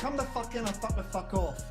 come the fuck in or fuck the fuck off.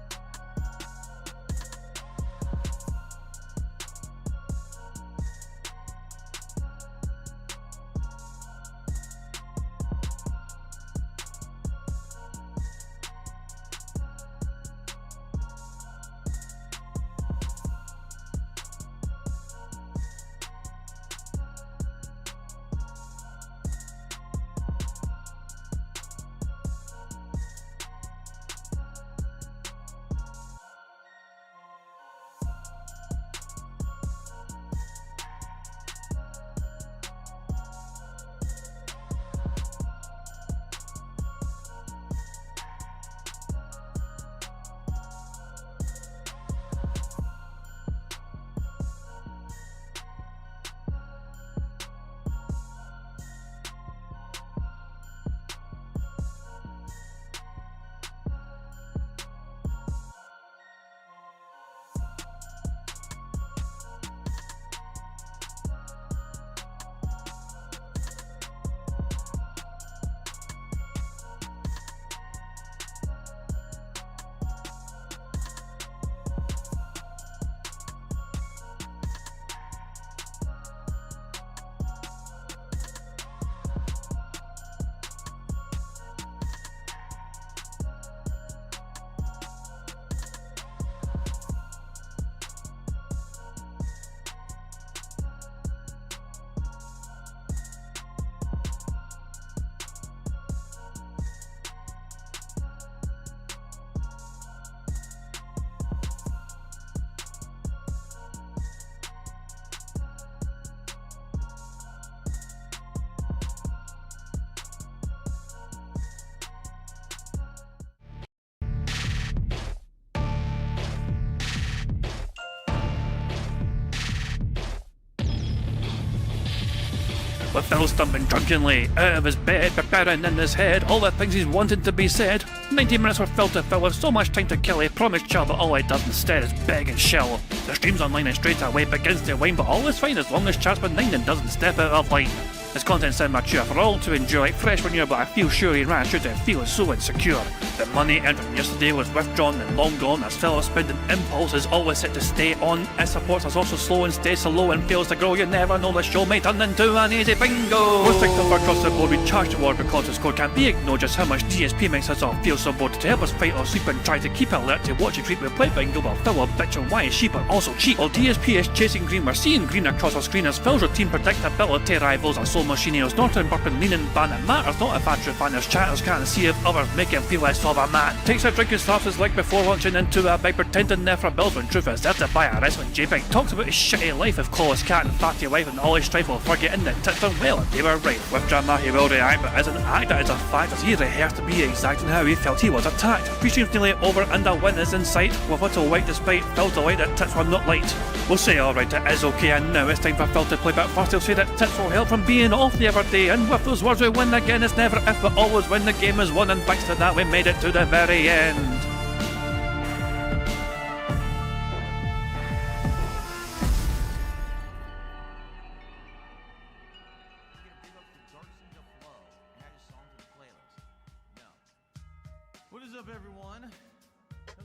With Phil stumbling drunkenly out of his bed, preparing in his head all the things he's wanted to be said. 90 minutes for Phil to fill with so much time to kill. He promised Chill, but all he does instead is beg and shell. The stream's online and straight away begins to wane, but all is fine as long as Charles Nine doesn't step out of line. His content's sound mature for all to enjoy, fresh when you're, but I feel sure he ran through to feel so insecure. The money earned from yesterday was withdrawn and long gone, as Phil's spending impulse is always set to stay on. His support is also slow and stays so low and fails to grow. You never know, the show may turn into an easy bingo. Most things across the board we charge toward because the score can't be ignored. Just how much DSP makes us all feel so bored. To help us fight or sleep and try to keep alert to watch it treat we play bingo, while Phil will bitch on why his sheep are also cheap. While DSP is chasing green, we're seeing green across our screen as Phil's routine predictability rivals are so machinios. Norton burping leaning ban, it matters not if Andrew fanners chatters can't see if others make him feel less of a man. Takes a drink and starts his leg before launching into a bike, pretending there for bills when truth is there to buy a wrestling JPEG. Talks about his shitty life of Claw's cat and fatty wife and all his strife while forgetting that tits done well and they were right. With drama he will react, but as an actor it's a fact as he rehearsed to be exact in how he felt he was attacked. Three streams nearly over and a win is in sight, with little white despite Phil's delight that tits were not light. We'll say alright, it is okay, and now it's time for Phil to play, but first he'll say that tits will help from being off the other day, and with those words we win again. It's never if but always when the game is won, and thanks to that we made it to the very end.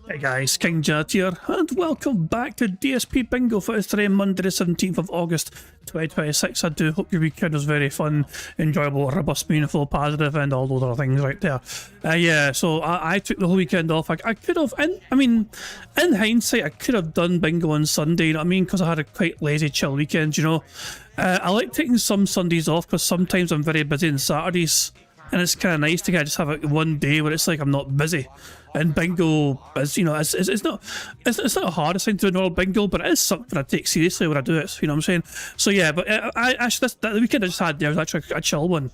Hey guys, King Jet here, and welcome back to DSP Bingo for today, Monday the 17th of August 2026. I do hope your weekend was very fun, enjoyable, robust, meaningful, positive, and all those other things right there. Yeah, so I took the whole weekend off. I could have, in hindsight, I could have done Bingo on Sunday, you know what I mean, because I had a quite lazy, chill weekend, you know. I like taking some Sundays off because sometimes I'm very busy on Saturdays. And it's kind of nice to just have one day where it's like I'm not busy. And bingo is, you know, it's not the hardest thing to do in normal bingo, but it is something I take seriously when I do it. You know what I'm saying? So yeah, but I actually the weekend I just had there was actually a chill one.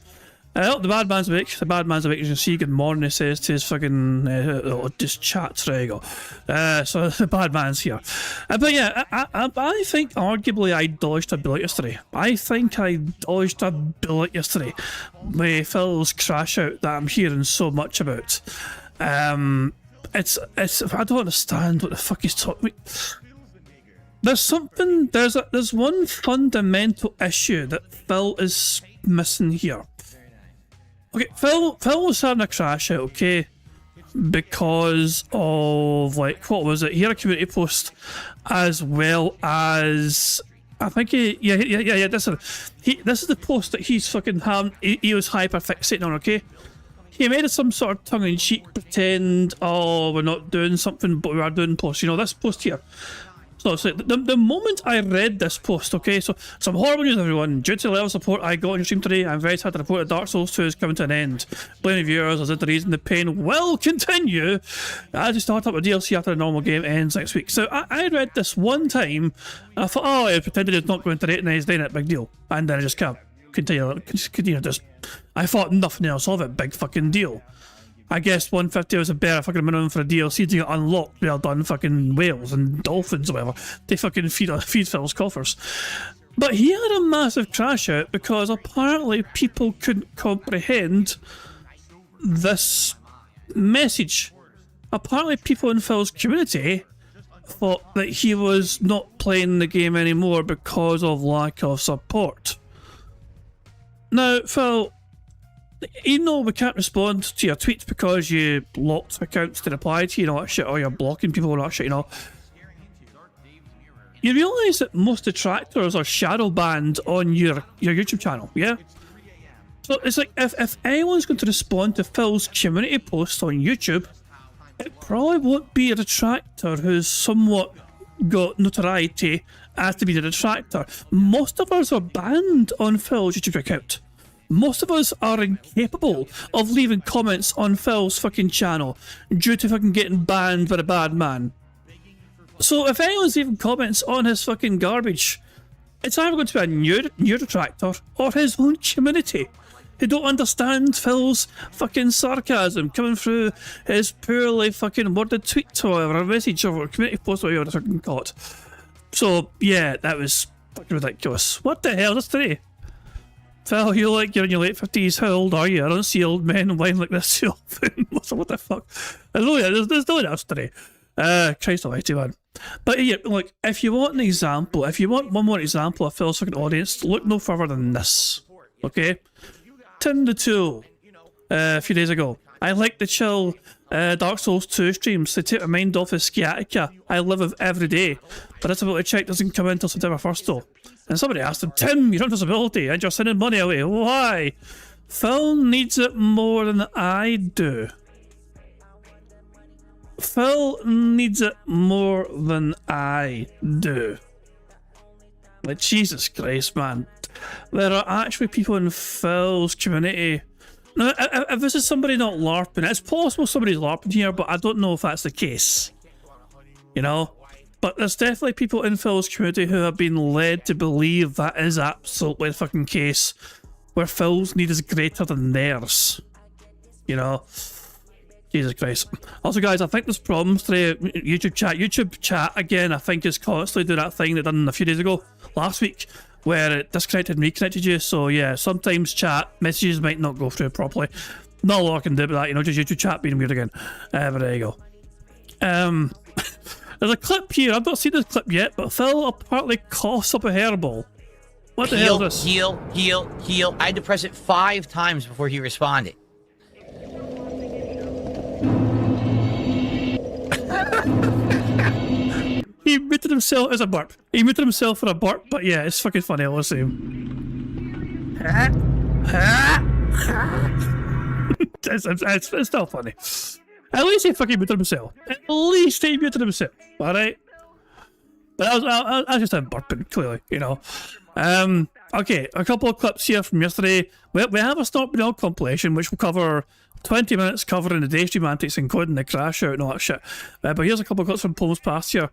The bad man's awake. The bad man's awake. You can see good morning. He says to his fucking just chats. There you go. So the bad man's here. But yeah, I think arguably I dodged a bullet yesterday. I think I dodged a bullet yesterday with Phil's crash out that I'm hearing so much about. It's I don't understand what the fuck he's talking about. There's one fundamental issue that Phil is missing here. Okay, Phil was having a crash out, okay? because of, like, what was it? He had a community post as well as, I think this is the post that he's fucking having, he was hyper fixating on, okay? He made some sort of tongue-in-cheek pretend, oh, we're not doing something, but we are doing posts. You know, this post here. So it's like, the moment I read this post, okay, so some horrible news, everyone. Due to the level of support I got on your stream today, I'm very sad to report that Dark Souls 2 is coming to an end. Blame the viewers as the reason the pain will continue as you start up a DLC after the normal game ends next week. So I read this one time, and I thought, oh, I pretended it's not going to rate and he's doing it, big deal. And then I just can't continue just, I thought nothing else of it, big fucking deal. I guess 150 was a better fucking minimum for a DLC to get unlocked. Well done, fucking whales and dolphins or whatever. They fucking feed Phil's coffers. But he had a massive crash out because apparently people couldn't comprehend this message. Apparently people in Phil's community thought that he was not playing the game anymore because of lack of support. Now, Phil, you know we can't respond to your tweets because you locked accounts to reply to you and all that shit, or you're blocking people and all that shit, you know. You realise that most detractors are shadow banned on your YouTube channel, yeah? So it's like, if anyone's going to respond to Phil's community posts on YouTube, it probably won't be a detractor who's somewhat got notoriety as to be the detractor. Most of us are banned on Phil's YouTube account. Most of us are incapable of leaving comments on Phil's fucking channel due to fucking getting banned by a bad man. So if anyone's leaving comments on his fucking garbage, it's either going to be a new detractor or his own community who don't understand Phil's fucking sarcasm coming through his poorly fucking worded tweet or whatever, a message or a community post or whatever you fucking call it. So yeah, that was fucking ridiculous. What the hell is today? Phil, you're like, you're in your late 50s, how old are you? I don't see old men whine like this too often. What the fuck? There's no one else today. Christ almighty, man. But yeah, look, if you want an example, if you want one more example of Phil's fucking audience, look no further than this. Okay? Tim the Tool, a few days ago. I like the chill Dark Souls 2 streams. They take my mind off of sciatica I live with every day. But disability check doesn't come in until September 1st though. And somebody asked him, Tim, you don't have disability and you're sending money away. Why? Phil needs it more than I do. Phil needs it more than I do. Like, Jesus Christ, man. There are actually people in Phil's community. Now, if this is somebody not LARPing, it's possible somebody's LARPing here, but I don't know if that's the case. You know? But there's definitely people in Phil's community who have been led to believe that is absolutely the fucking case, where Phil's need is greater than theirs. You know? Jesus Christ. Also, guys, I think there's problems today. YouTube chat, again, I think is constantly doing that thing they done a few days ago, last week, where it disconnected and reconnected you. So yeah, sometimes chat messages might not go through properly. Not a lot I can do about that, you know, just YouTube chat being weird again. But there you go. There's a clip here, I've not seen this clip yet, but Phil apparently coughs up a hairball. What the hell is this? Heal. I had to press it 5 times before he responded. He muted himself as a burp. He muted himself for a burp, but yeah, it's fucking funny, I'll say. It's still funny. At least he fucking muted himself. At least he muted himself, alright? But I was just burping, clearly, you know. Okay, a couple of clips here from yesterday. We have a Stop Beyond compilation, which will cover 20 minutes covering the daystream antics, including the crash out and all that shit. But here's a couple of clips from Poems past here.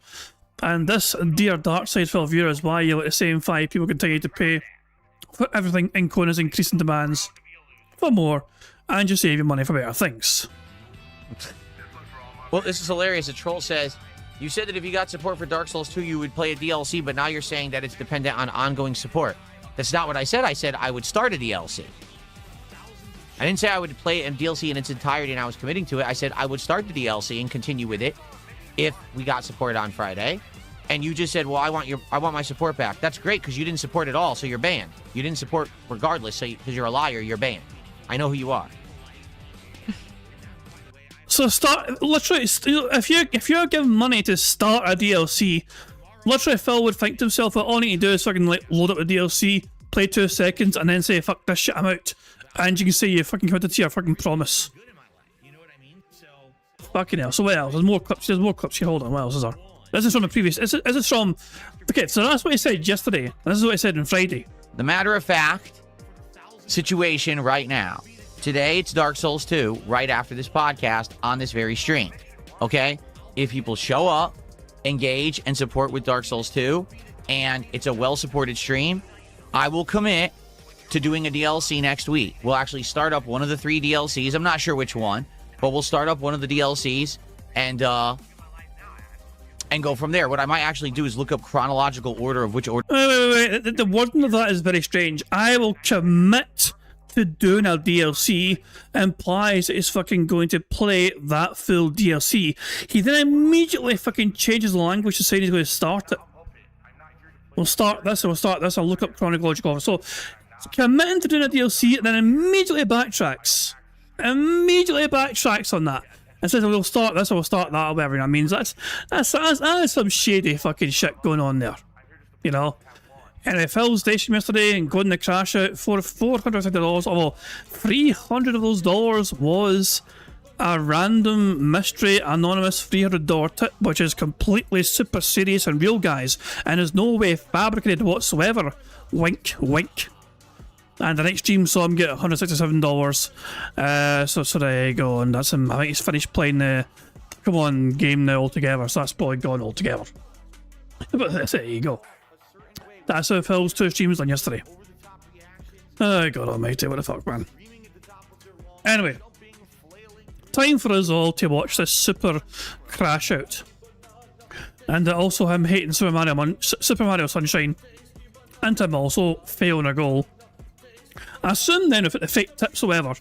And this, dear Darkside Phil viewer, is why you let the same 5 people continue to pay for everything in Kona's increasing demands for more, and you save your money for better things. Well, this is hilarious. A troll says, you said that if you got support for Dark Souls 2, you would play a DLC, but now you're saying that it's dependent on ongoing support. That's not what I said. I said I would start a DLC. I didn't say I would play a DLC in its entirety and I was committing to it. I said I would start the DLC and continue with it if we got support on Friday. And you just said, well, I want my support back. That's great because you didn't support at all, so you're banned. You didn't support regardless, so because you're a liar, you're banned. I know who you are. So literally, if you're giving money to start a DLC, literally Phil would think to himself that all I need to do is fucking like load up the DLC, play 2 seconds, and then say fuck this shit, I'm out. And you can say you fucking committed to your fucking promise. Fucking hell. So what else? There's more clips. Here. Hold on. What else is there? This is from the previous. Is this from? Okay, so that's what he said yesterday. And this is what he said on Friday. The matter of fact situation right now. Today it's Dark Souls 2 right after this podcast on this very stream. Okay? If people show up, engage, and support with Dark Souls 2, and it's a well-supported stream, I will commit to doing a DLC next week. We'll actually start up one of the 3 DLCs. I'm not sure which one, but we'll start up one of the DLCs and go from there. What I might actually do is look up chronological order of which order. Wait. The wording of that is very strange. I will commit to doing a DLC implies that he's fucking going to play that full DLC. He then immediately fucking changes the language to say he's going to start it. We'll start this, I'll look up chronological order. So, committing to doing a DLC and then immediately backtracks. On that. And says, we'll start this, or we'll start that, or whatever that means. That's some shady fucking shit going on there. You know? Anyway, Phil's station yesterday and going to crash out for $450, although $300 of those dollars was a random mystery anonymous $300 tip, which is completely super serious and real, guys, and is no way fabricated whatsoever. Wink, wink. And the next stream saw him get $167. So there you go, and that's him. I think he's finished playing the Pokemon game now altogether, so that's probably gone altogether. But there you go. That's how Phil's 2 streams done yesterday. Oh, God almighty, what the fuck, man. Anyway, time for us all to watch this super crash out. And also him hating Super Mario Sunshine. And him also failing a goal. I assume then if it the fake tips or whatever,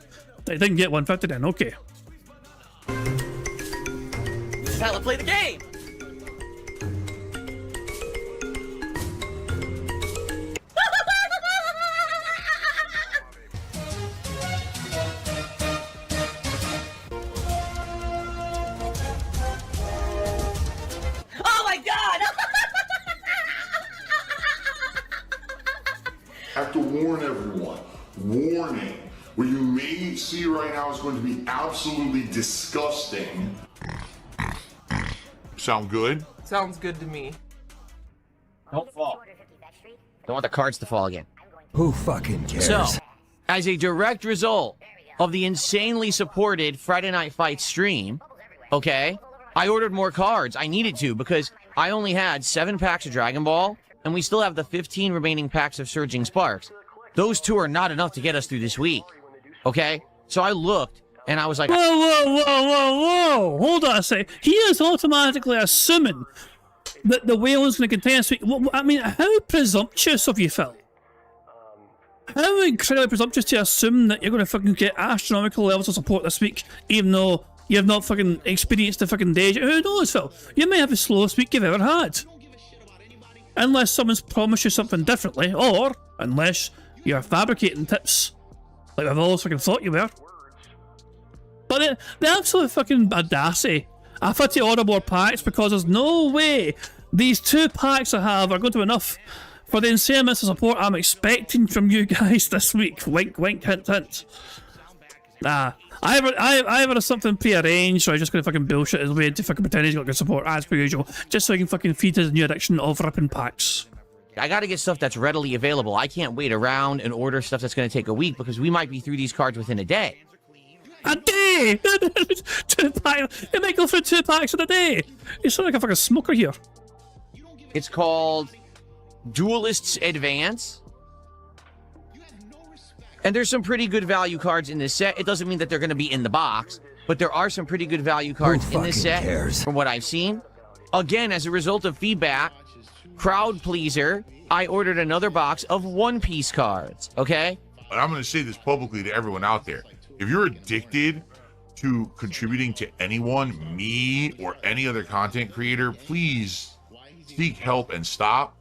they didn't get 150 then, okay. This is how to play the game! Oh my god! I have to warn everyone. Warning. What you may see right now is going to be absolutely disgusting. Sound good? Sounds good to me. Don't fall. Don't want the cards to fall again. Who fucking cares? So, as a direct result of the insanely supported Friday Night Fight stream, okay, I ordered more cards. I needed to because I only had 7 packs of Dragon Ball, and we still have the 15 remaining packs of Surging Sparks. Those 2 are not enough to get us through this week, okay? So I looked, and I was like... Whoa! Hold on a sec. He is automatically assuming that the whale is going to contain us. I mean, how presumptuous of you, Phil? How incredibly presumptuous to assume that you're going to fucking get astronomical levels of support this week, even though you have not fucking experienced the fucking day. Who knows, Phil? You may have the slowest week you've ever had. Unless someone's promised you something differently, or unless you're fabricating tips like I've always fucking thought you were. But the absolute fucking audacity. I've had to order more packs because there's no way these 2 packs I have are going to be enough for the insane amounts of support I'm expecting from you guys this week. Wink, wink, hint, hint. Nah. Either there's something pre-arranged, or I'm just going to fucking bullshit his way to fucking pretend he's got good support, as per usual, just so he can fucking feed his new addiction of ripping packs. I gotta get stuff that's readily available. I can't wait around and order stuff that's gonna take a week because we might be through these cards within a day. A day? 2 packs? You might go through 2 packs in a day. You sound like a fucking smoker here. It's called Duelists Advance. And there's some pretty good value cards in this set. It doesn't mean that they're gonna be in the box, but there are some pretty good value cards in this set from what I've seen. Again, as a result of feedback, crowd pleaser, I ordered another box of One Piece cards, okay? I'm going to say this publicly to everyone out there. If you're addicted to contributing to anyone, me or any other content creator, please seek help and stop.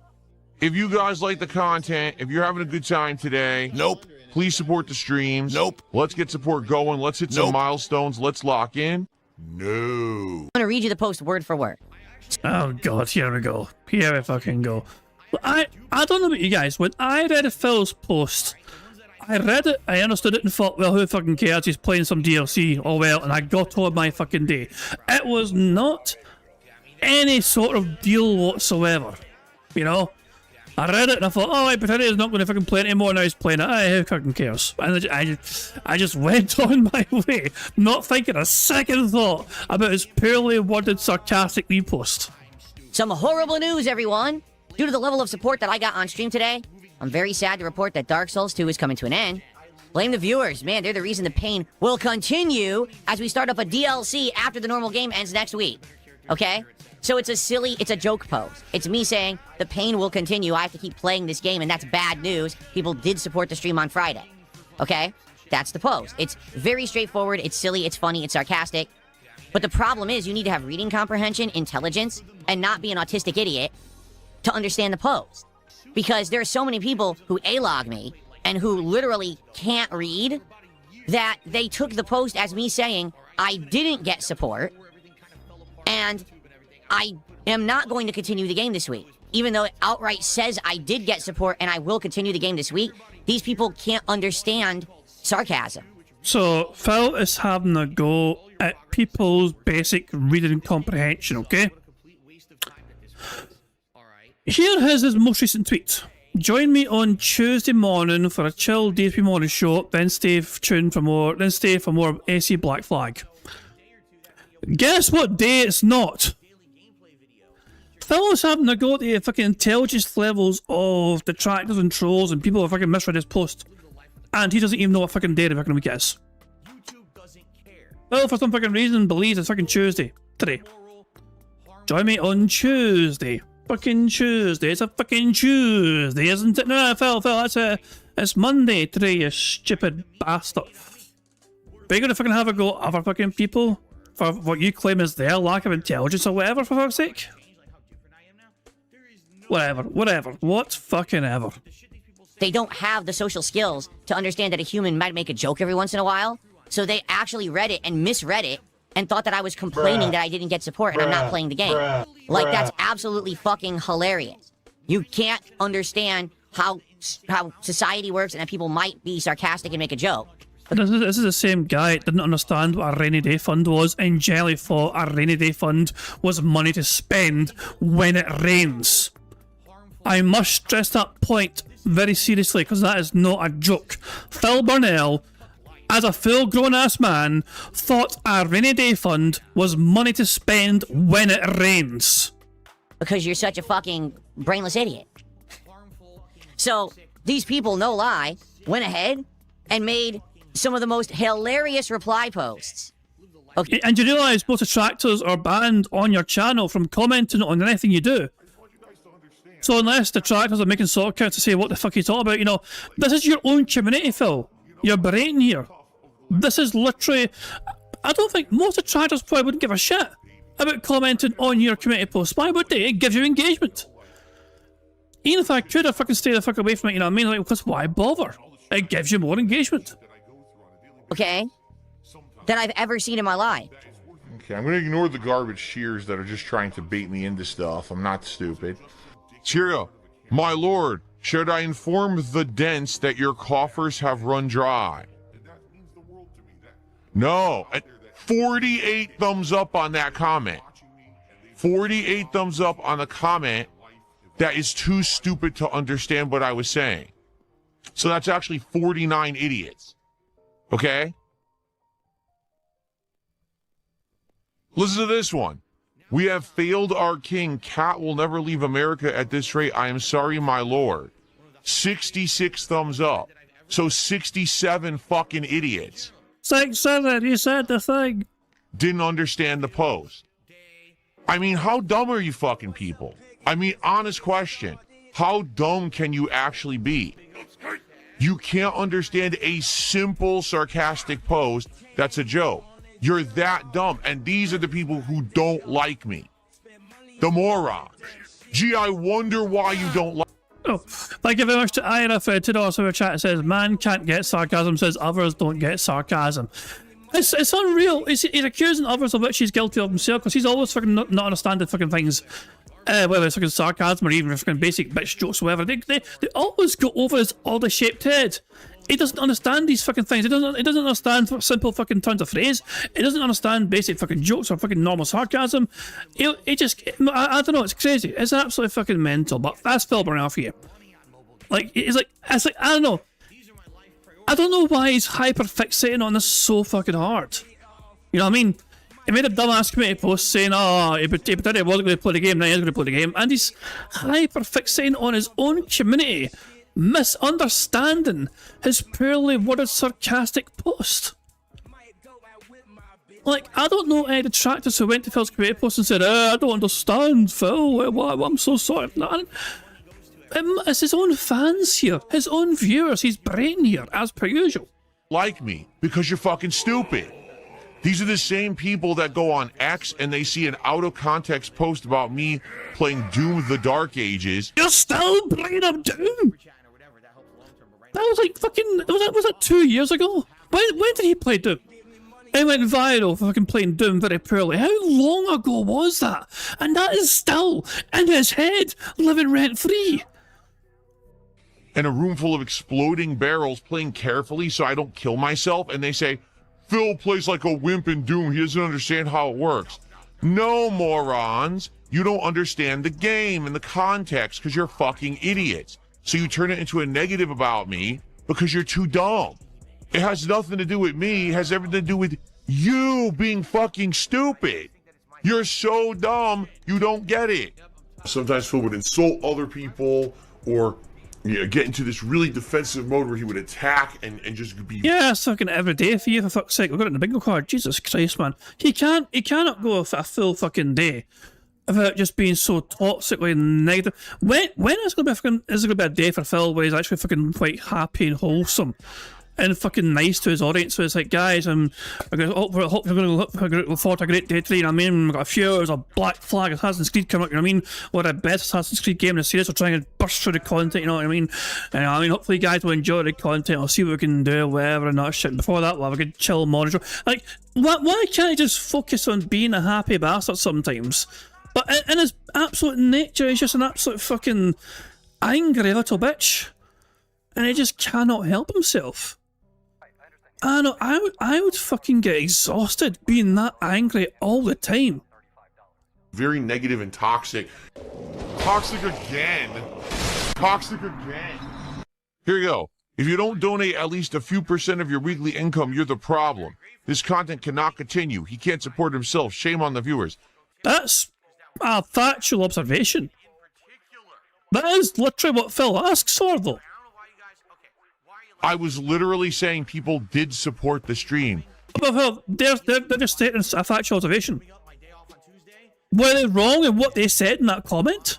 If you guys like the content, if you're having a good time today, please support the streams. Let's get support going. Let's hit some milestones. Let's lock in. No. I'm gonna read you the post word for word. Oh god, here we go. Here we fucking go. I don't know about you guys. When I read Phil's post, I read it, I understood it and thought, well, who fucking cares? He's playing some DLC. Oh well, and I got on my fucking day. It was not any sort of deal whatsoever. You know? I read it and I thought, oh, but he's not going to fucking play it anymore. Now he's playing it. Who fucking cares? And I just went on my way, not thinking a second thought about his poorly worded, sarcastic repost. Some horrible news, everyone. Due to the level of support that I got on stream today, I'm very sad to report that Dark Souls 2 is coming to an end. Blame the viewers. Man, they're the reason the pain will continue as we start up a DLC after the normal game ends next week. Okay? So it's a joke post. It's me saying the pain will continue. I have to keep playing this game, and that's bad news. People did support the stream on Friday. Okay? That's the post. It's very straightforward. It's silly. It's funny. It's sarcastic. But the problem is you need to have reading comprehension, intelligence, and not be an autistic idiot to understand the post. Because there are so many people who A-log me and who literally can't read that they took the post as me saying I didn't get support and I am not going to continue the game this week. Even though it outright says I did get support and I will continue the game this week, these people can't understand sarcasm. So, Phil is having a go at people's basic reading comprehension, okay? Here is his most recent tweet. Join me on Tuesday morning for a chill DSP morning show, then stay tuned for more, then stay for more AC Black Flag. Guess what day it's not? Phil's having a go at the fucking intelligence levels of detractors and trolls and people who fucking misread his post. And he doesn't even know what fucking day the fucking week is. Phil, for some fucking reason, believes it's fucking Tuesday. Today. Join me on Tuesday. Fucking Tuesday. It's a fucking Tuesday, isn't it? No, Phil, it's Monday today, you stupid bastard. But you're gonna fucking have a go at other fucking people for what you claim is their lack of intelligence or whatever, for fuck's sake? Whatever, what fucking ever. They don't have the social skills to understand that a human might make a joke every once in a while, so they actually read it and misread it and thought that I was complaining that I didn't get support and I'm not playing the game. Like, that's absolutely fucking hilarious. You can't understand how society works and that people might be sarcastic and make a joke. This is the same guy that didn't understand what a rainy day fund was and generally thought a rainy day fund was money to spend when it rains. I must stress that point very seriously because that is not a joke. Phil Burnell, as a full grown-ass man, thought a rainy day fund was money to spend when it rains. Because you're such a fucking brainless idiot. So, these people, no lie, went ahead and made some of the most hilarious reply posts. Okay. And you realise most detractors are banned on your channel from commenting on anything you do. So unless detractors are making sort counts to say what the fuck you talking about, you know, this is your own community, Phil. You're berating here. This is literally... I don't think most detractors probably wouldn't give a shit about commenting on your community posts. Why would they? It gives you engagement. Even if I could, I'd fucking stay the fuck away from it, you know what I mean? Like, because why bother? It gives you more engagement. Okay? Than I've ever seen in my life. Okay, I'm going to ignore the garbage cheers that are just trying to bait me into stuff. I'm not stupid. Cheerio. My lord, should I inform the dense that your coffers have run dry? No. 48 thumbs up on that comment. 48 thumbs up on a comment that is too stupid to understand what I was saying. So that's actually 49 idiots. Okay? Listen to this one. We have failed our king. Cat will never leave America at this rate. I am sorry, my lord. 66 thumbs up. So 67 fucking idiots. 6-7, you said the thing. Didn't understand the post. I mean, how dumb are you fucking people? I mean, honest question. How dumb can you actually be? You can't understand a simple sarcastic post that's a joke. You're that dumb. And these are the people who don't like me. The morons. Gee, I wonder why you don't like... Oh, thank you very much to INF $2 super chat. It says, man can't get sarcasm, says others don't get sarcasm. It's unreal. He's accusing others of what she's guilty of himself because he's always fucking not understanding fucking things. Whether it's fucking sarcasm or even fucking basic bitch jokes or whatever. They always go over his oddly shaped head. He doesn't understand these fucking things. He doesn't understand simple fucking turns of phrase. He doesn't understand basic fucking jokes or fucking normal sarcasm. He just, I don't know, it's crazy. It's absolutely fucking mental, but that's Phil Burnell for you. Like, it's like, I don't know. I don't know why he's hyper fixating on this so fucking hard. You know what I mean? He made a dumbass committee post saying, oh, he pretended he wasn't going to play the game, now he's going to play the game. And he's hyper fixating on his own community, misunderstanding his poorly worded sarcastic post. Like, I don't know any detractors who went to Phil's committee post and said, I don't understand, Phil, I'm so sorry. It's his own fans here, his own viewers, his brain here, as per usual. Like me, because you're fucking stupid. These are the same people that go on X and they see an out of context post about me playing Doom the Dark Ages. You're still playing up Doom? That was like fucking, was that 2 years ago? When did he play Doom? It went viral for fucking playing Doom very poorly. How long ago was that? And that is still in his head, living rent free. And a room full of exploding barrels, playing carefully so I don't kill myself, and they say, Phil plays like a wimp in Doom, he doesn't understand how it works. No, morons, you don't understand the game and the context because you're fucking idiots. So you turn it into a negative about me because you're too dumb. It has nothing to do with me, it has everything to do with you being fucking stupid. You're so dumb, you don't get it. Sometimes Phil would insult other people or get into this really defensive mode where he would attack and just be... Yeah, it's fucking every day for you, for fuck's sake. We've got it in the bingo card. Jesus Christ, man. He cannot go for a full fucking day without just being so toxically negative. When is it going to be a day for Phil where he's actually fucking quite happy and wholesome and fucking nice to his audience? So it's like, guys, I hope you're going to look forward to a great day today, you know what I mean? We've got a few hours of Black Flag Assassin's Creed coming up, you know what I mean? Or the best Assassin's Creed game in the series. We're trying to burst through the content, you know what I mean? And hopefully you guys will enjoy the content. I'll see what we can do, whatever, and that shit. Before that, we'll have a good chill monitor. Like, why can't he just focus on being a happy bastard sometimes? But in his absolute nature, he's just an absolute fucking angry little bitch. And he just cannot help himself. I know, I would fucking get exhausted being that angry all the time. Very negative and toxic. Toxic again. Toxic again. Here you go. If you don't donate at least a few % of your weekly income, you're the problem. This content cannot continue. He can't support himself. Shame on the viewers. That's a factual observation. That is literally what Phil asks for, though. I was literally saying people did support the stream. But they're just stating a factual observation. Were they wrong in what they said in that comment?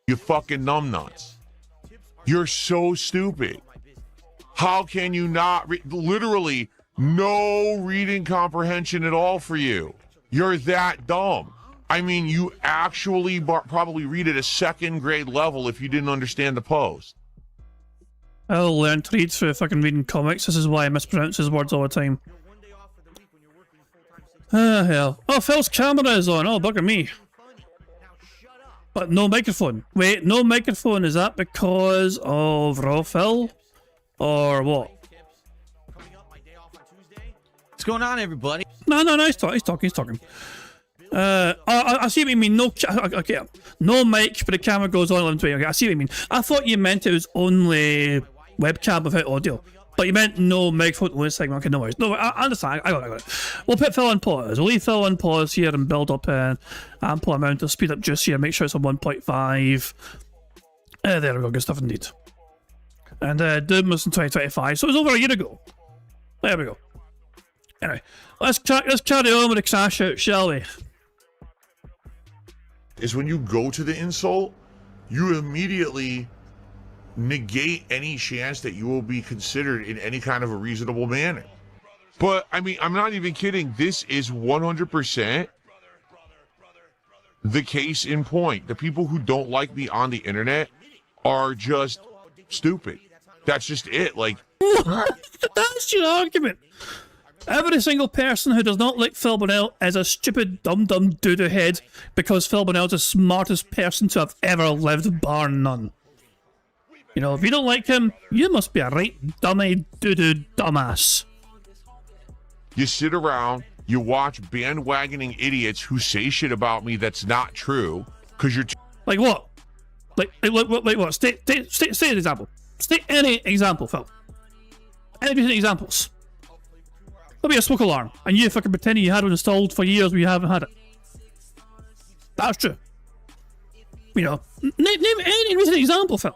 You fucking numbnuts. You're so stupid. How can you not literally no reading comprehension at all for you? You're that dumb. I mean, you actually probably read at a second grade level if you didn't understand the post. I'll learn to read through fucking reading comics. This is why I mispronounce his words all the time. Ah, hell. Oh, Phil's camera is on. Oh, bugger me. But no microphone. Wait, no microphone. Is that because of Raw Phil? Or what? What's going on, everybody? No, he's talking. I see what you mean. No, okay, no mic, but the camera goes on 11:20. Okay, I see what you mean. I thought you meant it was only webcam without audio, but you meant no microphone only segment. Okay, no worries. No, I understand. I got it. We'll put Phil on pause. We'll leave Phil on pause here and build up an ample amount of speed up juice here. Make sure it's on 1.5. There we go. Good stuff indeed. And Doom was in 2025, so it was over a year ago. There we go. Anyway, let's carry on with the crash out, shall we? Is when you go to the insult, you immediately negate any chance that you will be considered in any kind of a reasonable manner. But I mean, I'm not even kidding. This is 100% the case in point. The people who don't like me on the internet are just stupid. That's just it. Like, that's your argument. Every single person who does not like Phil Bonnell is a stupid, dumb doo-doo head because Phil Bonnell's the smartest person to have ever lived, bar none. You know, if you don't like him, you must be a right dummy doo-doo dumbass. You sit around, you watch bandwagoning idiots who say shit about me that's not true because you're like what? Like what? State an example. State any example, Phil. Any recent examples. There'll be a smoke alarm, and you fucking pretending you had one installed for years when you haven't had it. That's true. You know, name any recent example, Phil.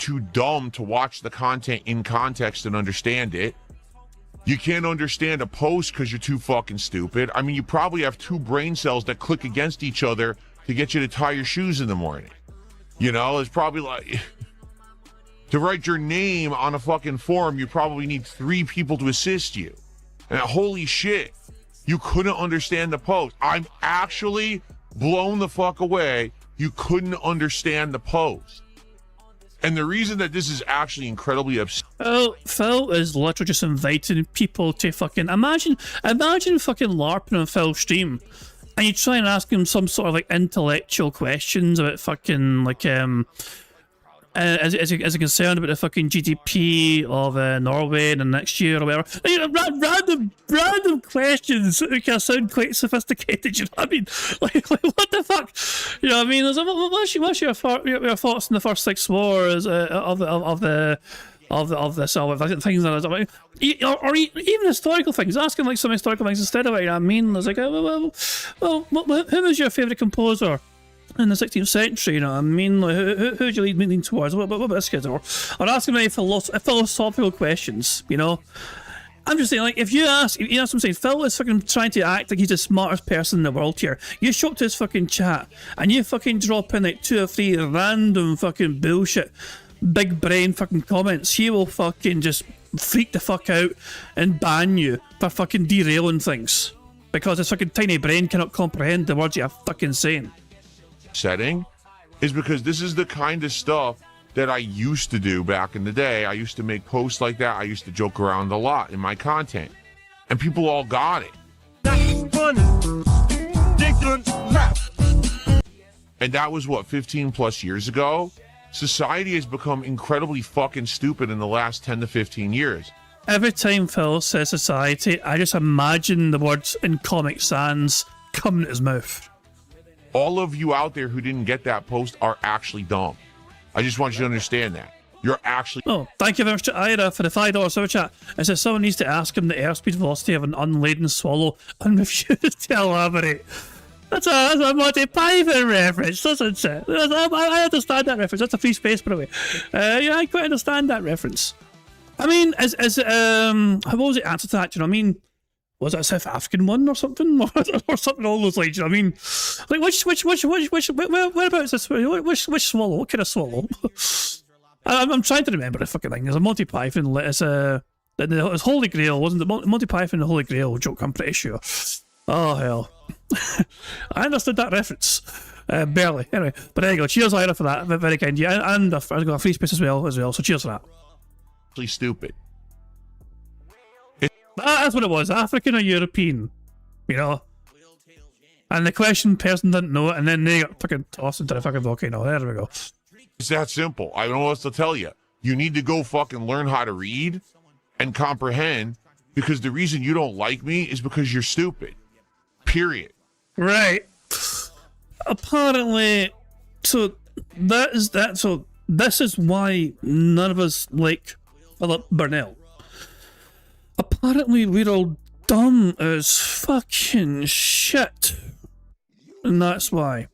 too dumb to watch the content in context and understand it. You can't understand a post because you're too fucking stupid. I mean, you probably have two brain cells that click against each other to get you to tie your shoes in the morning. You know, it's probably like to write your name on a fucking form, you probably need 3 people to assist you. And holy shit, you couldn't understand the post. I'm actually blown the fuck away. You couldn't understand the post. And the reason that this is actually incredibly upsetting. Oh, Phil is literally just inviting people to fucking imagine fucking LARPing on Phil's stream, and you try and ask him some sort of like intellectual questions about fucking like as a concern about the fucking GDP of Norway in the next year or whatever. You know, random questions that can sound quite sophisticated. You know what I mean? Like what the fuck? You know what I mean? What's your thoughts on the first 6 wars of this or things like that? Or even historical things. Ask him like some historical things instead of it. You know what I mean? It's like, well, who was your favourite composer in the 16th century, you know what I mean? Like, who do you lean towards? What about this kid? Or ask him any philosophical questions, you know? I'm just saying, like, if you ask what I'm saying, Phil is fucking trying to act like he's the smartest person in the world here. You show up to his fucking chat, and you fucking drop in like 2 or 3 random fucking bullshit, big brain fucking comments. He will fucking just freak the fuck out and ban you for fucking derailing things. Because his fucking tiny brain cannot comprehend the words you're fucking saying. Setting is because this is the kind of stuff that I used to do back in the day. I used to make posts like that. I used to joke around a lot in my content, and people all got it. That's funny. And that was what, 15 plus years ago? Society has become incredibly fucking stupid in the last 10 to 15 years. Every time Phil says society, I just imagine the words in Comic Sans coming at his mouth. All of you out there who didn't get that post are actually dumb. I just want you to understand that. You're actually... Oh, thank you very much to Ira for the $5 super chat. It says someone needs to ask him the airspeed velocity of an unladen swallow and refuse to elaborate. That's a Monty Python reference, doesn't it? I understand that reference. That's a free space, by the way. Yeah, I quite understand that reference. I mean, what was the answer to that? You know what I mean? Was it a South African one or something? or something along those lines, you know what I mean? Like, whereabouts is this? Which swallow? What kind of swallow? I'm trying to remember the fucking thing. There's a Monty Python, it's Holy Grail, wasn't it? Monty Python and the Holy Grail joke, I'm pretty sure. Oh, hell. I understood that reference. Barely. Anyway, but there you go. Cheers, Ira, for that. Very kind. Yeah, and I've got a free space as well, so cheers for that. Actually stupid. That's what it was, African or European, you know. And the question person didn't know it, and then they got fucking tossed into the fucking volcano. There we go. It's that simple. I don't know what else to tell you. You need to go fucking learn how to read and comprehend, because the reason you don't like me is because you're stupid. Period. Right. Apparently, so this is why none of us like Philip Burnell. Apparently we're all dumb as fucking shit. And that's why.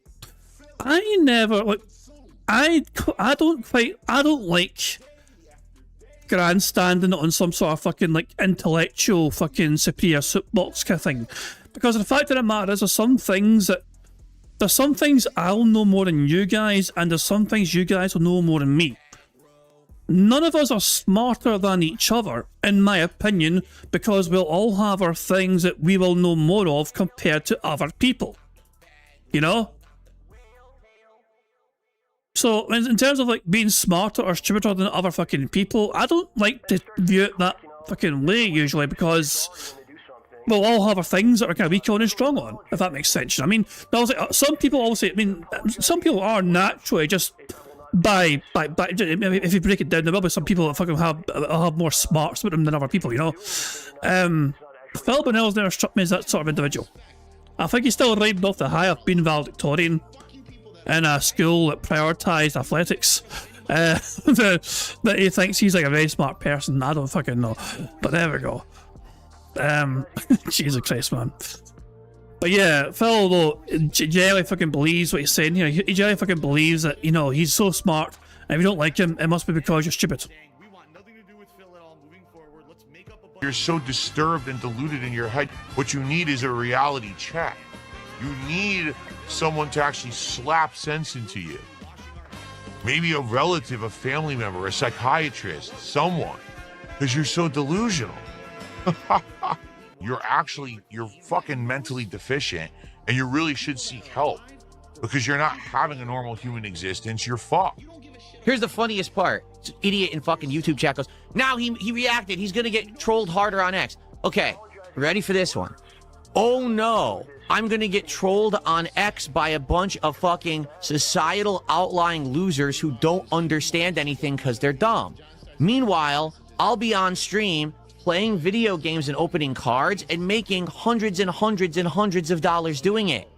I never, like, I don't like grandstanding on some sort of fucking, like, intellectual fucking superior soapbox kind of thing. Because the fact of the matter is, there's some things I'll know more than you guys, and there's some things you guys will know more than me. None of us are smarter than each other, in my opinion, because we'll all have our things that we will know more of compared to other people. You know? So, in terms of, like, being smarter or stupider than other fucking people, I don't like to view it that fucking way, usually, because we'll all have our things that we're kind of weak on and strong on, if that makes sense. I mean, some people obviously, I mean, some people are naturally just by if you break it down, there will be some people that fucking have more smarts with them than other people, you know. Phil Bonnell's never struck me as that sort of individual. I think he's still riding off the high of being valedictorian in a school that prioritised athletics. That he thinks he's like a very smart person. I don't fucking know, but there we go. Jesus Christ, man. But yeah, Phil though generally fucking believes what he's saying here. He generally fucking believes that, you know, he's so smart, and if you don't like him, it must be because you're stupid. You're so disturbed and deluded in your head. What you need is a reality check. You need someone to actually slap sense into you. Maybe a relative, a family member, a psychiatrist, someone, because you're so delusional. You're fucking mentally deficient, and you really should seek help, because you're not having a normal human existence. You're fucked. Here's the funniest part. This idiot in fucking YouTube chat goes, now he reacted. He's gonna get trolled harder on X. Okay, ready for this one? Oh no, I'm gonna get trolled on X by a bunch of fucking societal outlying losers who don't understand anything because they're dumb. Meanwhile, I'll be on stream playing video games and opening cards and making hundreds and hundreds and hundreds of dollars doing it.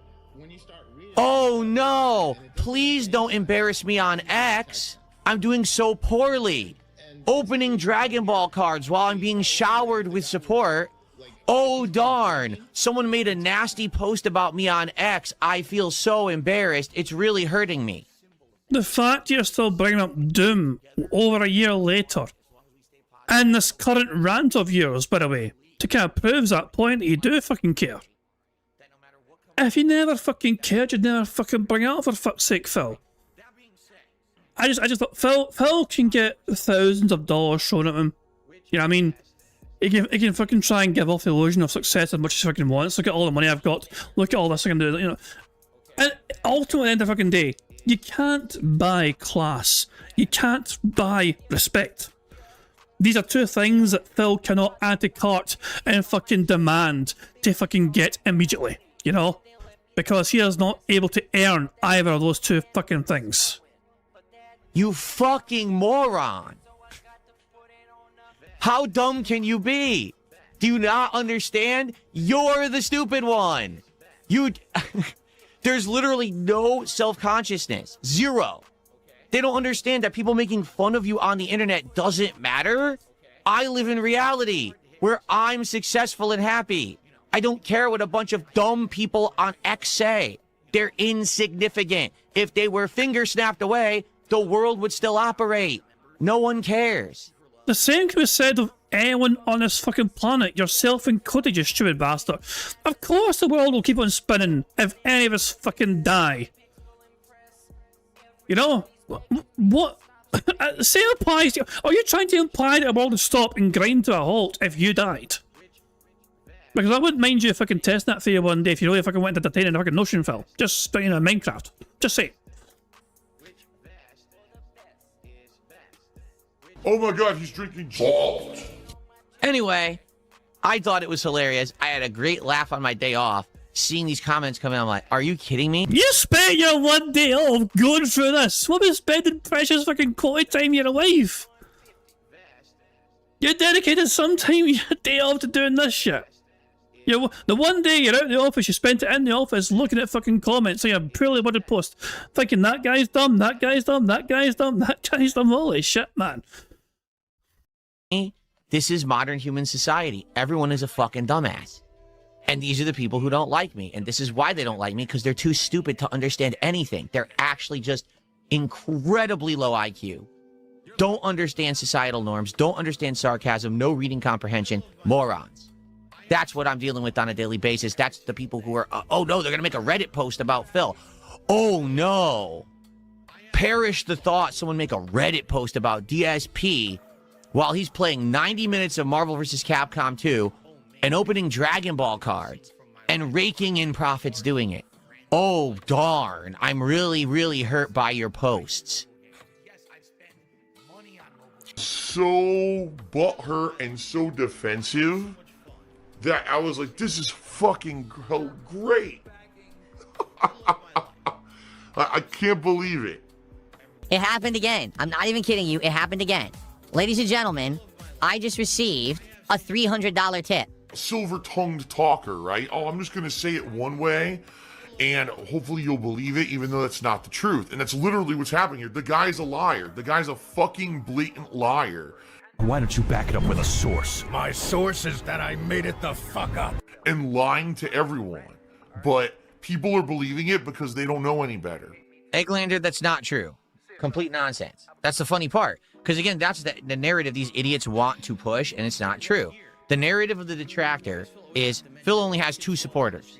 Oh no, please don't embarrass me on X. I'm doing so poorly. Opening Dragon Ball cards while I'm being showered with support. Oh darn, someone made a nasty post about me on X. I feel so embarrassed. It's really hurting me. The fact you're still bringing up Doom over a year later, and this current rant of yours, by the way, to kind of proves that point that you do fucking care. If you never fucking cared, you'd never fucking bring it up, for fuck's sake, Phil. I just thought Phil can get thousands of dollars thrown at him. You know what I mean? He can fucking try and give off the illusion of success as much as he fucking wants. Look at all the money I've got. Look at all this I can do. You know, and ultimately, at the end of the fucking day, you can't buy class. You can't buy respect. These are two things that Phil cannot add to cart and fucking demand to fucking get immediately, you know? Because he is not able to earn either of those two fucking things. You fucking moron. How dumb can you be? Do you not understand? You're the stupid one. There's literally no self-consciousness. Zero. They don't understand that people making fun of you on the internet doesn't matter. I live in reality where I'm successful and happy. I don't care what a bunch of dumb people on X say. They're insignificant. If they were finger snapped away, the world would still operate. No one cares. The same can be said of anyone on this fucking planet, yourself included, you stupid bastard. Of course the world will keep on spinning if any of us fucking die. You know? What? Say applies to you. Are you trying to imply that the world would stop and grind to a halt if you died? Because I wouldn't mind you fucking testing that theory one day if you really fucking went to entertain a fucking notion, Phil. Just, you know, Minecraft. Just say. Oh my god, he's drinking salt. Anyway, I thought it was hilarious. I had a great laugh on my day off. Seeing these comments come in, I'm like, are you kidding me? You spent your one day off going through this. What about spending precious fucking quality time with your wife? You dedicated some time your day off to doing this shit. The one day you're out in the office, you spent it in the office looking at fucking comments, saying a poorly worded post, thinking that guy's dumb, that guy's dumb, that guy's dumb, that guy's dumb. Holy shit, man. This is modern human society. Everyone is a fucking dumbass. And these are the people who don't like me. And this is why they don't like me, because they're too stupid to understand anything. They're actually just incredibly low IQ. Don't understand societal norms. Don't understand sarcasm. No reading comprehension. Morons. That's what I'm dealing with on a daily basis. That's the people who are, oh no, they're going to make a Reddit post about Phil. Oh no. Perish the thought someone make a Reddit post about DSP while he's playing 90 minutes of Marvel vs. Capcom 2 and opening Dragon Ball cards and raking in profits doing it. Oh, darn. I'm really, really hurt by your posts. So butthurt and so defensive that I was like, this is fucking great. I can't believe it. It happened again. I'm not even kidding you. It happened again. Ladies and gentlemen, I just received a $300 tip. Silver-tongued talker, right? Oh, I'm just going to say it one way, and hopefully you'll believe it, even though that's not the truth. And that's literally what's happening here. The guy's a liar. The guy's a fucking blatant liar. Why don't you back it up with a source? My source is that I made it the fuck up. And lying to everyone. But people are believing it because they don't know any better. Egglander, that's not true. Complete nonsense. That's the funny part. Because again, that's the narrative these idiots want to push, and it's not true. The narrative of the detractor is Phil only has 2 supporters.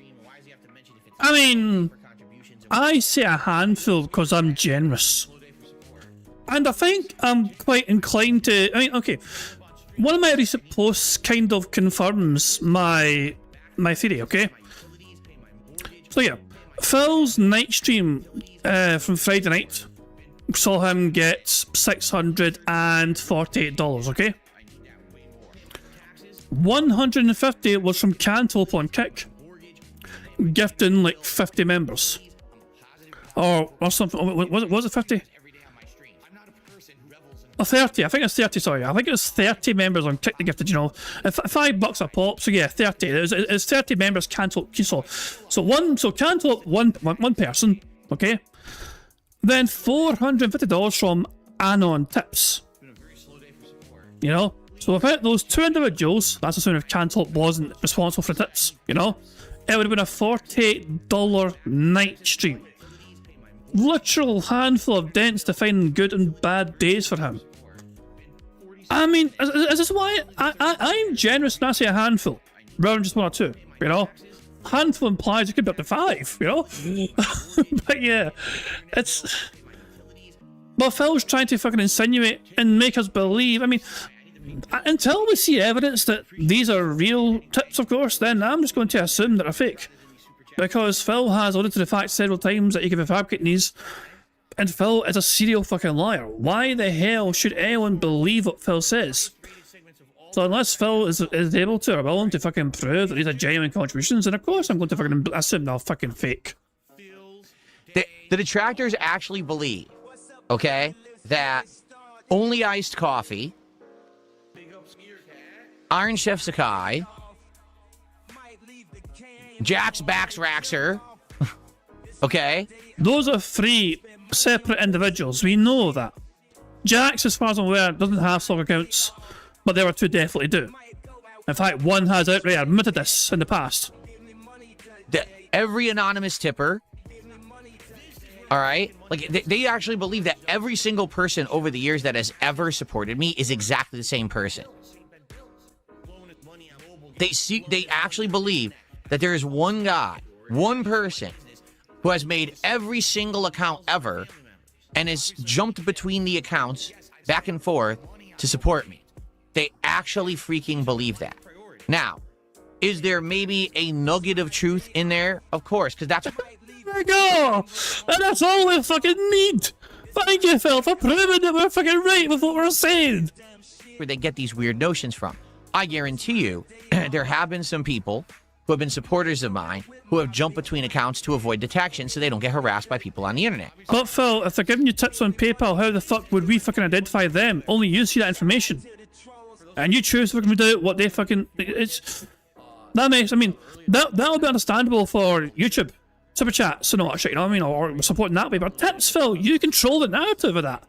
I mean, I say a handful because I'm generous. And I think I'm quite inclined to... I mean, okay, one of my recent posts kind of confirms my theory, okay? So yeah, Phil's night stream from Friday night saw him get $648, okay? 150 was from Cantaloupe on Kick, gifting like 50 members. Or something. Was it 50? Or 30, I think it's 30, sorry. I think it was 30 members on Kick that gifted, you know. $5 a pop, so yeah, 30. It was 30 members Cantaloupe. So Cantaloupe, one person, okay? Then $450 from Anon Tips. You know? So without those 2 individuals, that's assuming if Cantaloupe wasn't responsible for the tips, you know? It would have been a $48 night stream. Literal handful of dents defining good and bad days for him. I mean, is this why I'm generous when I say a handful, rather than just 1 or 2, you know? Handful implies it could be up to 5, you know? But yeah, it's... Well, Phil's trying to fucking insinuate and make us believe, I mean, until we see evidence that these are real tips, of course, then I'm just going to assume that they're fake. Because Phil has alluded to the fact several times that he could be fabricating these, and Phil is a serial fucking liar. Why the hell should anyone believe what Phil says? So unless Phil is able to or willing to fucking prove that these are genuine contributions, then of course I'm going to fucking assume they're fucking fake. The detractors actually believe, okay, that only iced coffee, Iron Chef Sakai, Jack's Backs Raxer, okay? Those are 3 separate individuals. We know that. Jax, as far as I'm aware, doesn't have stock accounts, but the other 2 definitely do. In fact, one has outright admitted this in the past. Every anonymous tipper, all right? Like, they actually believe that every single person over the years that has ever supported me is exactly the same person. They actually believe that there is one guy, one person, who has made every single account ever and has jumped between the accounts back and forth to support me. They actually freaking believe that. Now, is there maybe a nugget of truth in there? Of course, because that's... There we go! And that's all we fucking need! Thank you, Phil, for proving that we're fucking right with what we're saying! Where they get these weird notions from. I guarantee you, there have been some people who have been supporters of mine who have jumped between accounts to avoid detection so they don't get harassed by people on the internet. But Phil, if they're giving you tips on PayPal, how the fuck would we fucking identify them? Only you see that information. And you choose to fucking do what they fucking... It's... That makes... I mean, that'll be understandable for YouTube. Super chats and all that shit, you know what I mean? Or supporting that way. But tips, Phil, you control the narrative of that.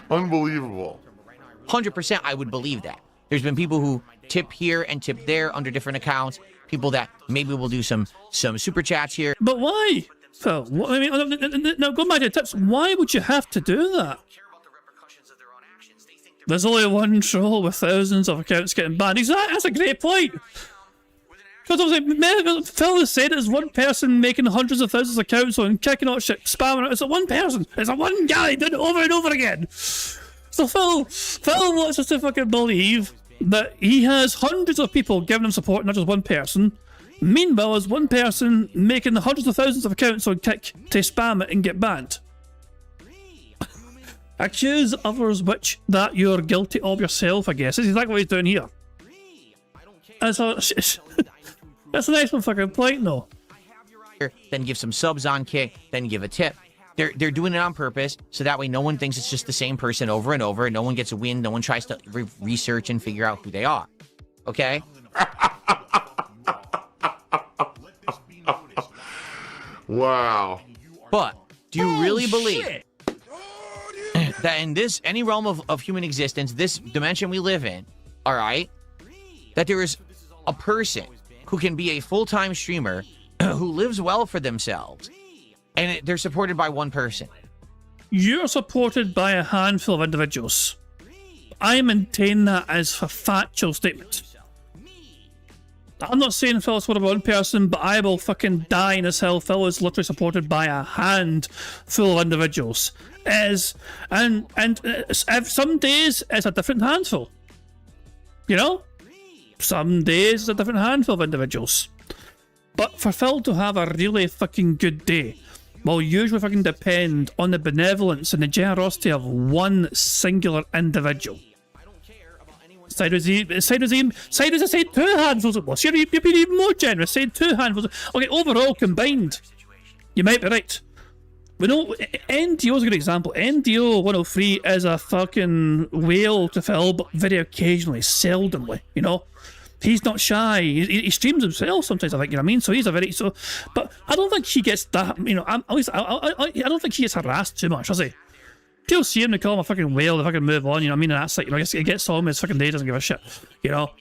Unbelievable. 100% I would believe that. There's been people who tip here and tip there under different accounts. People that maybe will do some super chats here. But why, Phil? I mean, now going back to the tips, why would you have to do that? There's only one troll with thousands of accounts getting banned. Exactly, that's a great point. Because I was like, Phil has said it's one person making hundreds of thousands of accounts on kicking out shit, spamming it. It's a one person. It's a one guy doing it over and over again. So Phil wants us to fucking believe that he has hundreds of people giving him support, not just one person. Meanwhile, there's one person making hundreds of thousands of accounts on Kick to spam it and get banned. Accuse others which that you're guilty of yourself, I guess. This is exactly what he's doing here. That's a that's a nice one fucking point, though. Then give some subs on Kick, then give a tip. They're doing it on purpose, so that way no one thinks it's just the same person over and over. No one gets a win. No one tries to research and figure out who they are. Okay? Wow. But do you really believe that in any realm of human existence, this dimension we live in, all right, that there is a person who can be a full-time streamer who lives well for themselves, and they're supported by one person? You're supported by a handful of individuals. I maintain that as a factual statement. I'm not saying Phil's supported by one person, but I will fucking die in this hell. Phil is literally supported by a handful of individuals. And some days it's a different handful. You know? Some days it's a different handful of individuals. But for Phil to have a really fucking good day will usually fucking depend on the benevolence and the generosity of one singular individual. Cyrus is saying 2 handfuls at most. You're being even more generous, saying 2 handfuls. Okay, overall combined, you might be right. We know NDO is a good example. NDO 103 is a fucking whale to Phil, but very occasionally, seldomly, you know. He's not shy. He streams himself sometimes, I think, you know what I mean? So he's a very, but I don't think he gets that, you know, I don't think he gets harassed too much, does he? People see him, they call him a fucking whale, they fucking move on, you know what I mean? And that's like, you know, he gets on with his fucking day, doesn't give a shit, you know?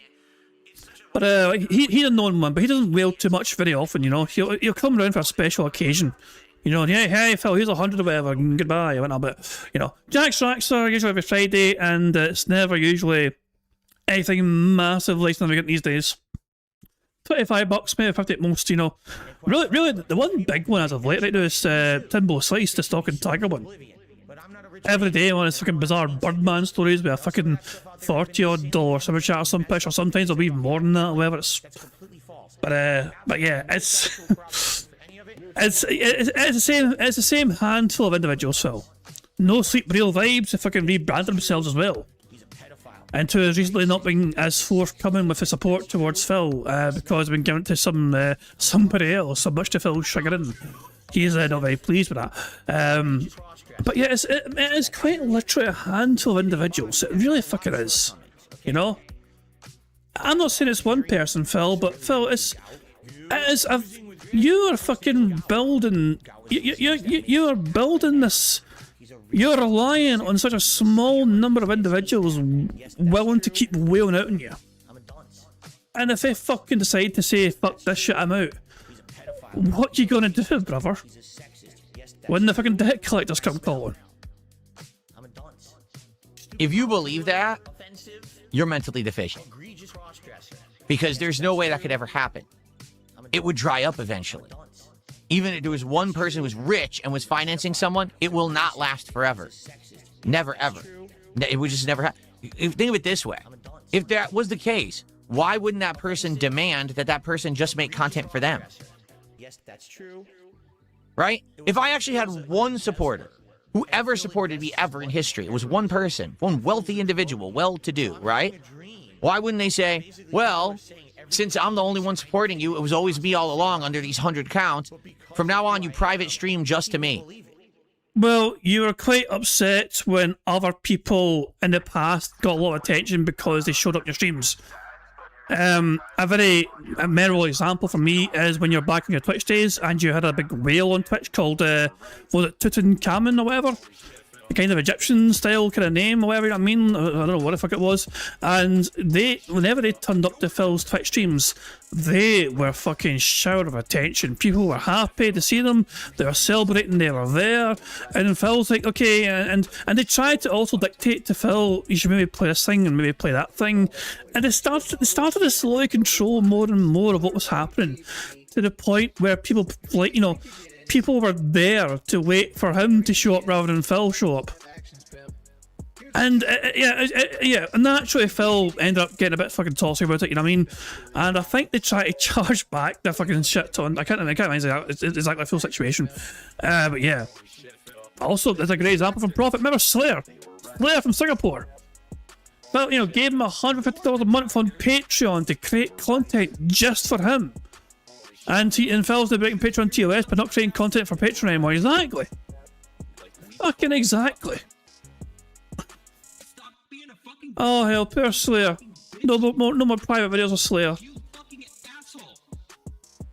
But he's a known one, but he doesn't wail too much very often, you know? He'll come around for a special occasion, you know, and hey, Phil, here's 100 or whatever, and goodbye, I went a bit, you know. Jack's Racks are usually every Friday, and it's never usually anything massive like than we get these days. $25, maybe 50 at most, you know. Really, the one big one as of late right now is Timbo Slice, the Stock and Tiger one. Every day one is fucking bizarre Birdman stories with a fucking $40-odd super chat or some push, or sometimes it'll be even more than that, or whatever it's. But yeah, it's the same handful of individuals, Phil. No Sleep Real Vibes have fucking rebranded themselves as well. And two has recently not been as forthcoming with the support towards Phil because it's been given to somebody else, so much to Phil's chagrin. He's not very pleased with that. But yeah, it is quite literally a handful of individuals. It really fucking is. You know? I'm not saying it's one person, Phil, but Phil, you are fucking building. You are building this. You're relying on such a small number of individuals willing to keep wailing out on you. And if they fucking decide to say, fuck this shit, I'm out, what you gonna do, brother? When the fucking debt collectors come calling? If you believe that, you're mentally deficient. Because there's no way that could ever happen. It would dry up eventually. Even if there was one person who was rich and was financing someone, it will not last forever. Never, ever. It would just never happen. Think of it this way. If that was the case, why wouldn't that person demand that person just make content for them? Yes, that's true. Right? If I actually had one supporter, who ever supported me ever in history, it was one person, one wealthy individual, well-to-do, right? Why wouldn't they say, well, since I'm the only one supporting you, it was always me all along under these 100 counts. From now on, you private stream just to me. Well, you were quite upset when other people in the past got a lot of attention because they showed up in your streams. A very memorable example for me is when you're back in your Twitch days and you had a big whale on Twitch called, was it Tutankhamun or whatever? The kind of Egyptian style kind of name or whatever, you know what I mean? I don't know what the fuck it was. And whenever they turned up to Phil's Twitch streams, they were fucking shower of attention. People were happy to see them. They were celebrating they were there. And Phil's like, okay, and they tried to also dictate to Phil, you should maybe play this thing and maybe play that thing. And they started to slowly control more and more of what was happening, to the point where people, like, you know, people were there to wait for him to show up rather than Phil show up. And yeah, and naturally Phil ended up getting a bit fucking tossy about it, you know what I mean? And I think they tried to charge back their fucking shit ton. I can't remember exactly the full situation. But yeah. Also, there's a great example from Prophet. Remember Slayer? Slayer from Singapore. gave him $150 a month on Patreon to create content just for him. And Phil's breaking Patreon TOS but not creating content for Patreon anymore. Exactly. Fucking exactly. Oh hell, poor Slayer. No more private videos of Slayer.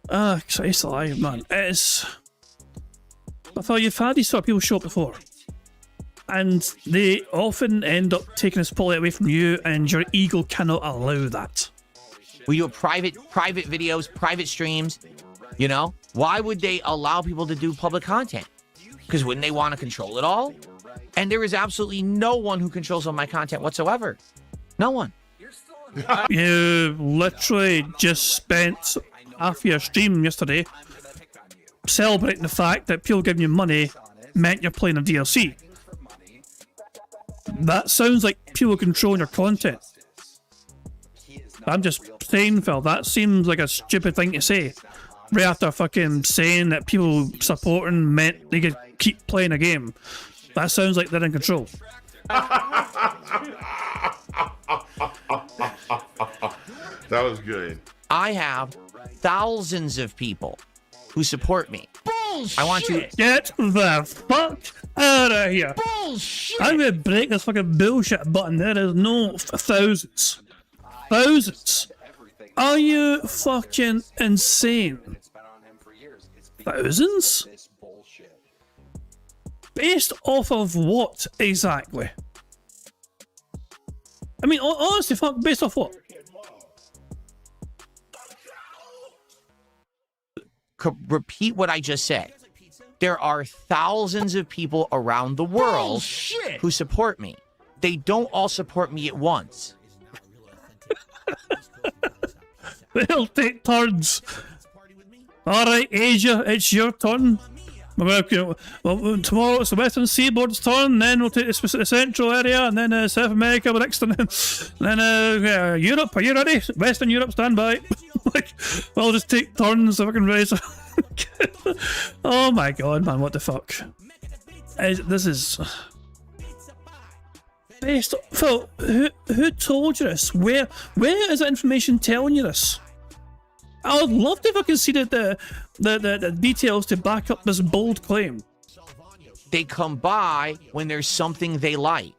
Christ alive, man. It's... I thought you've had these sort of people show up before. And they often end up taking a spotlight away from you, and your ego cannot allow that. We do private videos, private streams, you know? Why would they allow people to do public content? Because wouldn't they want to control it all? And there is absolutely no one who controls all my content whatsoever. No one. You literally just spent half your stream yesterday celebrating the fact that people giving you money meant you're playing a DLC. That sounds like people controlling your content. I'm just saying, Phil, that seems like a stupid thing to say. Right after fucking saying that people supporting meant they could keep playing a game. That sounds like they're in control. That was good. I have thousands of people who support me. Bullshit! I want to get the fuck out of here. Bullshit! I'm gonna break this fucking bullshit button. There is no thousands. Thousands. Are you fucking insane? Thousands? Based off of what exactly? I mean, honestly, fuck, based off what? repeat what I just said. There are thousands of people around the world who support me. They don't all support me at once. They'll take turns. Alright, Asia, it's your turn. Well, tomorrow it's the Western Seaboard's turn, then we'll take the Central area, and then South America next, and then Europe. Are you ready? Western Europe, stand by. Like, we'll just take turns so I can raise. Oh my god, man, what the fuck? This is... Based... Phil, who told you this? Where is that information telling you this? I would love to fucking see the details to back up this bold claim. They come by when there's something they like,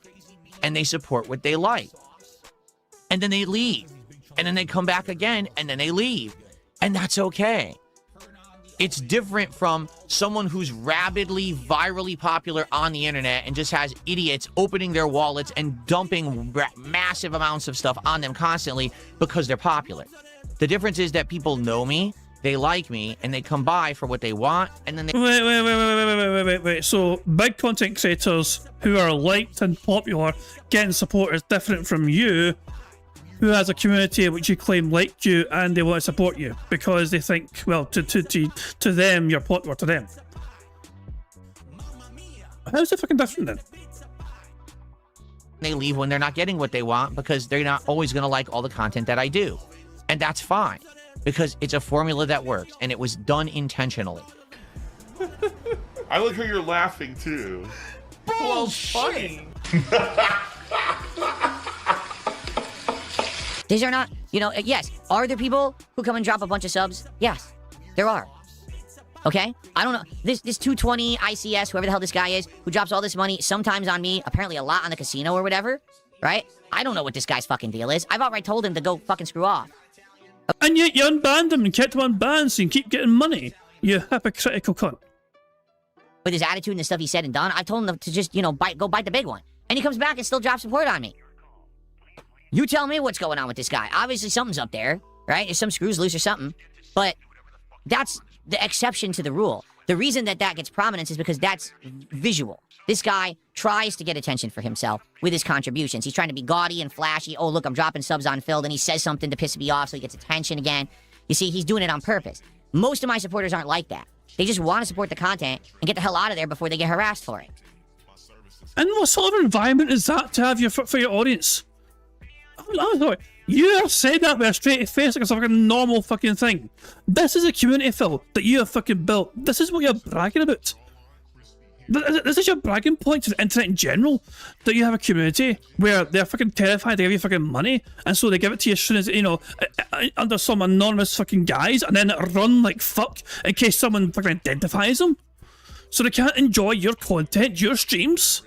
and they support what they like. And then they leave. And then they come back again, and then they leave. And that's okay. It's different from someone who's rabidly, virally popular on the internet and just has idiots opening their wallets and dumping massive amounts of stuff on them constantly because they're popular. The difference is that people know me, they like me, and they come by for what they want, and then they... Wait. So, big content creators who are liked and popular getting support is different from you, who has a community which you claim liked you and they want to support you because they think, well, to them, you're popular to them. How's it fucking different then? They leave when they're not getting what they want because they're not always going to like all the content that I do. And that's fine, because it's a formula that works, and it was done intentionally. I like how you're laughing, too. Well, funny. These are not, yes. Are there people who come and drop a bunch of subs? Yes, there are. Okay? I don't know. This 220 ICS, whoever the hell this guy is, who drops all this money, sometimes on me, apparently a lot on the casino or whatever, right? I don't know what this guy's fucking deal is. I've outright told him to go fucking screw off. And yet you unbanned him and kept him unbanned so you can keep getting money. You hypocritical cunt. With his attitude and the stuff he said and done, I told him to just, go bite the big one. And he comes back and still drops support on me. You tell me what's going on with this guy. Obviously something's up there, right? There's some screws loose or something. But that's the exception to the rule. The reason that gets prominence is because that's visual. This guy tries to get attention for himself with his contributions. He's trying to be gaudy and flashy. Oh, look, I'm dropping subs on Phil. Then he says something to piss me off so he gets attention again. You see, he's doing it on purpose. Most of my supporters aren't like that. They just want to support the content and get the hell out of there before they get harassed for it. And what sort of environment is that to have for your audience? I'm sorry. You have said that with a straight face like it's a fucking normal fucking thing. This is a community, Phil, that you have fucking built. This is what you're bragging about. This is your bragging point to the internet in general, that you have a community where they're fucking terrified to give you fucking money, and so they give it to you as soon as, you know, under some anonymous fucking guise, and then run like fuck in case someone fucking identifies them. So they can't enjoy your content, your streams.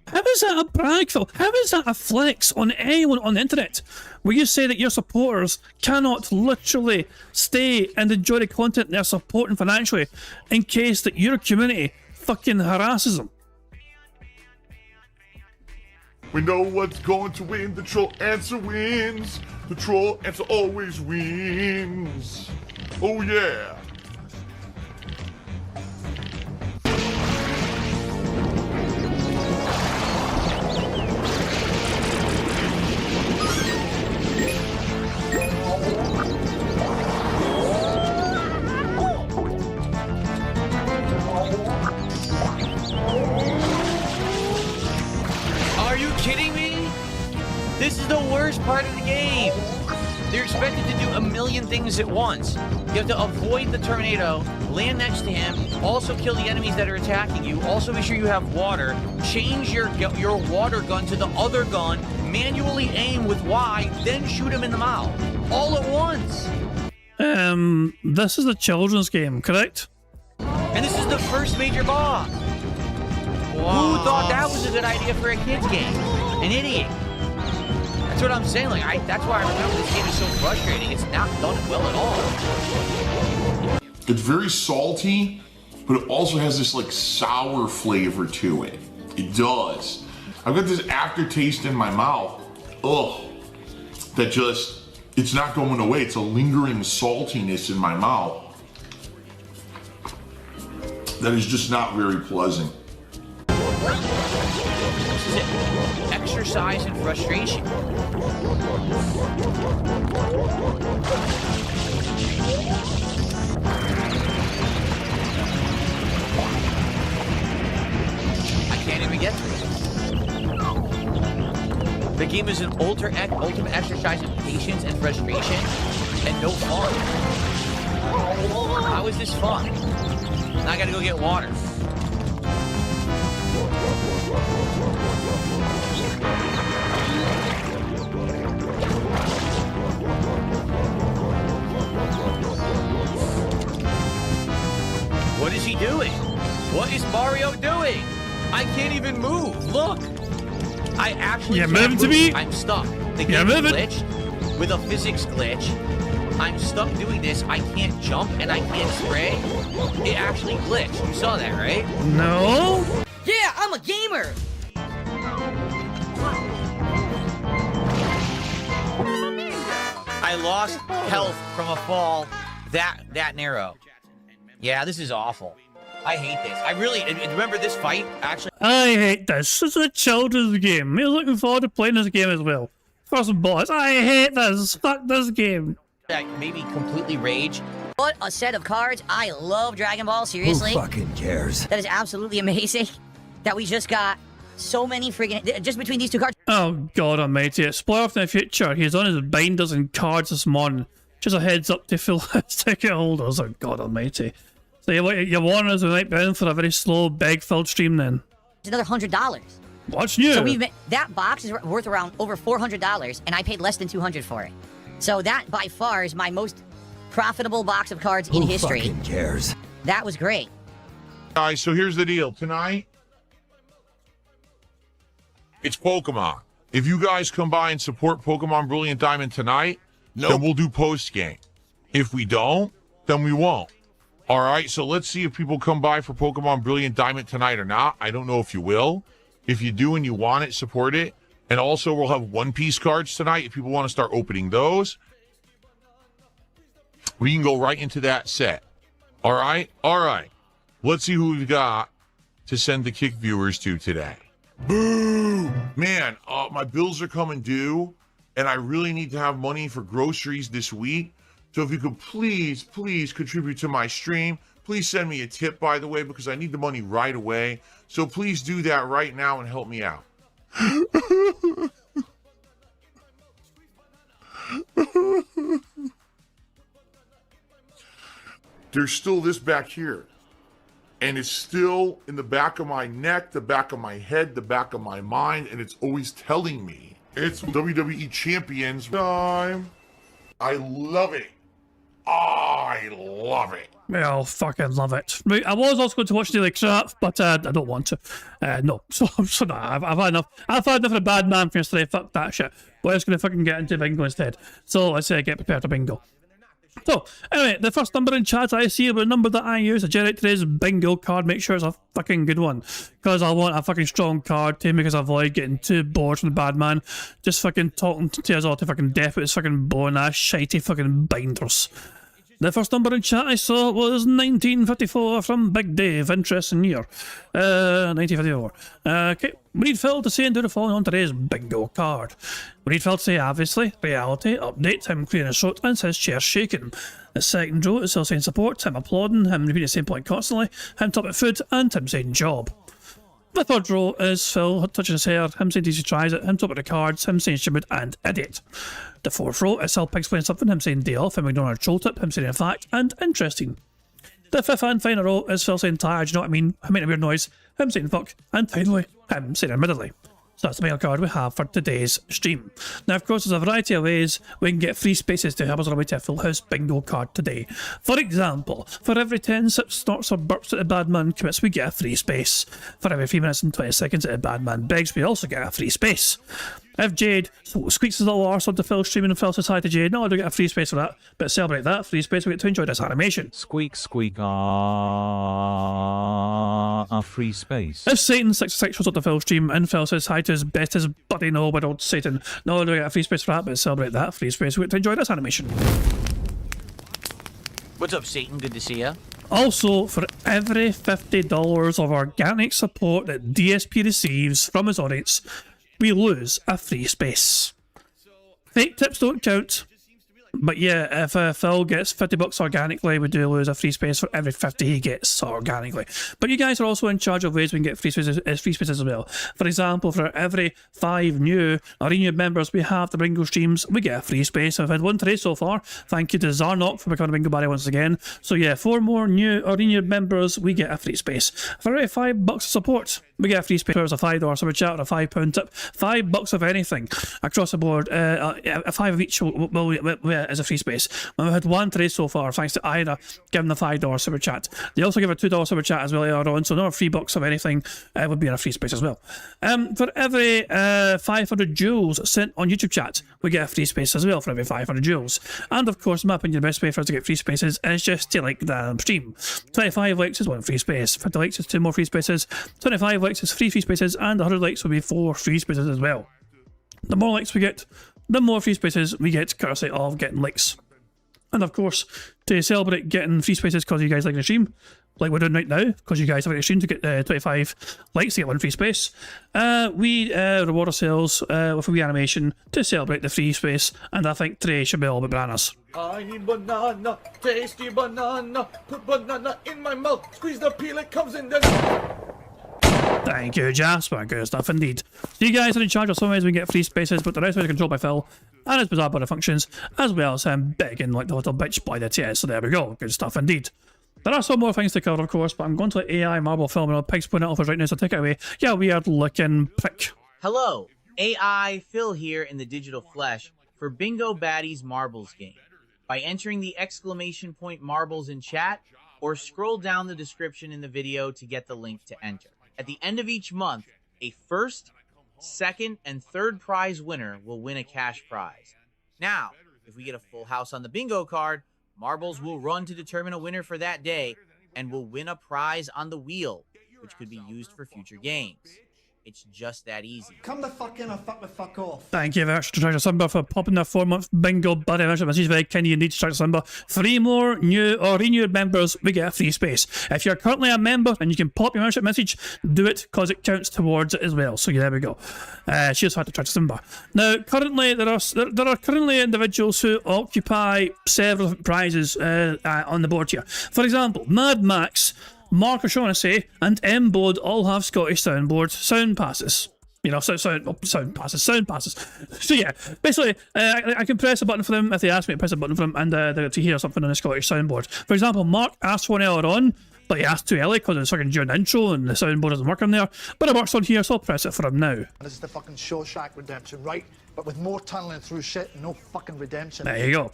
How is that a brag, Phil? How is that a flex on anyone on the internet? Where you say that your supporters cannot literally stay and enjoy the content they're supporting financially in case that your community fucking harasses them? We know what's going to win. The troll answer wins. The troll answer always wins. Oh yeah. Are you kidding me? This is the worst part of the game. They're expected to do a million things at once. You have to avoid the tornado, land next to him, also kill the enemies that are attacking you, also be sure you have water, change your water gun to the other gun, manually aim with Y, then shoot him in the mouth. All at once. This is a children's game, correct? And this is the first major boss. Who thought that was a good idea for a kid's game? An idiot. That's what I'm saying. Like, that's why I remember this game is so frustrating. It's not done well at all. It's very salty, but it also has this like sour flavor to it. It does. I've got this aftertaste in my mouth. Ugh. That just, it's not going away. It's a lingering saltiness in my mouth that is just not very pleasant. This is it. Exercise and frustration. I can't even get through it. The game is an ultimate exercise in patience and frustration and no fun. How is this fun? Now I gotta go get water. What is he doing? What is Mario doing? I can't even move. Look. I actually can't moving to move. me? I'm stuck. The game is glitched with a physics glitch. I'm stuck doing this. I can't jump and I can't spray. It actually glitched. You saw that, right? No? Yeah, I'm a gamer! I lost health from a fall that narrow. Yeah, this is awful. I hate this. I really remember this fight. Actually, I hate this. This is a children's game. We're looking forward to playing this game as well. First boss, I hate this. Fuck this game. I maybe completely rage. What a set of cards. I love Dragon Ball, seriously. Who fucking cares? That is absolutely amazing that we just got so many friggin' just between these two cards. Oh god almighty. Spoiler in the future. He's on his binders and cards this morning. Just a heads up to full ticket holders. Oh god almighty. So you're warning us we might be in for a very slow, bag-filled stream then. It's another $100. What's new? So that box is worth around over $400, and I paid less than $200 for it. So that by far is my most profitable box of cards in history. Who fucking cares? That was great. Guys, so here's the deal. Tonight, it's Pokemon. If you guys come by and support Pokemon Brilliant Diamond tonight, then we'll do post-game. If we don't, then we won't. All right, so let's see if people come by for Pokemon Brilliant Diamond tonight or not. I don't know if you will. If you do and you want it, support it. And also, we'll have One Piece cards tonight. If people want to start opening those, we can go right into that set. All right? All right. Let's see who we've got to send the Kick viewers to today. Boo! Man, my bills are coming due, and I really need to have money for groceries this week. So if you could please contribute to my stream. Please send me a tip, by the way, because I need the money right away. So please do that right now and help me out. There's still this back here. And it's still in the back of my neck, the back of my head, the back of my mind, and it's always telling me it's WWE Champions time. I love it. I love it. Well, fucking love it. Right, I was also going to watch Daily Crap, but I don't want to. No, so no, I've had enough. I've had enough of a bad man for yesterday. Fuck that shit. But I'm just going to fucking get into bingo instead. So let's get prepared for bingo. So, anyway, the first number in chat I see, the number that I use to generate today's bingo card, make sure it's a fucking good one. Because I want a fucking strong card to make us avoid getting too bored from the bad man. Just fucking talking to us all to fucking death with his fucking boring ass, shitey fucking binders. The first number in chat I saw was 1954 from Big Dave. Interesting year. 1954. Okay. We need Phil to say and do the following on today's bingo card. We need Phil to say, obviously, reality, update, him clearing his throat and his chair shaking. The second row is Phil saying support, him applauding, him repeating the same point constantly, him talking about food, and him saying job. The third row is Phil touching his hair, him saying DC tries it, him talking about the cards, him saying stupid and idiot. The fourth row is Phil explaining something, him saying day off, him ignoring a troll tip, him saying in fact and interesting. The fifth and final row is Phil saying tired, you know what I mean, him making a weird noise, him saying fuck, and finally, him saying admittedly. So that's the mail card we have for today's stream. Now, of course, there's a variety of ways we can get free spaces to help us on our way to a full house bingo card today. For example, for every 10 sips, snorts or burps that a bad man commits, we get a free space. For every 3 minutes and 20 seconds that a bad man begs, we also get a free space. If Jade squeaks his little arse onto Phil's stream and Phil says hi to Jade, not only do we get a free space for that, but to celebrate that free space, we get to enjoy this animation. Squeak, squeak, a free space. If Satan 66 shows up to Phil's stream and Phil says hi to his bestest buddy, no, but old Satan, not only do we get a free space for that, but to celebrate that free space, we get to enjoy this animation. What's up, Satan? Good to see ya. Also, for every $50 of organic support that DSP receives from his audience, we lose a free space. Fake tips don't count. But yeah, if Phil gets $50 organically, we do lose a free space for every 50 he gets organically. But you guys are also in charge of ways we can get free spaces as well. For example, for every 5 new or renewed members we have the bingo streams, we get a free space. I've had one today so far. Thank you to Zarnok for becoming a bingo buddy once again. So yeah, 4 more new or renewed members, we get a free space. For every $5 of support, we get a free space. There's a $5 super chat or a £5 tip. $5 of anything across the board. A 5 of each will as a free space. And we've had one today so far, thanks to Ida giving the $5 super chat. They also give a $2 super chat as well later on, so another $3 of anything would be in a free space as well. For every 500 jewels sent on YouTube chat, we get a free space as well for every 500 jewels. And of course, in my opinion, the best way for us to get free spaces is just to like the stream. 25 likes is 1 free space, 50 likes is 2 more free spaces, 25 likes is 3 free spaces, and 100 likes will be 4 free spaces as well. The more likes we get, the more free spaces we get, courtesy of getting likes. And of course, to celebrate getting free spaces because you guys like the stream, like we're doing right now, because you guys have a stream to get 25 likes to get 1 free space, we reward ourselves with a wee animation to celebrate the free space, and I think today should be all about bananas. I need banana, tasty banana. Put banana in my mouth, squeeze the peel, it comes in the... Thank you, Jasper. Good stuff indeed. So you guys are in charge of some ways we can get free spaces, but the rest of it is controlled by Phil and his bizarre body functions, as well as him begging like the little bitch boy that he is. So there we go. Good stuff indeed. There are some more things to cover, of course, but I'm going to let AI Marble film and Pig's putting it off us right now, so take it away. Yeah, weird looking prick. Hello, AI Phil here in the digital flesh for Bingo Baddies Marbles game. By entering the exclamation point marbles in chat, or scroll down the description in the video to get the link to enter. At the end of each month, a first, second, and third prize winner will win a cash prize. Now, if we get a full house on the bingo card, marbles will run to determine a winner for that day, and will win a prize on the wheel, which could be used for future games. It's just that easy. Come the fuck in or fuck the fuck off. Thank you very much to Treasure Simba for popping the 4-month bingo buddy message. Very kind of you need to Treasure Simba. 3 more new or renewed members, we get a free space. If you're currently a member and you can pop your membership message, do it because it counts towards it as well. So yeah, there we go. She just had to Treasure Simba. Now, currently there are currently individuals who occupy several different prizes on the board here. For example, Mad Max, Mark O'Shaughnessy, and M Bod all have Scottish Soundboard sound passes. You know, sound passes. So yeah, basically, I can press a button for them if they ask me to press a button for them, and to hear something on the Scottish soundboard. For example, Mark asked for one earlier on, but he asked too early because it's fucking during the intro and the soundboard doesn't work on there. But it works on here, so I'll press it for him now. This is the fucking Shawshank Redemption, right? But with more tunneling through shit and no fucking redemption. There you go.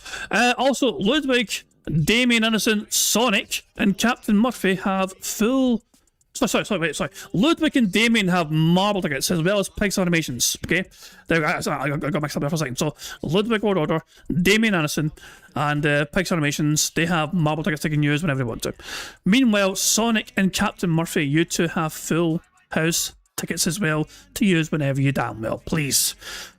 Also, Ludwig, Damien Innocent, Sonic, and Captain Murphy have full... Sorry. Ludwig and Damien have marble tickets as well as Pixar Animations, okay? I got mixed up there for a second. So, Ludwig World Order, Damien Innocent, and Pixar Animations, they have marble tickets they can use whenever they want to. Meanwhile, Sonic and Captain Murphy, you two have full house tickets as well to use whenever you damn well please.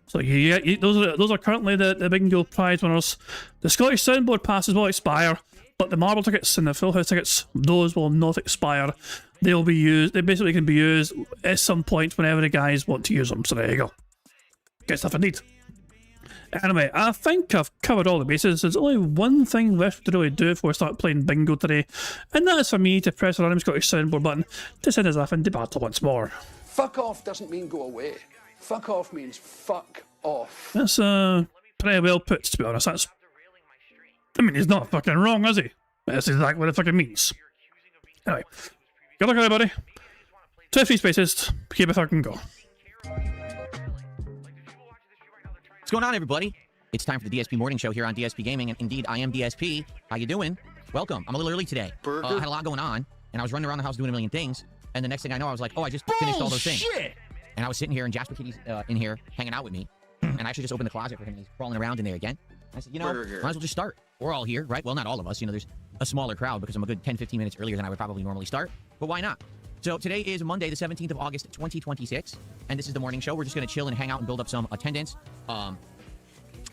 So those are currently the bingo prize winners. The Scottish Soundboard passes will expire, but the marble tickets and the full house tickets, those will not expire. They'll be used. They basically can be used at some point whenever the guys want to use them. So there you go. Good stuff indeed. Anyway, I think I've covered all the bases. There's only one thing left to really do before we start playing bingo today, and that is for me to press the random Scottish Soundboard button to send us off into battle once more. Fuck off doesn't mean go away. Fuck off means fuck off. That's pretty well put, to be honest. I mean, he's not fucking wrong, is he? That's exactly what it fucking means. Anyway, good luck, everybody. 2 free spaces. Keep it fucking go. What's going on, everybody? It's time for the DSP Morning Show here on DSP Gaming, and indeed, I am DSP. How you doing? Welcome. I'm a little early today. I had a lot going on, and I was running around the house doing a million things, and the next thing I know, I was like, oh, I just finished all those things. And I was sitting here, and Jasper Kitty's in here hanging out with me, and I actually just opened the closet for him, and he's crawling around in there again. I said, you know, might as well just start. We're all here, right? Well, not all of us. You know, there's a smaller crowd because I'm a good 10-15 minutes earlier than I would probably normally start, but why not? So today is Monday, the 17th of August, 2026, and this is the morning show. We're just going to chill and hang out and build up some attendance. And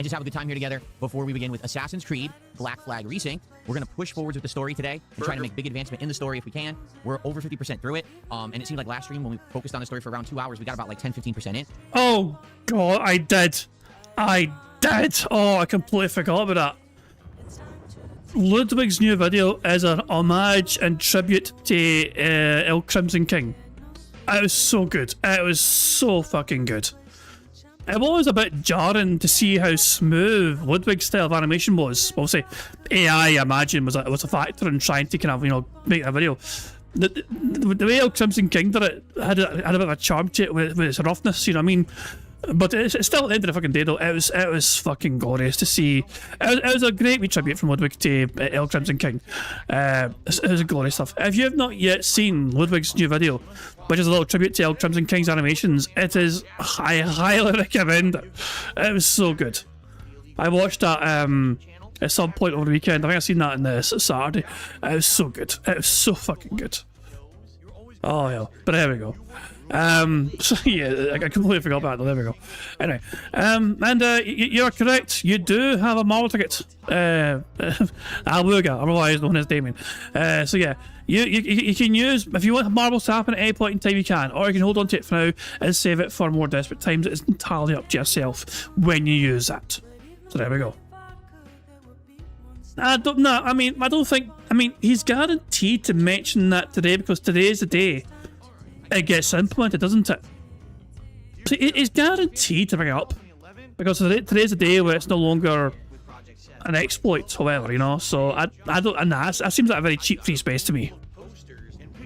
just have a good time here together before we begin with Assassin's Creed Black Flag Resync. We're going to push forwards with the story today and try to make big advancement in the story if we can. We're over 50% through it, and it seemed like last stream when we focused on the story for around 2 hours, we got about like 10-15% in. Oh, God, I did. Oh, I completely forgot about that. Ludwig's new video is an homage and tribute to El Crimson King. It was so good. It was so fucking good. It was a bit jarring to see how smooth Ludwig's style of animation was. Obviously, AI, I imagine, was a factor in trying to kind of, you know, make a video. The way El Crimson King did it had a bit of a charm to it with its roughness, you know what I mean? But it's still at the end of the fucking day, though. It was fucking glorious to see. It was a great wee tribute from Ludwig to El Crimson King. It was glorious stuff. If you have not yet seen Ludwig's new video, which is a little tribute to El Crimson King's animations, I highly recommend it. It was so good. I watched that at some point over the weekend. I think I seen that on this Saturday. It was so good. It was so fucking good. Oh yeah, but there we go. So yeah, I completely forgot about that. There we go. Anyway, you're correct. You do have a marble ticket. Albuga, otherwise known as Damien. So yeah, you can use, if you want marbles to happen at any point in time, you can, or you can hold on to it for now and save it for more desperate times. It's entirely up to yourself when you use that. So there we go. I don't think. He's guaranteed to mention that today because today is the day it gets implemented, doesn't it? So it's guaranteed to bring it up because today's the day where it's no longer an exploit, however, you know. So I don't. And that seems like a very cheap free space to me.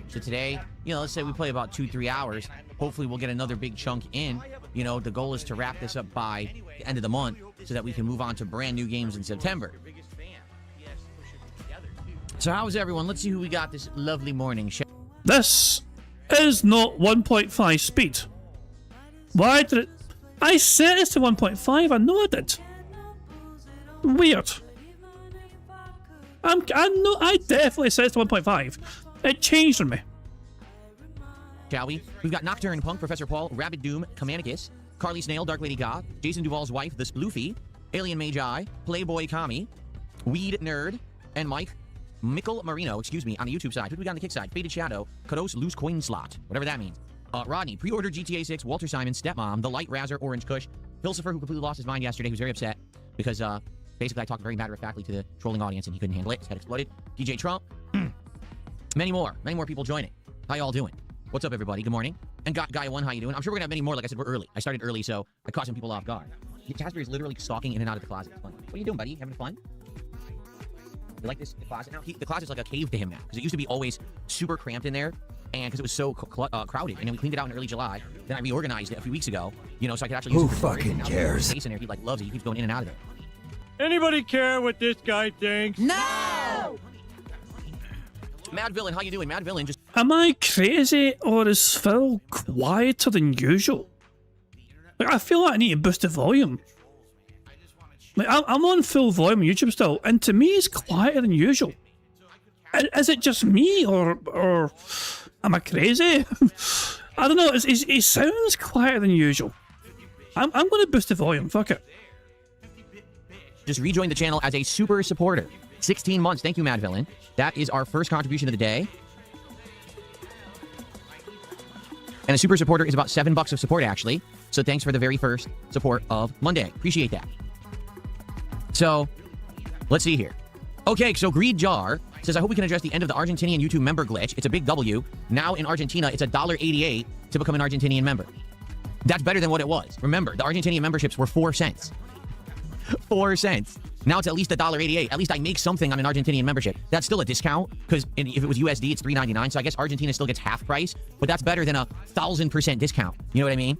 So today, you know, let's say we play about 2-3 hours. Hopefully, we'll get another big chunk in. You know, the goal is to wrap this up by the end of the month so that we can move on to brand new games in September. So how's everyone? Let's see who we got this lovely morning. This is not 1.5 speed. Why did it... I set this to 1.5. I know I did. Weird. I definitely set it to 1.5. It changed on me. Shall we? We've got Nocturne Punk, Professor Paul, Rabid Doom, Kamanicus, Carly Snail, Dark Lady God, Jason Duvall's wife, The Sploofy, Alien Magi, Playboy Kami, Weed Nerd, and Mickle Marino, on the YouTube side. Who do we got on the kick side? Faded Shadow, Kados Loose Coin Slot, whatever that means. Rodney, pre-order GTA 6, Walter Simon, Stepmom, The Light Razzer, Orange Kush, Philosopher, who completely lost his mind yesterday, who's very upset because basically I talked very matter-of-factly to the trolling audience and he couldn't handle it. His head exploded. DJ Trump. Many more people joining. How y'all doing? What's up, everybody? Good morning. And Guy1, how you doing? I'm sure we're gonna have many more. Like I said, we're early. I started early, so I caught some people off guard. Jasper is literally stalking in and out of the closet. It's fun. What are you doing, buddy? Having fun? You like this closet now? The closet's like a cave to him now, because it used to be always super cramped in there, and because it was so crowded. And then we cleaned it out in early July. Then I reorganized it a few weeks ago, you know, so I could actually use it for storage. fucking cares? Space in there. He like loves it. He keeps going in and out of there. Anybody care what this guy thinks? No! Mad Villain, how you doing? Mad Villain, just Am I crazy, or is Phil quieter than usual? Like, I feel like I need to boost the volume. Like, I'm on full volume on YouTube still, and to me it's quieter than usual. Is it just me, or am I crazy? I don't know, it sounds quieter than usual. I'm going to boost the volume, fuck it. just rejoined the channel as a super supporter. 16 months. Thank you, Mad Villain. That is our first contribution of the day. And a super supporter is about $7 of support, actually. So thanks for the very first support of Monday. Appreciate that. So, let's see here. Okay, so Greed Jar says, I hope we can address the end of the Argentinian YouTube member glitch. It's a big W. Now in Argentina, it's $1.88 to become an Argentinian member. That's better than what it was. Remember, the Argentinian memberships were 4 cents. 4 cents. Now it's at least $1.88. At least I make something on an Argentinian membership. That's still a discount, because if it was USD, it's $3.99. So I guess Argentina still gets half price, but that's better than a 1,000% discount. You know what I mean?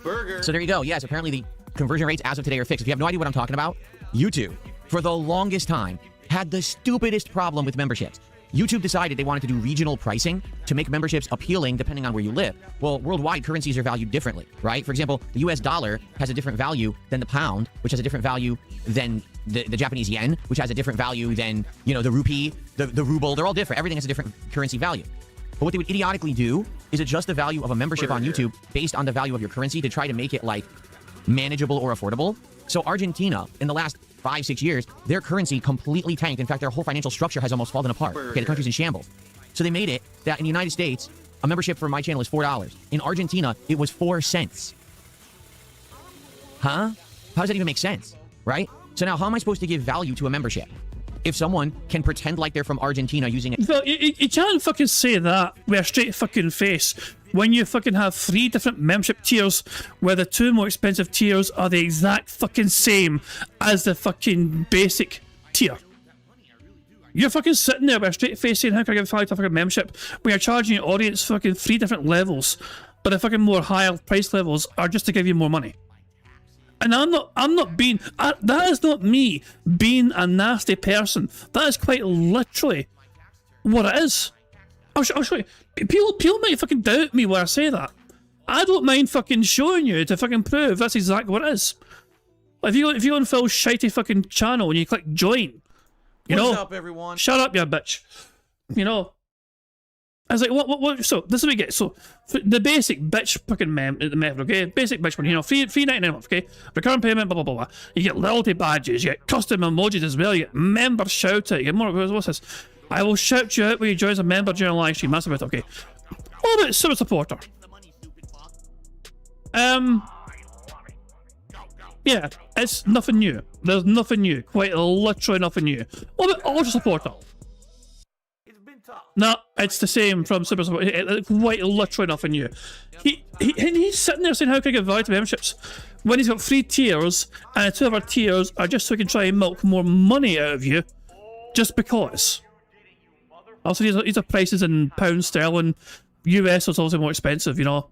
Burger. So there you go. Yes, apparently the conversion rates as of today are fixed. If you have no idea what I'm talking about, YouTube, for the longest time, had the stupidest problem with memberships. YouTube decided they wanted to do regional pricing to make memberships appealing depending on where you live. Well, worldwide currencies are valued differently, right? For example, the US dollar has a different value than the pound, which has a different value than the Japanese yen, which has a different value than, you know, the rupee, the ruble. They're all different. Everything has a different currency value. But what they would idiotically do is adjust the value of a membership on YouTube based on the value of your currency to try to make it, like, manageable or affordable. So Argentina, in the last 5-6 years, their currency completely tanked. In fact, their whole financial structure has almost fallen apart. Okay, the country's in shambles. So they made it that in the United States, a membership for my channel is $4. In Argentina, it was 4 cents. Huh? How does that even make sense? Right? So now, how am I supposed to give value to a membership if someone can pretend like they're from Argentina using it? Well, you can't fucking say that with a straight fucking face when you fucking have 3 different membership tiers where the 2 more expensive tiers are the exact fucking same as the fucking basic tier. You're fucking sitting there with a straight face saying, how can I give value to a fucking membership when you're charging your audience fucking 3 different levels, but the fucking more higher price levels are just to give you more money. And I'm not being, that is not me being a nasty person. That is quite literally what it is. I'll show you. People might fucking doubt me when I say that. I don't mind fucking showing you to fucking prove that's exactly what it is. If you go on Phil's shitey fucking channel and you click join, you know, What's up, everyone? shut up, you bitch. You know, I was like, what? So this is what we get. So the basic bitch fucking method, okay? Basic bitch one, you know, $3.99 a month, okay? Recurrent payment, blah blah blah blah. You get loyalty badges, you get custom emojis as well, you get member shout out, you get more. What's this? I will shout you out when you join as a member during a live stream. That's about it, okay. What about super supporter? Yeah, it's nothing new. There's nothing new. Quite literally nothing new. What about ultra supporter? No, it's the same from super supporter. Quite literally nothing new. He's sitting there saying, how can I get value to memberships? When he's got 3 tiers, and 2 other tiers are just so he can try and milk more money out of you, just because. Also, these are prices in pounds sterling. US is also more expensive, you know.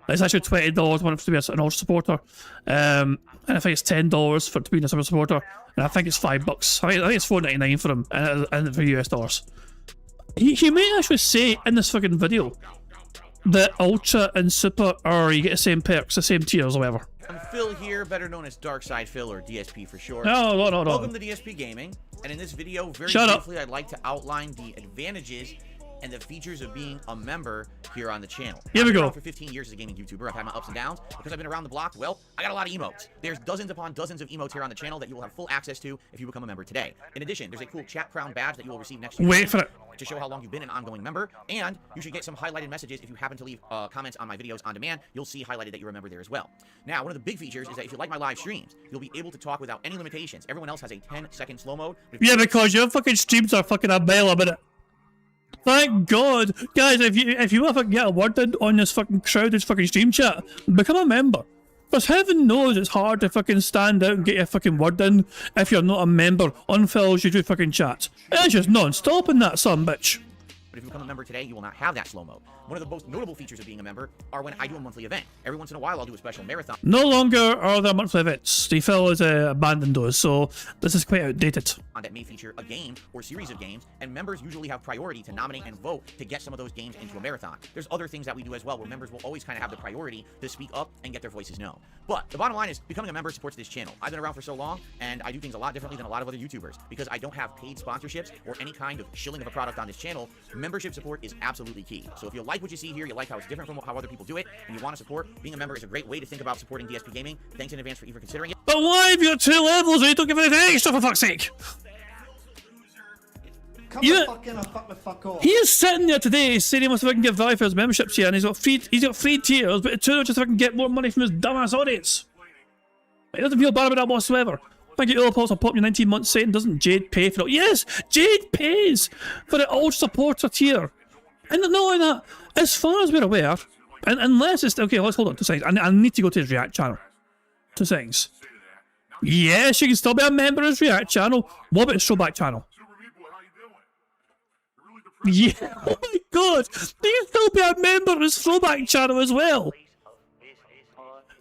It's actually $20 one to be an ultra supporter. And I think it's $10 for to be a super supporter. And I think it's $5. I think it's $4.99 for them and for US dollars. He may actually say in this fucking video that ultra and super are, you get the same perks, the same tiers or whatever. I'm Phil here, better known as Darkside Phil or DSP for short. No. Welcome to DSP Gaming, and in this video, very briefly, I'd like to outline the advantages and the features of being a member here on the channel. Here we go. For 15 years as a gaming YouTuber, I've had my ups and downs. Because I've been around the block, well, I got a lot of emotes. There's dozens upon dozens of emotes here on the channel that you will have full access to if you become a member today. In addition, there's a cool chat crown badge that you will receive next year. Wait for it. To show how long you've been an ongoing member, and you should get some highlighted messages if you happen to leave comments on my videos on demand. You'll see highlighted that you're a member there as well. Now, one of the big features is that if you like my live streams, you'll be able to talk without any limitations. Everyone else has a 10-second slow mode. Yeah, because your fucking streams are fucking a mile a minute. Thank God, guys! If you ever get a word in on this fucking crowded fucking stream chat, become a member. Because heaven knows it's hard to fucking stand out and get your fucking word in if you're not a member on Phil's YouTube fucking chat. It's just non-stop in that son bitch. But if you become a member today, you will not have that slow-mo. One of the most notable features of being a member are when I do a monthly event. Every once in a while, I'll do a special marathon. No longer are there monthly events. The Phil has abandoned those, so this is quite outdated. That may feature a game or series of games, and members usually have priority to nominate and vote to get some of those games into a marathon. There's other things that we do as well, where members will always kind of have the priority to speak up and get their voices known. But the bottom line is, becoming a member supports this channel. I've been around for so long, and I do things a lot differently than a lot of other YouTubers, because I don't have paid sponsorships or any kind of shilling of a product on this channel. Membership support is absolutely key. So if you like what you see here, you like how it's different from how other people do it, and you want to support, being a member is a great way to think about supporting DSP Gaming. Thanks in advance for even considering it. But why have you got 2 levels and you don't give anything extra, for fuck's sake? He is sitting there today saying he wants to fucking get value for his memberships here, and he's got free tiers, but it's just to fucking get more money from his dumbass audience. He doesn't feel bad about that whatsoever. Thank you, Ulpulse. I'll pop your 19 months saying, doesn't Jade pay for it? Yes, Jade pays for the Ultra Supporter tier. And not only that, as far as we're aware, and unless it's okay, let's hold on 2 seconds. I need to go to his React channel. 2 seconds. Yes, you can still be a member of his React channel. What about his throwback channel? Yeah, oh my god, you can still be a member of his throwback channel as well.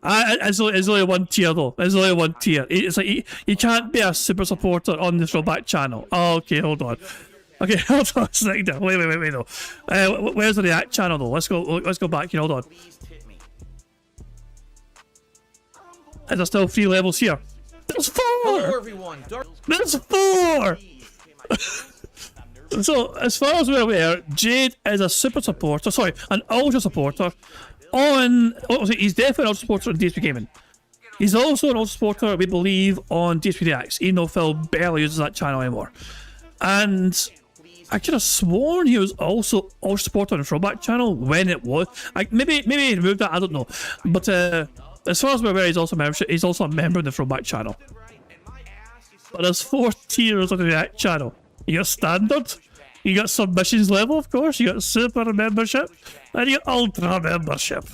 It's only 1 tier though. It's only 1 tier. It's like you can't be a super supporter on the throwback channel. Oh, okay, hold on. Okay, hold on a second. Wait though. Where's the React channel though? Let's go back here. Hold on. Is there still 3 levels here? There's 4. Hello, everyone. There's 4. So, as far as we're aware, Jade is a super supporter, sorry, an ultra supporter on, he's definitely an ultra supporter on DSP Gaming. He's also an ultra supporter, we believe, on DSP Reacts, even though Phil barely uses that channel anymore. And I could have sworn he was also ultra supporter on the throwback channel when it was. Maybe he removed that, I don't know. But as far as we're aware, he's also a member of the throwback channel. But there's 4 tiers on the React channel. You got standard, you got submissions level, of course, you got super membership, and you got ultra membership.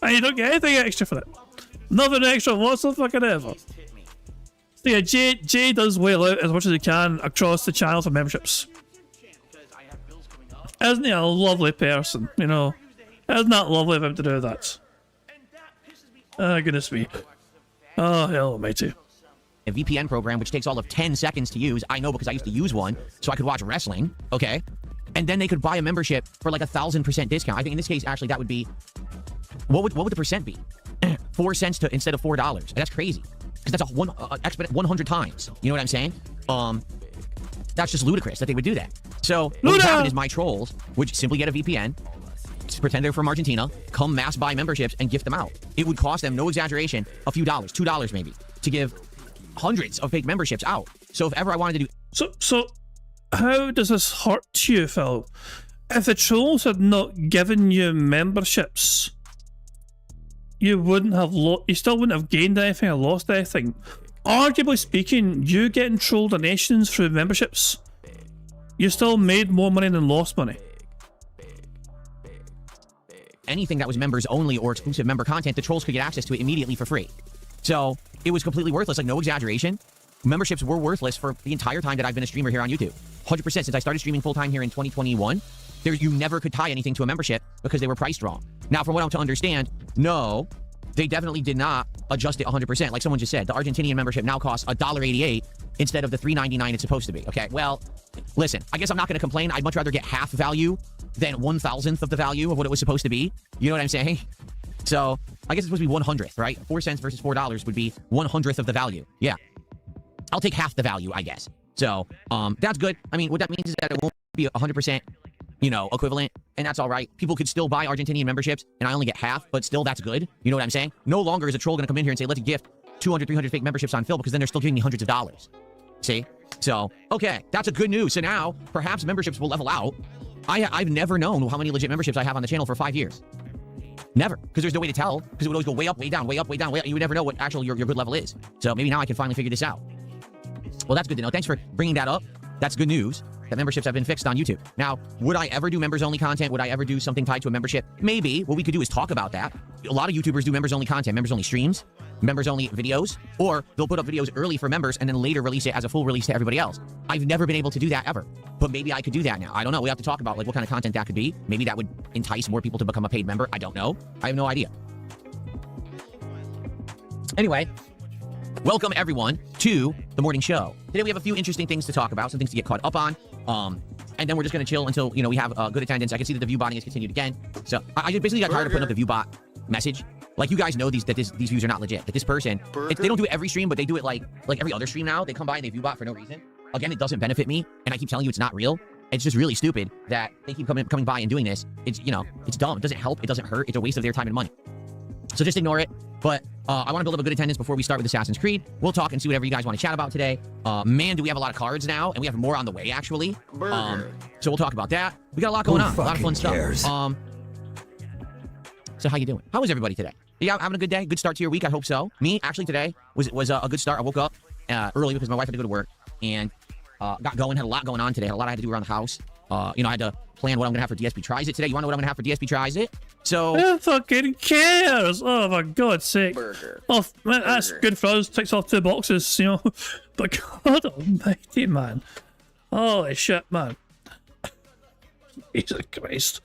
And you don't get anything extra for it. Nothing extra whatsoever. So yeah, Jay does whale out as much as he can across the channel for memberships. Isn't he a lovely person, you know? Isn't that lovely of him to do that? Oh, goodness me. Oh, hell almighty. A VPN program which takes all of 10 seconds to use. I know because I used to use one, so I could watch wrestling, okay? And then they could buy a membership for like 1,000% discount. I think in this case, actually, that would be... What would the percent be? 4 cents to instead of $4. That's crazy. Because that's a exponent 100 times. You know what I'm saying? That's just ludicrous that they would do that. So what would happen is my trolls would simply get a VPN, pretend they're from Argentina, come mass buy memberships and gift them out. It would cost them, no exaggeration, a few dollars, $2 maybe, to give hundreds of fake memberships out. So if ever I wanted to do... So how does this hurt you, Phil? If the trolls had not given you memberships, you wouldn't have you still wouldn't have gained anything or lost anything. Arguably speaking, you getting troll donations through memberships, you still made more money than lost money. Anything that was members only or exclusive member content, the trolls could get access to it immediately for free. So it was completely worthless, like no exaggeration. Memberships were worthless for the entire time that I've been a streamer here on YouTube. 100% since I started streaming full-time here in 2021. You never could tie anything to a membership because they were priced wrong. Now, from what I'm to understand, no, they definitely did not adjust it 100%. Like someone just said, the Argentinian membership now costs $1.88 instead of the $3.99 it's supposed to be. Okay, well, listen, I guess I'm not going to complain. I'd much rather get half value than 1,000th of the value of what it was supposed to be. You know what I'm saying? So I guess it's supposed to be 100th, right? 4 cents versus $4 would be 100th of the value. Yeah. I'll take half the value, I guess. So that's good. I mean, what that means is that it won't be 100%, you know, equivalent, and that's all right. People could still buy Argentinian memberships, and I only get half, but still that's good. You know what I'm saying? No longer is a troll going to come in here and say, let's gift 200, 300 fake memberships on Phil, because then they're still giving me hundreds of dollars. See? So, okay, that's a good news. So now, perhaps memberships will level out. I've never known how many legit memberships I have on the channel for 5 years. Never, because there's no way to tell, because it would always go way up, way down, way up, way down, way up. You would never know what actually your good level is. So maybe now I can finally figure this out. Well, that's good to know. Thanks for bringing that up. That's good news that memberships have been fixed on YouTube. Now, would I ever do members-only content? Would I ever do something tied to a membership? Maybe. What we could do is talk about that. A lot of YouTubers do members-only content, members-only streams, members-only videos, or they'll put up videos early for members and then later release it as a full release to everybody else. I've never been able to do that ever, but maybe I could do that now. I don't know. We have to talk about like what kind of content that could be. Maybe that would entice more people to become a paid member. I don't know. I have no idea. Anyway, welcome everyone to the morning show. Today we have a few interesting things to talk about, some things to get caught up on. And then we're just going to chill until, you know, we have good attendance. I can see that the view botting has continued again. So I just basically got tired of putting up the view bot message. Like, you guys know these views are not legit. That this person, they don't do it every stream, but they do it like every other stream now. They come by and they view bot for no reason. Again, it doesn't benefit me, and I keep telling you it's not real. It's just really stupid that they keep coming by and doing this. It's, you know, it's dumb. It doesn't help. It doesn't hurt. It's a waste of their time and money. So just ignore it. But I want to build up a good attendance before we start with Assassin's Creed. We'll talk and see whatever you guys want to chat about today. Man, do we have a lot of cards now, and we have more on the way, actually. So we'll talk about that. We got a lot going on. A lot of fun stuff. So how you doing? How was everybody today? Yeah, having a good day? Good start to your week? I hope so. Me, actually, today was a good start. I woke up early because my wife had to go to work, and got going. Had a lot going on today. Had a lot I had to do around the house. You know, I had to plan what I'm going to have for DSP Tries It today. You want to know what I'm going to have for DSP Tries It? So... Who fucking cares? Oh, for God's sake. Oh, man, that's good for us. Takes off 2 boxes, you know. But God almighty, man. Holy shit, man. Jesus Christ.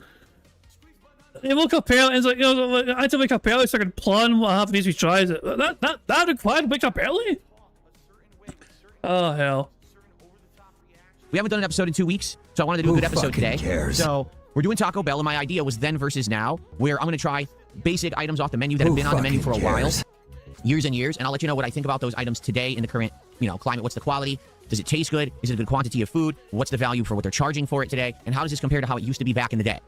You woke up early, and it's like, you know, I had to wake up early so I could plan what I have for DSP Tries It. That required to wake up early? Oh, hell. We haven't done an episode in 2 weeks, so I wanted to do a good episode today. So we're doing Taco Bell, and my idea was then versus now, where I'm going to try basic items off the menu that have been on the menu for a while, years and years, and I'll let you know what I think about those items today in the current, you know, climate. What's the quality? Does it taste good? Is it a good quantity of food? What's the value for what they're charging for it today? And how does this compare to how it used to be back in the day?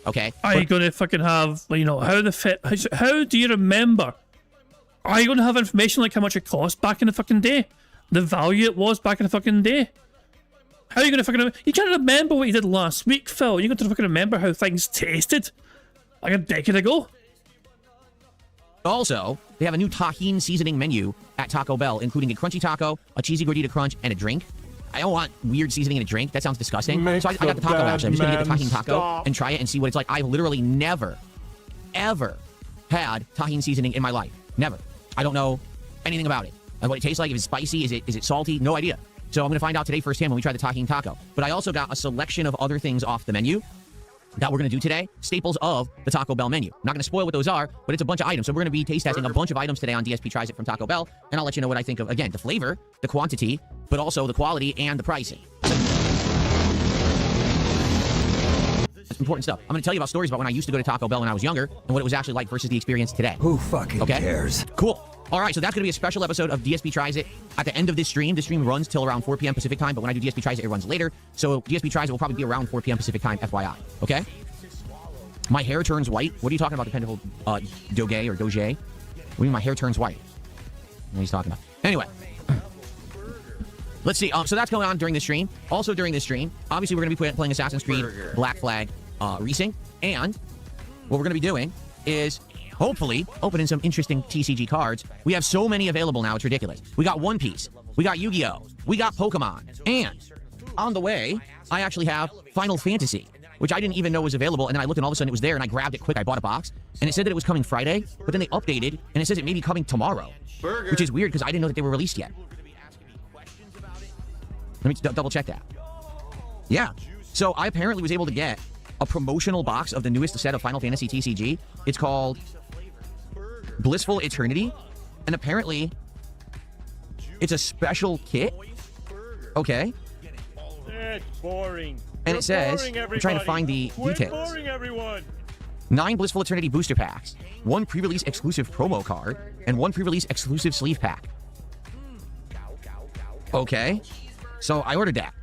Okay. Are you going to fucking have, you know, how do you remember? Are you going to have information like how much it cost back in the fucking day? The value it was back in the fucking day? How are you going to fucking... You can't remember what you did last week, Phil. You're going to fucking remember how things tasted like a decade ago. Also, they have a new tahini seasoning menu at Taco Bell, including a crunchy taco, a cheesy gordita crunch, and a drink. I don't want weird seasoning in a drink. That sounds disgusting. So I got the taco, actually. I'm just going to get the tahini taco and try it and see what it's like. I've literally never, ever had tahini seasoning in my life. Never. I don't know anything about it. What it tastes like, if it's spicy, is it salty? No idea. So I'm going to find out today firsthand when we try the tahini taco. But I also got a selection of other things off the menu that we're going to do today. Staples of the Taco Bell menu. I'm not going to spoil what those are, but it's a bunch of items. So we're going to be taste testing a bunch of items today on DSP Tries It from Taco Bell. And I'll let you know what I think of, again, the flavor, the quantity, but also the quality and the pricing. That's important stuff. I'm going to tell you about stories about when I used to go to Taco Bell when I was younger and what it was actually like versus the experience today. Who fucking cares? Cool. All right, so that's going to be a special episode of DSP Tries It at the end of this stream. This stream runs till around 4 p.m. Pacific time, but when I do DSP Tries It, it runs later. So DSP Tries It will probably be around 4 p.m. Pacific time, FYI. Okay? My hair turns white. What are you talking about, dependable Doge or Doge? What do you mean my hair turns white? What are you talking about? Anyway. Let's see. So that's going on during the stream. Also during this stream, obviously we're going to be playing Assassin's Creed Black Flag Racing. And what we're going to be doing is... hopefully, opening some interesting TCG cards. We have so many available now, it's ridiculous. We got One Piece, we got Yu-Gi-Oh!, we got Pokemon, and on the way, I actually have Final Fantasy, which I didn't even know was available, and then I looked and all of a sudden it was there, and I grabbed it quick. I bought a box, and it said that it was coming Friday, but then they updated, and it says it may be coming tomorrow, which is weird because I didn't know that they were released yet. Let me double check that. Yeah, so I apparently was able to get a promotional box of the newest set of Final Fantasy TCG. It's called Blissful Eternity, and apparently it's a special kit. Okay. That's boring. And it says, I'm trying to find the details. Boring, everyone. 9 Blissful Eternity booster packs, 1 pre-release exclusive promo card, and 1 pre-release exclusive sleeve pack. Okay. So I ordered that.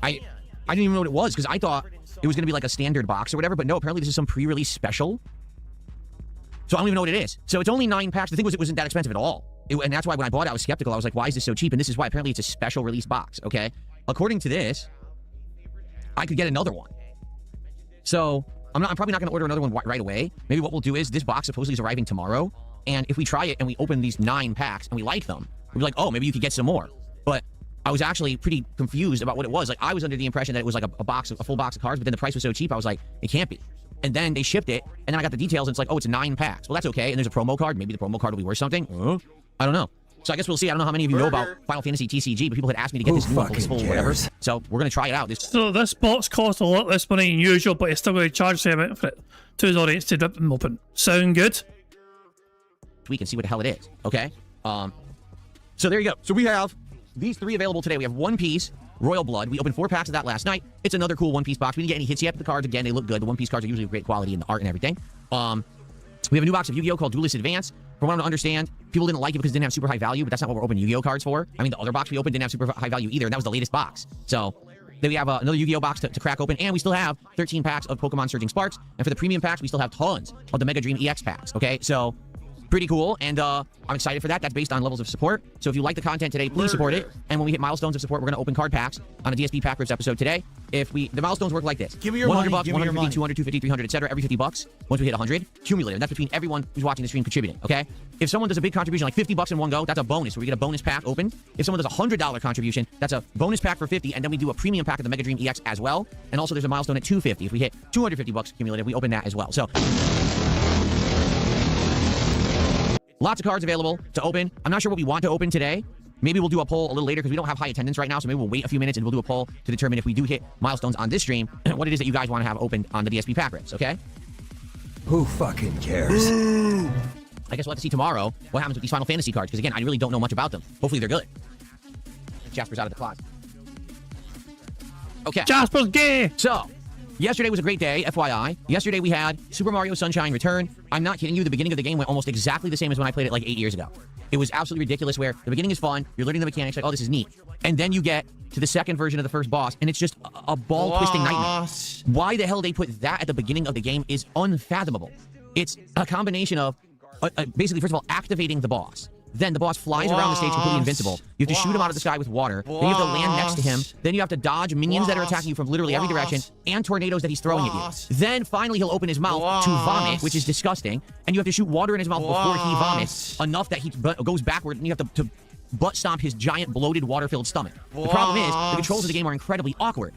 I didn't even know what it was because I thought it was going to be like a standard box or whatever, but no, apparently this is some pre-release special. So I don't even know what it is. So it's only 9 packs. The thing was, it wasn't that expensive at all. And that's why when I bought it, I was skeptical. I was like, why is this so cheap? And this is why. Apparently it's a special release box, okay? According to this, I could get another one. So I'm probably not going to order another one right away. Maybe what we'll do is, this box supposedly is arriving tomorrow. And if we try it and we open these 9 packs and we like them, we'll be like, oh, maybe you could get some more. But I was actually pretty confused about what it was. Like, I was under the impression that it was like a full box of cards, but then the price was so cheap, I was like, it can't be. And then they shipped it, and then I got the details, and it's like, oh, it's 9 packs. Well, that's okay, and there's a promo card. Maybe the promo card will be worth something. I don't know. So I guess we'll see. I don't know how many of you know about Final Fantasy TCG, but people had asked me to get this new full whatever. So we're going to try it out. So this box costs a lot less money than usual, but you're still going to charge the amount for it. $2 to rip them open. Sound good? We can see what the hell it is, okay? So there you go. So we have these 3 available today. We have One Piece, Royal Blood. We opened 4 packs of that last night. It's another cool One Piece box. We didn't get any hits yet, but the cards, again, they look good. The One Piece cards are usually great quality in the art and everything. We have a new box of Yu-Gi-Oh! Called Duelist Advance. From what I understand, people didn't like it because it didn't have super high value, but that's not what we're opening Yu-Gi-Oh! Cards for. I mean, the other box we opened didn't have super high value either, and that was the latest box. So then we have another Yu-Gi-Oh! Box to crack open, and we still have 13 packs of Pokemon Surging Sparks. And for the premium packs, we still have tons of the Mega Dream EX packs, okay? So pretty cool, and I'm excited for that. That's based on levels of support. So if you like the content today, please support it. And when we hit milestones of support, we're going to open card packs on a DSP Pack Rips episode today. The milestones work like this: Give me your 100 money, bucks, give me your 150, money. 200, 250, 300, etc. Every 50 bucks. Once we hit 100, cumulative. That's between everyone who's watching the stream contributing. Okay. If someone does a big contribution, like 50 bucks in one go, that's a bonus. Where we get a bonus pack open. If someone does a $100 contribution, that's a bonus pack for 50, and then we do a premium pack of the Mega Dream EX as well. And also, there's a milestone at 250. If we hit 250 bucks cumulative, we open that as well. So lots of cards available to open. I'm not sure what we want to open today. Maybe we'll do a poll a little later because we don't have high attendance right now, so maybe we'll wait a few minutes and we'll do a poll to determine if we do hit milestones on this stream, what it is that you guys want to have opened on the DSP Pack Rips, okay? Who fucking cares? I guess we'll have to see tomorrow what happens with these Final Fantasy cards, because again, I really don't know much about them. Hopefully they're good. Jasper's out of the closet. Okay. Jasper's gay! So, yesterday was a great day, FYI. Yesterday we had Super Mario Sunshine Return. I'm not kidding you, the beginning of the game went almost exactly the same as when I played it like 8 years ago. It was absolutely ridiculous where the beginning is fun, you're learning the mechanics, like, oh, this is neat. And then you get to the second version of the first boss, and it's just a ball-twisting nightmare. Why the hell they put that at the beginning of the game is unfathomable. It's a combination of, basically, first of all, activating the boss. Then the boss flies around the stage completely invincible. You have to shoot him out of the sky with water. Then you have to land next to him. Then you have to dodge minions that are attacking you from literally every direction and tornadoes that he's throwing at you. Then finally he'll open his mouth to vomit, which is disgusting. And you have to shoot water in his mouth before he vomits enough that he goes backward, and you have to butt stomp his giant bloated water-filled stomach. The problem is the controls of the game are incredibly awkward.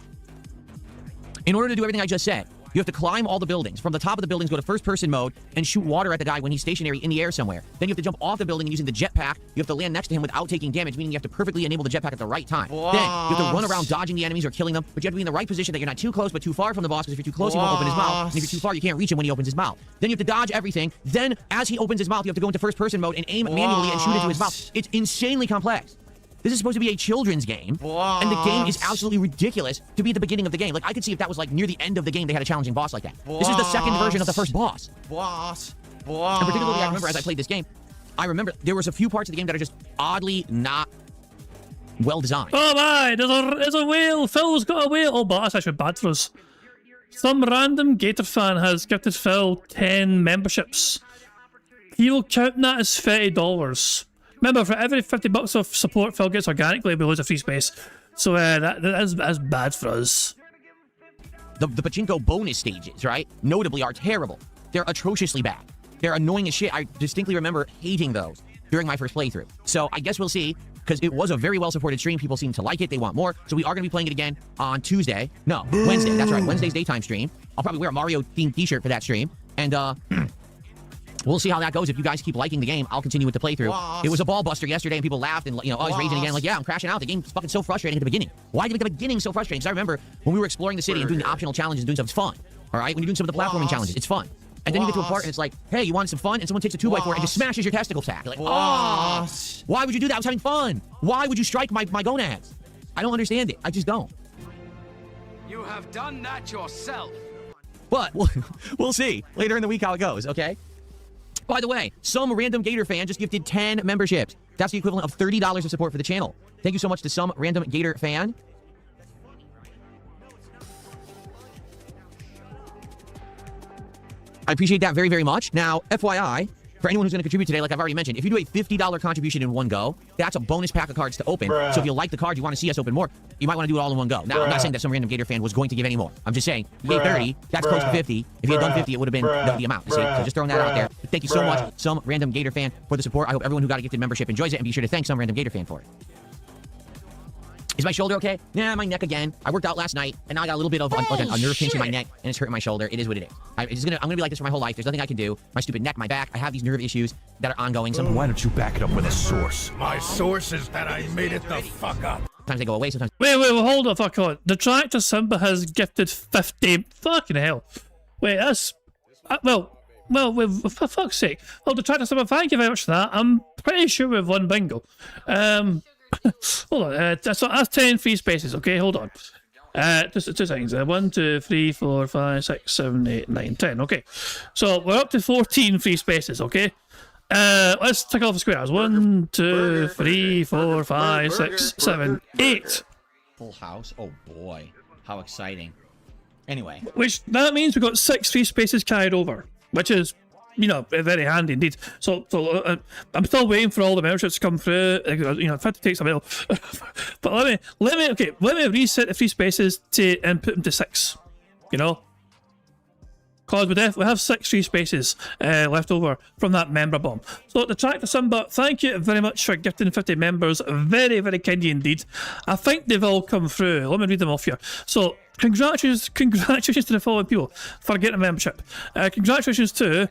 In order to do everything I just said, you have to climb all the buildings. From the top of the buildings, go to first-person mode and shoot water at the guy when he's stationary in the air somewhere. Then you have to jump off the building using the jetpack. You have to land next to him without taking damage, meaning you have to perfectly enable the jetpack at the right time. Then you have to run around dodging the enemies or killing them, but you have to be in the right position that you're not too close but too far from the boss, because if you're too close, he won't open his mouth. And if you're too far, you can't reach him when he opens his mouth. Then you have to dodge everything. Then, as he opens his mouth, you have to go into first-person mode and aim manually and shoot into his mouth. It's insanely complex. This is supposed to be a children's game, and the game is absolutely ridiculous to be at the beginning of the game. Like, I could see if that was, like, near the end of the game, they had a challenging boss like that. This is the second version of the first boss. And particularly, I remember, as I played this game, I remember there was a few parts of the game that are just oddly not well designed. Oh my, there's a whale! Phil's got a whale! Oh, but that's actually bad for us. Some random Gator fan has gifted Phil 10 memberships. He will count that as $30. Remember, for every 50 bucks of support Phil gets organically, we lose a free space. So that's bad for us. The pachinko bonus stages, right, notably are terrible. They're atrociously bad. They're annoying as shit. I distinctly remember hating those during my first playthrough. So I guess we'll see, because it was a very well-supported stream. People seem to like it. They want more. So we are going to be playing it again on Tuesday. No, Wednesday. That's right. Wednesday's daytime stream. I'll probably wear a Mario-themed t-shirt for that stream. And, we'll see how that goes. If you guys keep liking the game, I'll continue with the playthrough. It was a ball buster yesterday, and people laughed and, you know, I was raging again. Like, yeah, I'm crashing out. The game's fucking so frustrating at the beginning. Why did it make the beginning so frustrating? Because I remember when we were exploring the city and doing the optional challenges and doing stuff, it's fun. All right? When you're doing some of the platforming challenges, it's fun. And then you get to a part and it's like, hey, you want some fun? And someone takes a 2x4 and just smashes your testicle sack. You're like, oh, why would you do that? I was having fun. Why would you strike my gonads? I don't understand it. I just don't. You have done that yourself. But we'll see later in the week how it goes, okay? By the way, some random Gator fan just gifted 10 memberships. That's the equivalent of $30 of support for the channel. Thank you so much to some random Gator fan. I appreciate that very, very much. Now, FYI, for anyone who's going to contribute today, like I've already mentioned, if you do a $50 contribution in one go, that's a bonus pack of cards to open. So if you like the card, you want to see us open more, you might want to do it all in one go. Now, I'm not saying that some random Gator fan was going to give any more. I'm just saying, you gave 30, that's close to 50. If you had done 50, it would have been the amount. You see? So just throwing that out there. But thank you so much, some random Gator fan, for the support. I hope everyone who got a gifted membership enjoys it, and be sure to thank some random Gator fan for it. Is my shoulder okay? Yeah, my neck again. I worked out last night, and now I got a little bit of like a nerve pinch in my neck, and it's hurting my shoulder. It is what it is. I'm gonna be like this for my whole life. There's nothing I can do. My stupid neck, my back. I have these nerve issues that are ongoing. Why don't you back it up with a source? My source is that I made it the fuck up. Sometimes they go away. Sometimes. Wait, hold on, fuck on. The Tractor Simba has gifted 50. Fucking hell. Wait, that's. For fuck's sake. Well, the Tractor Simba, thank you very much for that. I'm pretty sure we've won bingo. Hold on. That's 10 free spaces, okay? Hold on. Just 2 seconds. 1, 2, 3, 4, 5, 6, 7, 8, 9, 10. Okay. So we're up to 14 free spaces, okay? Let's tick off the squares. 1, 2, 3, 4, 5, 6, 7, 8. Full house. Oh boy, how exciting. Anyway. Which, that means we've got 6 free spaces carried over, which is, you know, very handy indeed. So I'm still waiting for all the memberships to come through. You know, I've had to take some out. But let me reset the free spaces and put them to 6. You know, because we have 6 free spaces left over from that member bomb. So the Tractor Simba, thank you very much for gifting 50 members. Very, very kind indeed. I think they've all come through. Let me read them off here. So congratulations to the following people for getting a membership. Congratulations to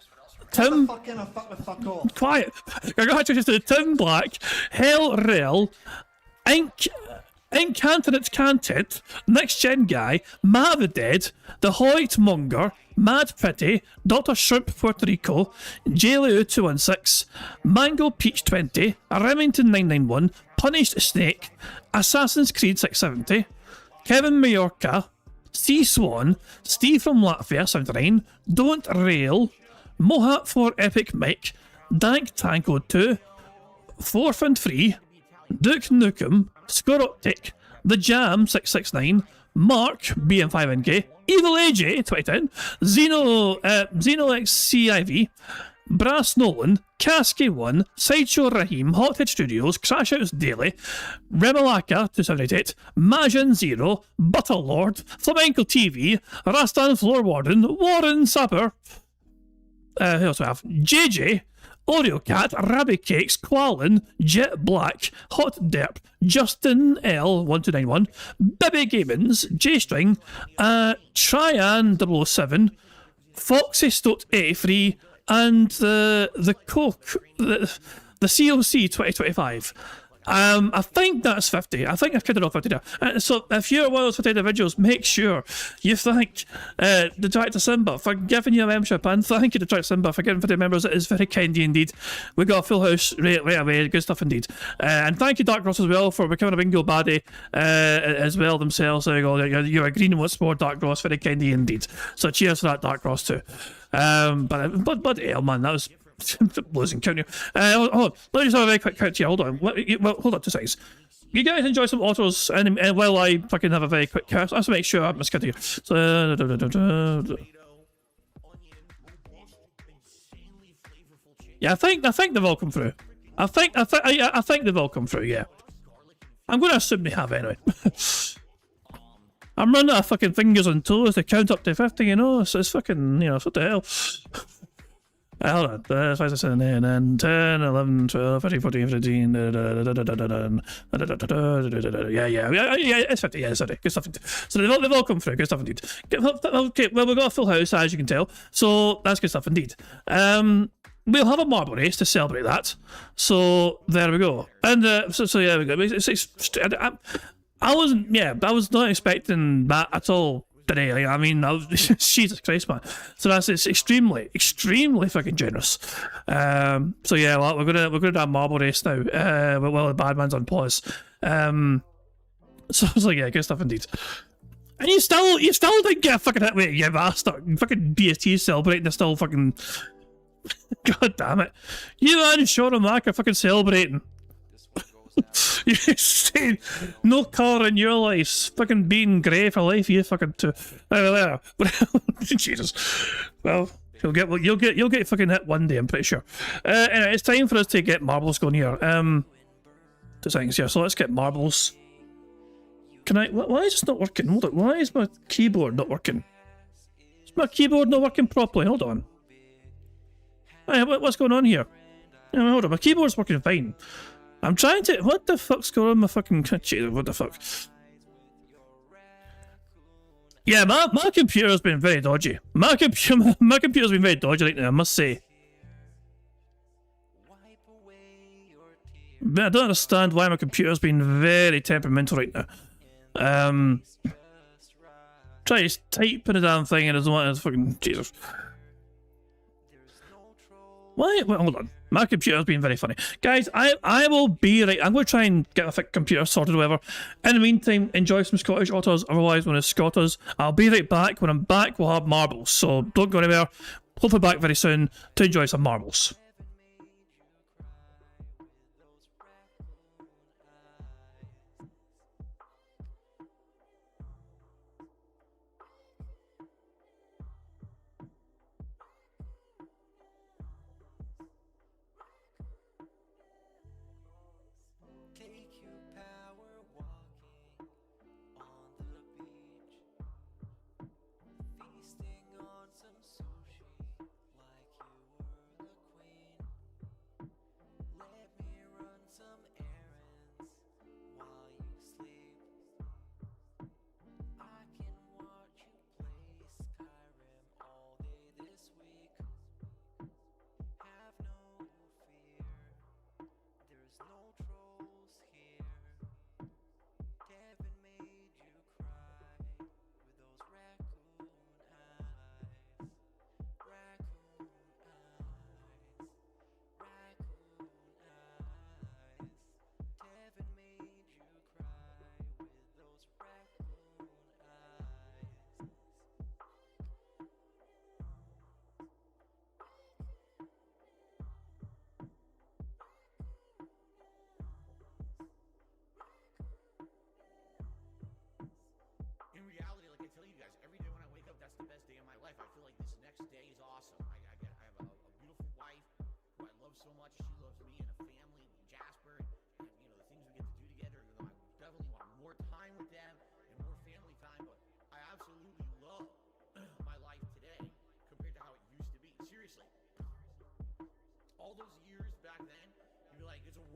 Tim. Quiet. Congratulations to Tim Black, Hell Rail, Incantinate Content, Next Gen Guy, Matt the Dead, The Hoyt Monger, Mad Pretty, Dr. Shrimp Puerto Rico, JLU216, Mango Peach 20, Remington 991, Punished Snake, Assassin's Creed 670, Kevin Majorca, Sea Swan, Steve from Latvia 79, Don't Rail, Mohat for Epic Mike, Dank Tango 2, Fourth and Free, Duke Nukem, Score Optic, The Jam 669, Mark BM5NK, Evil AJ 2010, Xeno XCIV, Brass Nolan, Kasky 1, Sideshow Raheem, Hothead Studios, Crash House Daily, Remalaka 2788, Majin 0, Butterlord, Flamenco TV, Rastan Floor Warden, Warren Sapper, who else do we have? JJ, Oreo Cat, Rabbit Cakes, Qualin, Jet Black, Hot Derp, Justin L1291, Bibby Gamins, J String, Tryan 007, Foxy Stoat 83, and the Coke, the COC 2025. I think that's 50. I think I've counted off 50 now. So if you're one of those 50 individuals, make sure you thank the Tractor Simba for giving you a membership, and thank you to Tractor Simba for giving 50 members. It is very kind indeed. We got a full house right away. Good stuff indeed. And thank you Dark Ross as well for becoming a bingo baddie as well themselves. There you go. You're agreeing with more Dark Ross. Very kind indeed. So cheers for that, Dark Ross too. But hell man, that was losing count here. Hold on. Let me just have a very quick count here. Hold on. Hold on 2 seconds. You guys enjoy some autos, and while I fucking have a very quick count, I have to make sure I'm scared here. So, yeah, I think they've all come through. I think they've all come through. Yeah, I'm going to assume they have anyway. I'm running out of fucking fingers and toes to count up to 50. You know, so it's fucking, you know, what the hell. Hold on, 5, 6, 7, 8, 9, 10, 11, 12, 13, 14, 15, yeah, it's 50, yeah, it's 50, good stuff. So they've all come through, good stuff indeed. Okay, well, we've got a full house, as you can tell, so that's good stuff indeed. We'll have a marble race to celebrate that, so there we go. And so yeah, we go. I was not expecting that at all today. Like, I mean, Jesus Christ, man. So it's extremely fucking generous. So yeah, well, we're gonna do a marble race now. While the bad man's on pause. So it's like, yeah, good stuff indeed. And you still didn't get a fucking hit with it, you bastard. Fucking BST celebrating, they're still fucking. God damn it. You and Sean and Mac are fucking celebrating. You're saying no colour in your life, fucking being grey for life. You fucking too. There. Jesus. Well, you'll get fucking hit one day. I'm pretty sure. Anyway, it's time for us to get marbles going here. 2 seconds here. So let's get marbles. Can I? Why is this not working? Hold on. Why is my keyboard not working? Is my keyboard not working properly? Hold on. Hey, what's going on here? Hold on. My keyboard's working fine. I'm trying to... What the fuck's going on with my fucking... Jesus, what the fuck? Yeah, my computer's been very dodgy. My computer's been very dodgy right now, I must say. But I don't understand why my computer's been very temperamental right now. Try to type in the damn thing and it doesn't want to fucking... Jesus. Why? Wait, hold on. My computer's been very funny. Guys, I will be right... I'm going to try and get my computer sorted or whatever. In the meantime, enjoy some Scottish Otters. Otherwise, when it's Scotters, I'll be right back. When I'm back, we'll have marbles. So don't go anywhere. Hopefully back very soon to enjoy some marbles.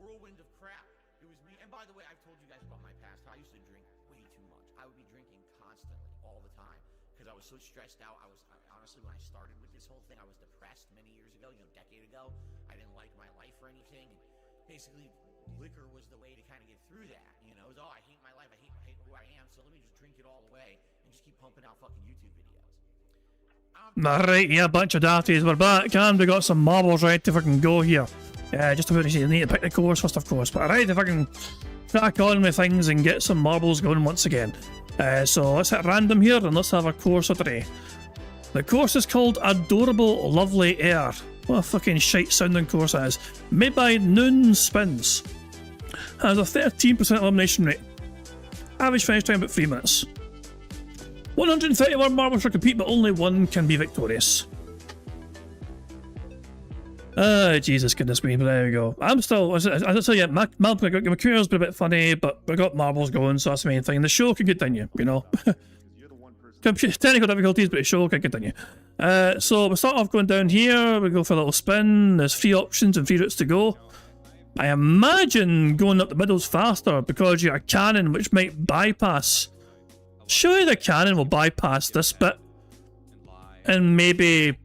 Whirlwind of crap. It was me. And by the way, I've told you guys about my past. I used to drink way too much. I would be drinking constantly, all the time, because I was so stressed out. Honestly, when I started with this whole thing, I was depressed many years ago, a decade ago. I didn't like my life or anything. And basically, liquor was the way to kind of get through that. You know, it was, oh, I hate my life. I hate who I am. So let me just drink it all away and just keep pumping out fucking YouTube videos. Alright, yeah, bunch of dafties. We're back, and we got some marbles ready to fucking go here. Just about to say, need to pick the course first, of course, but alright, to fucking crack on with things and get some marbles going once again. So let's hit random here and let's have a course of the day. The course is called Adorable Lovely Air. What a fucking shite sounding course that is. Made by Noon Spins. Has a 13% elimination rate. Average finish time about 3 minutes. 131 marbles to compete, but only one can be victorious. Jesus goodness me, but there we go. I'm still, as I say, yeah, my computer's been a bit funny, but we got marbles going, so that's the main thing. The show can continue, you know. Technical difficulties, but the show can continue. So we start off going down here, we go for a little spin, there's 3 options and 3 routes to go. I imagine going up the middle's faster because you have a cannon which might bypass. Surely the cannon will bypass this bit and maybe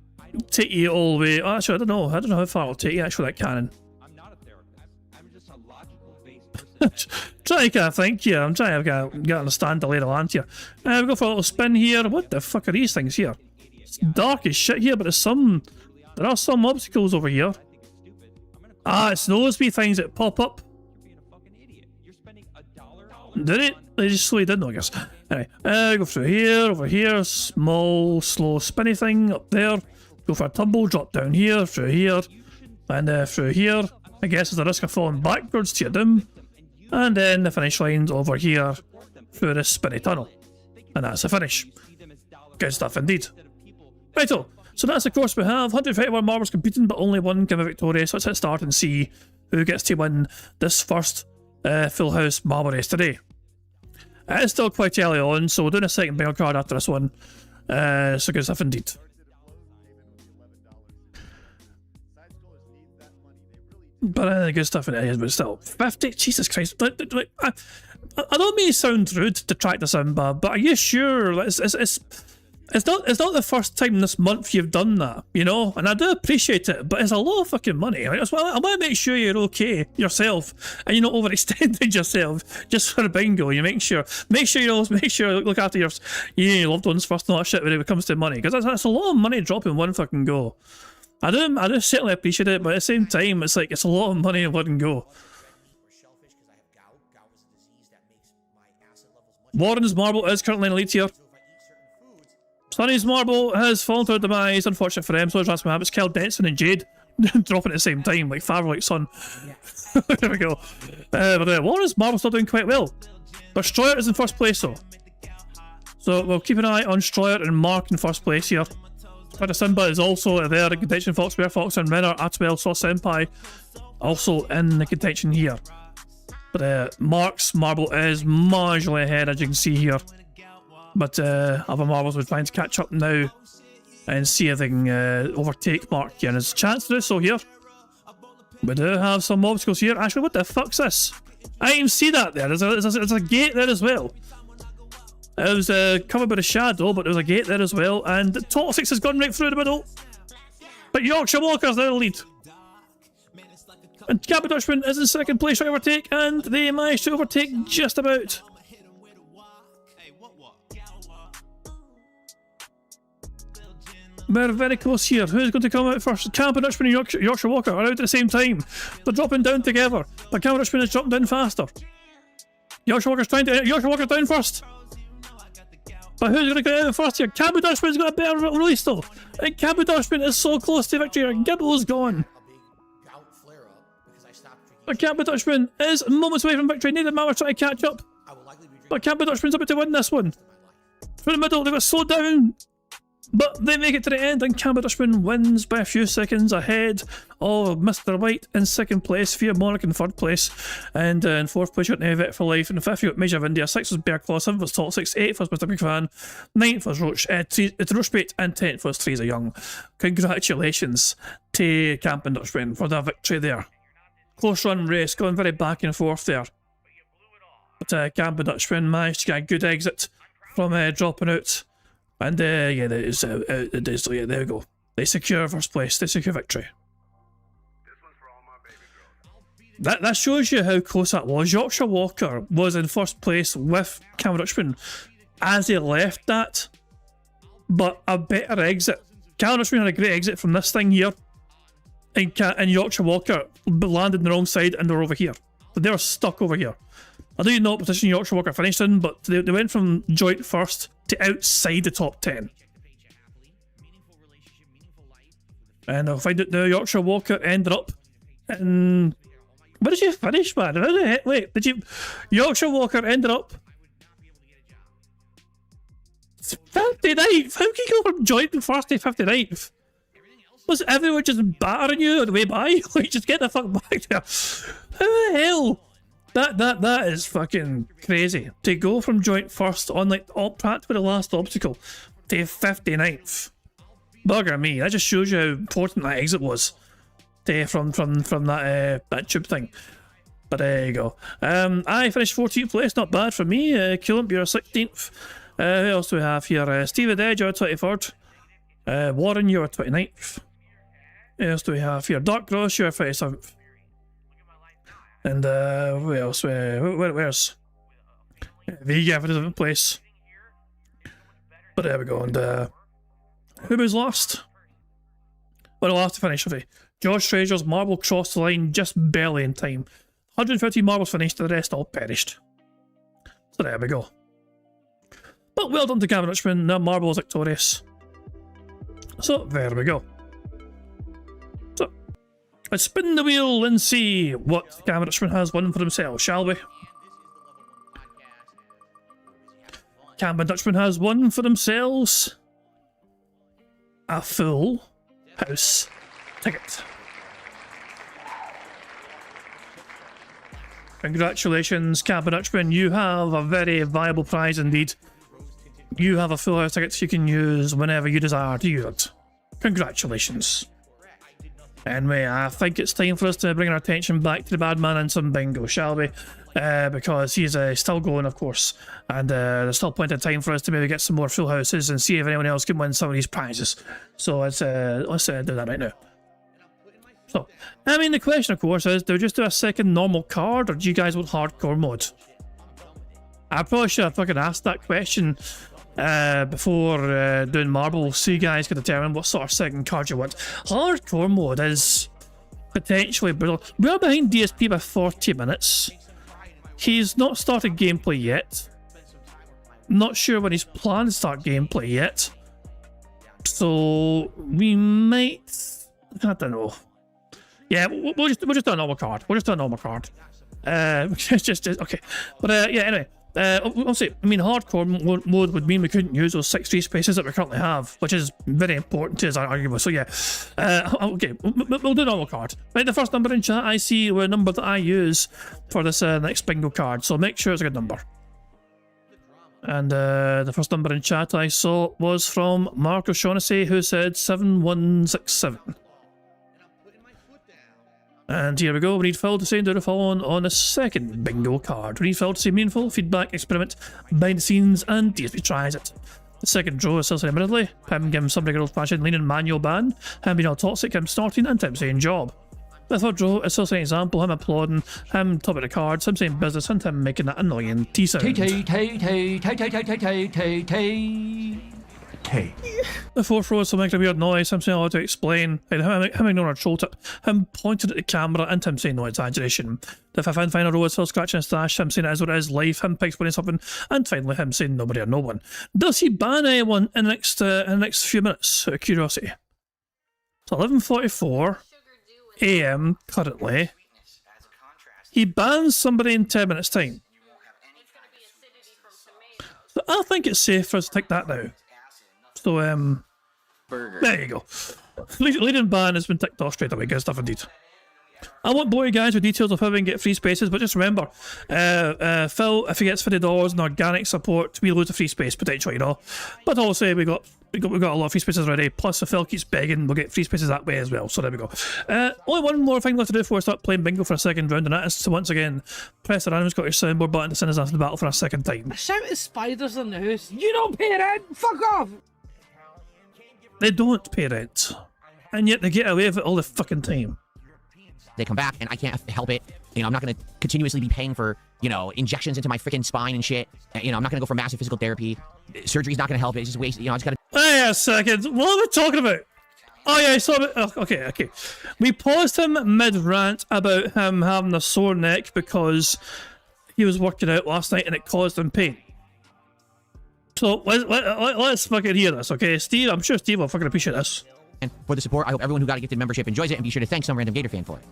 take you all the way. Oh, actually, I don't know how far it'll take you, actually, that cannon. I'm not a therapist. I'm just a logical based person. Trying to kind of think here. I'm trying to kind of understand the lay of the land here. We go for a little spin here. What the fuck are these things here? It's dark as shit here, but there are some obstacles over here. Ah, it's those wee things that pop up. Did it? They just slowly didn't, I guess. Anyway, go through here, over here, small, slow, spinny thing up there. Go for a tumble, drop down here, and through here. I guess there's a risk of falling backwards to your doom. And then the finish line's over here, through this spinny tunnel. And that's the finish. Good stuff indeed. Righto, so that's the course we have. 151 marbles competing, but only one can be victorious. Let's hit start and see who gets to win this first Full House marble race today. It's still quite early on, so we're doing a second bingo card after this one. So good stuff indeed. But good stuff in it is, but still. 50? Jesus Christ. I don't mean to sound rude to try to sound bad, but are you sure? It's not the first time this month you've done that, you know? And I do appreciate it, but it's a lot of fucking money. Right? So I want to make sure you're okay yourself and you're not overextending yourself just for a bingo. You make sure you always look after your loved ones first and all that shit when it comes to money, because that's a lot of money dropping one fucking go. I do certainly appreciate it, but at the same time, it's like it's a lot of money in one go. Warren's marble is currently in elite tier. Sonny's marble has fallen to a demise, unfortunate for him, so transfer habits killed Denson and Jade. Dropping at the same time, like father, like son. There we go. But Warren's marble still doing quite well. But Stroyer is in first place though. So we'll keep an eye on Stroyer and Mark in first place here. Spider Simba is also there in contention. Fox, Bear Fox and Renner, Atwell, Saw Senpai also in the contention here. But Mark's marble is marginally ahead, as you can see here. But other marbles are trying to catch up now and see if they can overtake Mark here. And there's a chance to do so here. We do have some obstacles here. Actually, what the fuck's this? I didn't even see that there. There's a gate there as well. It was covered by a shadow, but there was a gate there as well. And Toxic has gone right through the middle. But Yorkshire Walker's now the lead. And Gabby Dutchman is in second place to overtake, and they managed to overtake just about. We're very close here. Who's going to come out first? Camper Dutchman and Yorkshire Walker are out at the same time. They're dropping down together, but Camper Dutchman is dropping down faster. Yorkshire Walker's down first. But who's going to get out first here? Camper Dutchman's got a better release though. And Camper Dutchman is so close to victory. Gibble's gone. But Camper Dutchman is moments away from victory. Neither man are trying to catch up. But Camper Dutchman's about to win this one. Through the middle, they got slowed down. But they make it to the end, and Camber Dutchman wins by a few seconds ahead of Mr. White in second place, Fear Monarch in third place, and in fourth place you got Nevet for Life, and in fifth you got Major of India, sixth was Bear Claw, seventh was Toxic, eighth was Mr. Big Fan, ninth was Roachbait, and 10th was Teresa Young. Congratulations to Camper Dutchman for that victory there. Close run race, going very back and forth there. But Camper Dutchman managed to get a good exit from dropping out. And yeah, there we go. They secure first place, they secure victory. That shows you how close that was. Yorkshire Walker was in first place with Camper Dutchman as he left that, but a better exit. Camper Dutchman had a great exit from this thing here, and Yorkshire Walker landed on the wrong side and they're over here. So they were stuck over here. I don't even know what position Yorkshire Walker finished in, but they went from joint first to outside the top 10. And I'll find out now. Yorkshire Walker ended up in... Where did you finish, man? How the heck? Wait, did you... Yorkshire Walker ended up 59th. How can you go from joint first to 59th? Was everyone just battering you on the way by? Like, just get the fuck back there. How the hell? That is fucking crazy. To go from joint first on like practically the last obstacle to 59th. Bugger me. That just shows you how important that exit was. From that tube thing. But there you go. I finished 14th place, not bad for me. Culump, you're 16th. Who else do we have here? Steve the Dead, you're 23rd. Warren, you're 29th. Who else do we have here? Dark Gross, you're 37th. And who else? Where's Vega for a different place? But there we go. And who was last? Well, I'll have to finish with it. Josh Treasure's marble crossed the line just barely in time. 150 marbles finished, the rest all perished. So there we go. But well done to Camper Dutchman, the marble is victorious. So there we go. So let's spin the wheel and see what Camper Dutchman has won for himself, shall we? Camper Dutchman has won for themselves a full house ticket. Congratulations, Camper Dutchman. You have a very viable prize indeed. You have a full house ticket you can use whenever you desire to use it. Congratulations. Anyway, I think it's time for us to bring our attention back to the bad man and some bingo, shall we? Because he's still going, of course, and there's still plenty of time for us to maybe get some more full houses and see if anyone else can win some of these prizes. So let's do that right now. So, I mean, the question, of course, is do we just do a second normal card, or do you guys want hardcore mode? I probably should have fucking asked that question before doing marbles, so you guys can determine what sort of second card you want. Hardcore mode is potentially brutal. We're behind DSP by 40 minutes. He's not started gameplay yet. Not sure when he's planned to start gameplay yet. So we might, I don't know. Yeah, we'll just do a normal card. We'll just do a normal card. Just okay. But yeah, anyway. I'll say, I mean, hardcore mode would mean we couldn't use those 6 free spaces that we currently have, which is very important to us, arguably. So yeah, okay, we'll do normal card. Right, the first number in chat I see were a number that I use for this next bingo card, so make sure it's a good number. And the first number in chat I saw was from Mark O'Shaughnessy, who said 7167. And here we go, we need Phil to say do the following on the second bingo card. We need Phil to say meaningful, feedback, experiment, behind the scenes, and DSP tries it. The second draw is still saying admittedly, him giving somebody an old-fashioned leaning manual ban, him being all toxic, him snorting, and him saying job. The third draw is still saying example, him applauding, him top of the cards, him saying business, and him making that annoying T sound. The fourth row is still making a weird noise, him saying all to explain, and him ignoring our troll tip, him pointing at the camera, and him saying no exaggeration. The fifth and final row is still scratching his stash, him saying it is what it is, life, him explaining something, and finally him saying nobody or no one. Does he ban anyone in the next few minutes, out of curiosity? It's 11:44 AM currently. He bans somebody in 10 minutes time. So I think it's safe for us to take that now. So, there you go. Leading ban has been ticked off straight away. Good stuff indeed. I won't bore you guys with details of how we can get free spaces, but just remember, Phil, if he gets $50 in organic support, we lose a free space potentially, you know. But also, we got a lot of free spaces already. Plus, if Phil keeps begging, we'll get free spaces that way as well. So there we go. Only one more thing left to do before we start playing bingo for a second round, and that is to once again press the random Scottish soundboard button to send us after the battle for a second time. I shout at spiders in the house. You don't pay rent. Fuck off. They don't pay rent, and yet they get away with it all the fucking time. They come back, and I can't help it. You know, I'm not going to continuously be paying for, you know, injections into my freaking spine and shit. You know, I'm not going to go for massive physical therapy. Surgery's not going to help it. It's just waste. You know, I just got to... Wait a second. What are we talking about? Oh, yeah, I saw it. Oh, okay. We paused him mid-rant about him having a sore neck because he was working out last night and it caused him pain. So, let's fucking hear this, okay? Steve, I'm sure Steve will fucking appreciate this. And for the support, I hope everyone who got a gifted membership enjoys it, and be sure to thank some random Gator fan for it.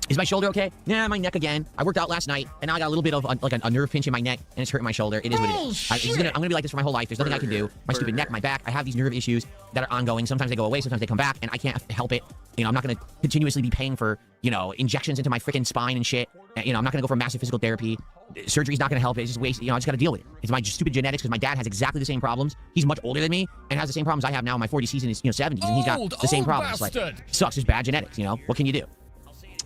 Is my shoulder okay? Nah, my neck again. I worked out last night, and now I got a little bit of a nerve pinch in my neck, and it's hurting my shoulder. It is what it is. I'm gonna be like this for my whole life. There's nothing I can do. My stupid neck, my back. I have these nerve issues that are ongoing. Sometimes they go away, sometimes they come back, and I can't help it. You know, I'm not gonna continuously be paying for, you know, injections into my freaking spine and shit. You know, I'm not gonna go for massive physical therapy. Surgery's not gonna help it. It's just waste. You know, I just gotta deal with it. It's my stupid genetics because my dad has exactly the same problems. He's much older than me and has the same problems I have now in my 40s. He's in his 70s, and he's got the same problems. Like, sucks. It's bad genetics. You know, what can you do?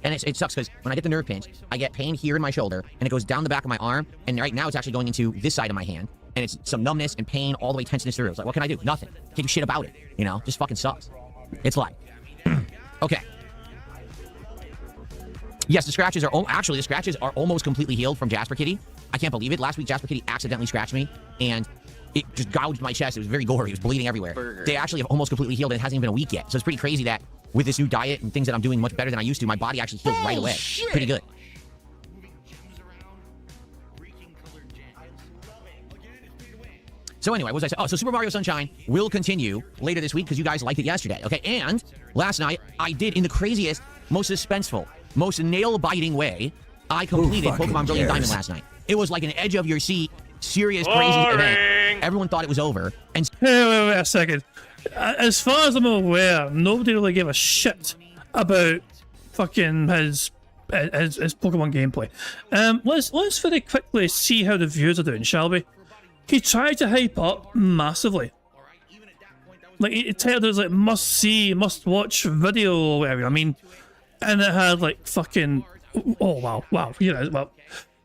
And it sucks because when I get the nerve pinch, I get pain here in my shoulder, and it goes down the back of my arm, and right now it's actually going into this side of my hand, and it's some numbness and pain all the way tenseness through. It's like, what can I do? Nothing. Can't do shit about it. You know, just fucking sucks. It's life. Okay. Yes, the scratches are almost completely healed from Jasper Kitty. I can't believe it. Last week, Jasper Kitty accidentally scratched me, and it just gouged my chest. It was very gory. It was bleeding everywhere. They actually have almost completely healed, and it hasn't even been a week yet. So it's pretty crazy that with this new diet and things that I'm doing much better than I used to, my body actually heals right away. Shit. Pretty good. So anyway, what was I saying? Oh, so Super Mario Sunshine will continue later this week because you guys liked it yesterday. Okay, and last night I did, in the craziest, most suspenseful, most nail-biting way, I completed Pokemon Brilliant Diamond last night. It was like an edge-of-your-seat, serious, crazy event. Everyone thought it was over. And Wait a second. As far as I'm aware, nobody really gave a shit about fucking his Pokemon gameplay. Let's very quickly see how the views are doing, shall we? He tried to hype up massively. like it titled as like must see, must watch video or whatever. I mean, and it had like fucking, oh wow, you know, well,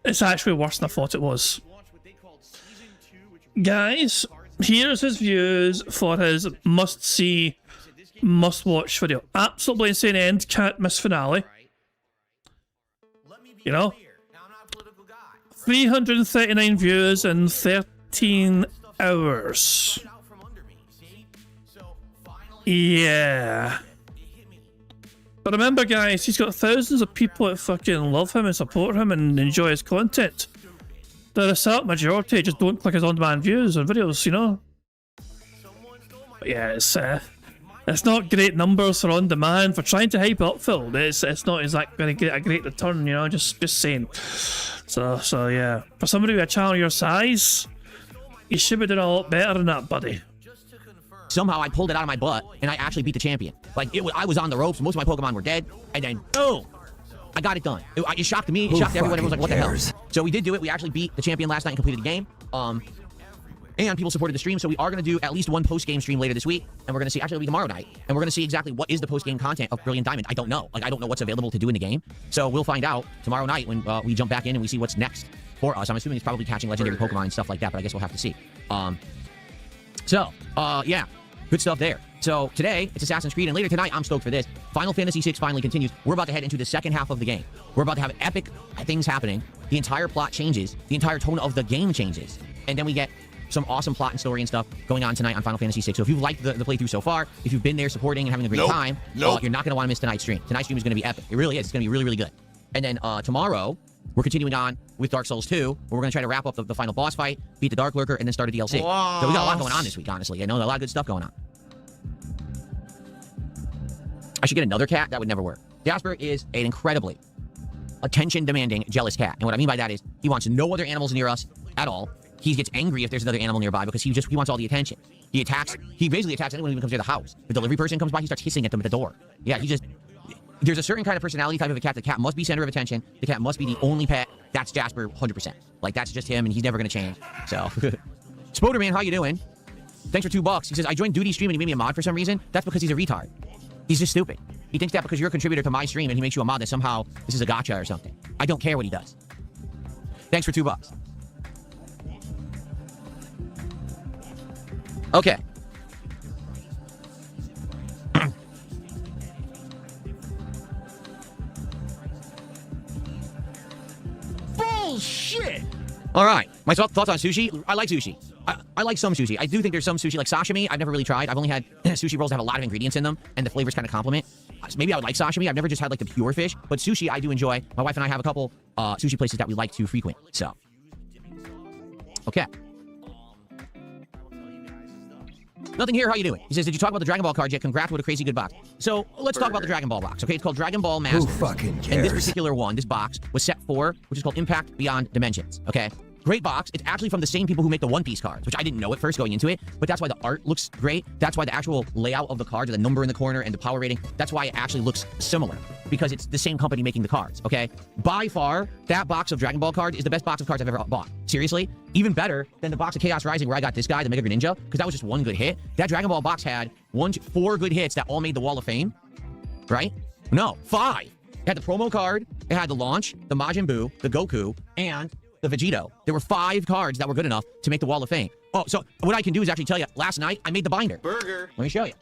it's actually worse than I thought it was. Guys, here's his views for his must see, must watch video. Absolutely insane end, can't miss finale. You know, 339 views in 13 hours. Yeah. But remember, guys, he's got thousands of people that fucking love him and support him and enjoy his content. The select majority just don't click his on-demand views or videos, you know? But yeah, it's not great numbers for on-demand. For trying to hype up, Phil, it's not exactly going to get a great return, you know? Just saying. So yeah. For somebody with a channel your size, you should be doing a lot better than that, buddy. Somehow I pulled it out of my butt, and I actually beat the champion. Like, I was on the ropes, most of my Pokemon were dead, and then, boom! I got it done. It shocked me, it shocked everyone, everyone was like, what the hell? So we did do it, we actually beat the champion last night and completed the game. And people supported the stream, so we are going to do at least one post-game stream later this week, and we're going to see, actually it'll be tomorrow night, and we're going to see exactly what is the post-game content of Brilliant Diamond. I don't know. Like, I don't know what's available to do in the game. So we'll find out tomorrow night when we jump back in and we see what's next for us. I'm assuming it's probably catching legendary Pokemon and stuff like that, but I guess we'll have to see. Yeah. Good stuff there. So today, it's Assassin's Creed, and later tonight, I'm stoked for this. Final Fantasy VI finally continues. We're about to head into the second half of the game. We're about to have epic things happening. The entire plot changes. The entire tone of the game changes. And then we get some awesome plot and story and stuff going on tonight on Final Fantasy VI. So if you've liked the playthrough so far, if you've been there supporting and having a great time, you're not going to want to miss tonight's stream. Tonight's stream is going to be epic. It really is. It's going to be really, really good. And then tomorrow, we're continuing on with Dark Souls 2, where we're going to try to wrap up the final boss fight, beat the Dark Lurker, and then start a DLC. Whoa. So we got a lot going on this week, honestly. I know a lot of good stuff going on. I should get another cat. That would never work. Jasper is an incredibly attention-demanding, jealous cat. And what I mean by that is he wants no other animals near us at all. He gets angry if there's another animal nearby because he wants all the attention. He basically attacks anyone who even comes near the house. The delivery person comes by, he starts hissing at them at the door. Yeah, there's a certain kind of personality type of a cat. The cat must be center of attention. The cat must be the only pet. That's Jasper, 100%. Like, that's just him, and he's never going to change. So, Spoderman, how you doing? Thanks for $2. He says, I joined Duty stream and he made me a mod for some reason. That's because he's a retard. He's just stupid. He thinks that because you're a contributor to my stream and he makes you a mod that somehow this is a gotcha or something. I don't care what he does. Thanks for $2. Okay. Bullshit! Alright, my thoughts on sushi? I like sushi. I like some sushi. I do think there's some sushi, like sashimi, I've never really tried. I've only had sushi rolls that have a lot of ingredients in them, and the flavors kind of complement. So maybe I would like sashimi. I've never just had like the pure fish, but sushi I do enjoy. My wife and I have a couple sushi places that we like to frequent, so. Okay. Nothing here, how you doing? He says, did you talk about the Dragon Ball card yet? Congrats, what a crazy good box. So, let's talk about the Dragon Ball box, okay? It's called Dragon Ball Masters. Who fucking cares? And this particular one, this box, was set for, which is called Impact Beyond Dimensions, okay? Great box. It's actually from the same people who make the One Piece cards, which I didn't know at first going into it, but that's why the art looks great. That's why the actual layout of the cards, the number in the corner and the power rating, that's why it actually looks similar, because it's the same company making the cards, okay? By far, that box of Dragon Ball cards is the best box of cards I've ever bought. Seriously? Even better than the box of Chaos Rising where I got this guy, the Mega Greninja, because that was just one good hit. That Dragon Ball box had 4 good hits that all made the Wall of Fame, right? No, 5. It had the promo card, it had the launch, the Majin Buu, the Goku, and the Vegito. There were 5 cards that were good enough to make the Wall of Fame. Oh, so what I can do is actually tell you, last night I made the binder. Burger. Let me show you.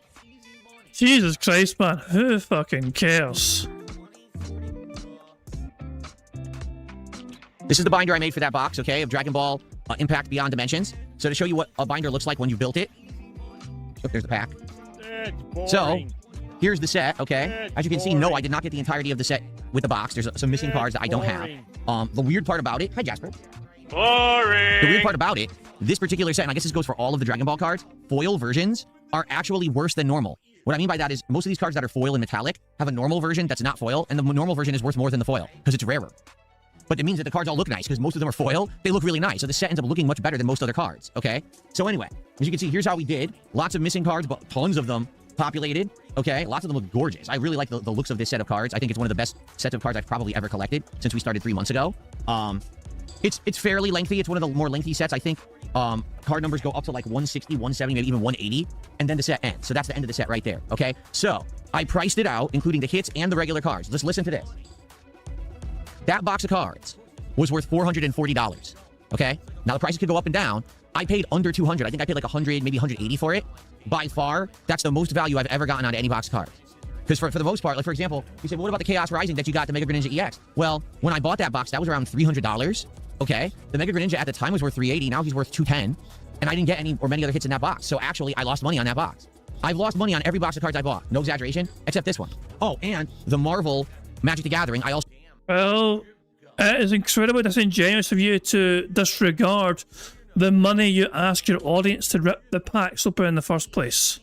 Jesus Christ, man. Who fucking cares? This is the binder I made for that box, okay, of Dragon Ball Impact Beyond Dimensions. So to show you what a binder looks like when you built it. Oh, there's the pack. So, here's the set, okay? As you can see, no, I did not get the entirety of the set with the box. There's some missing cards that I don't have. The weird part about it... Hi, Jasper. Boring. The weird part about it, this particular set, and I guess this goes for all of the Dragon Ball cards, foil versions are actually worse than normal. What I mean by that is most of these cards that are foil and metallic have a normal version that's not foil, and the normal version is worth more than the foil, because it's rarer. But it means that the cards all look nice, because most of them are foil. They look really nice, so the set ends up looking much better than most other cards, okay? So anyway, as you can see, here's how we did. Lots of missing cards, but tons of them populated, okay? Lots of them look gorgeous. I really like the looks of this set of cards. I think it's one of the best sets of cards I've probably ever collected since we started 3 months ago. It's fairly lengthy. It's one of the more lengthy sets. I think card numbers go up to like 160, 170, maybe even 180, and then the set ends. So that's the end of the set right there, okay? So I priced it out, including the hits and the regular cards. Let's listen to this. That box of cards was worth $440, okay? Now, the prices could go up and down. I paid under 200. I think I paid like 100, maybe 180 for it. By far, that's the most value I've ever gotten out of any box of cards. Because for the most part, like for example, you say, well, what about the Chaos Rising that you got, the Mega Greninja EX? Well, when I bought that box, that was around $300, okay? The Mega Greninja at the time was worth $380. Now he's worth $210. And I didn't get any or many other hits in that box. So actually, I lost money on that box. I've lost money on every box of cards I bought. No exaggeration, except this one. Oh, and the Marvel Magic the Gathering, I also... Well, it is incredibly disingenuous of you to disregard the money you ask your audience to rip the packs open in the first place.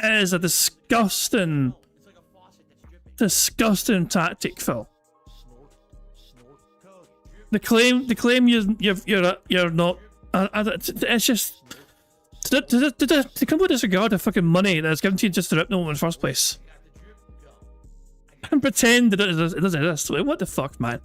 It is a disgusting tactic, Phil. The claim you're not. It's just to completely disregard the fucking money that's given to you just to rip them in the first place, and pretend that it doesn't exist. What the fuck, man?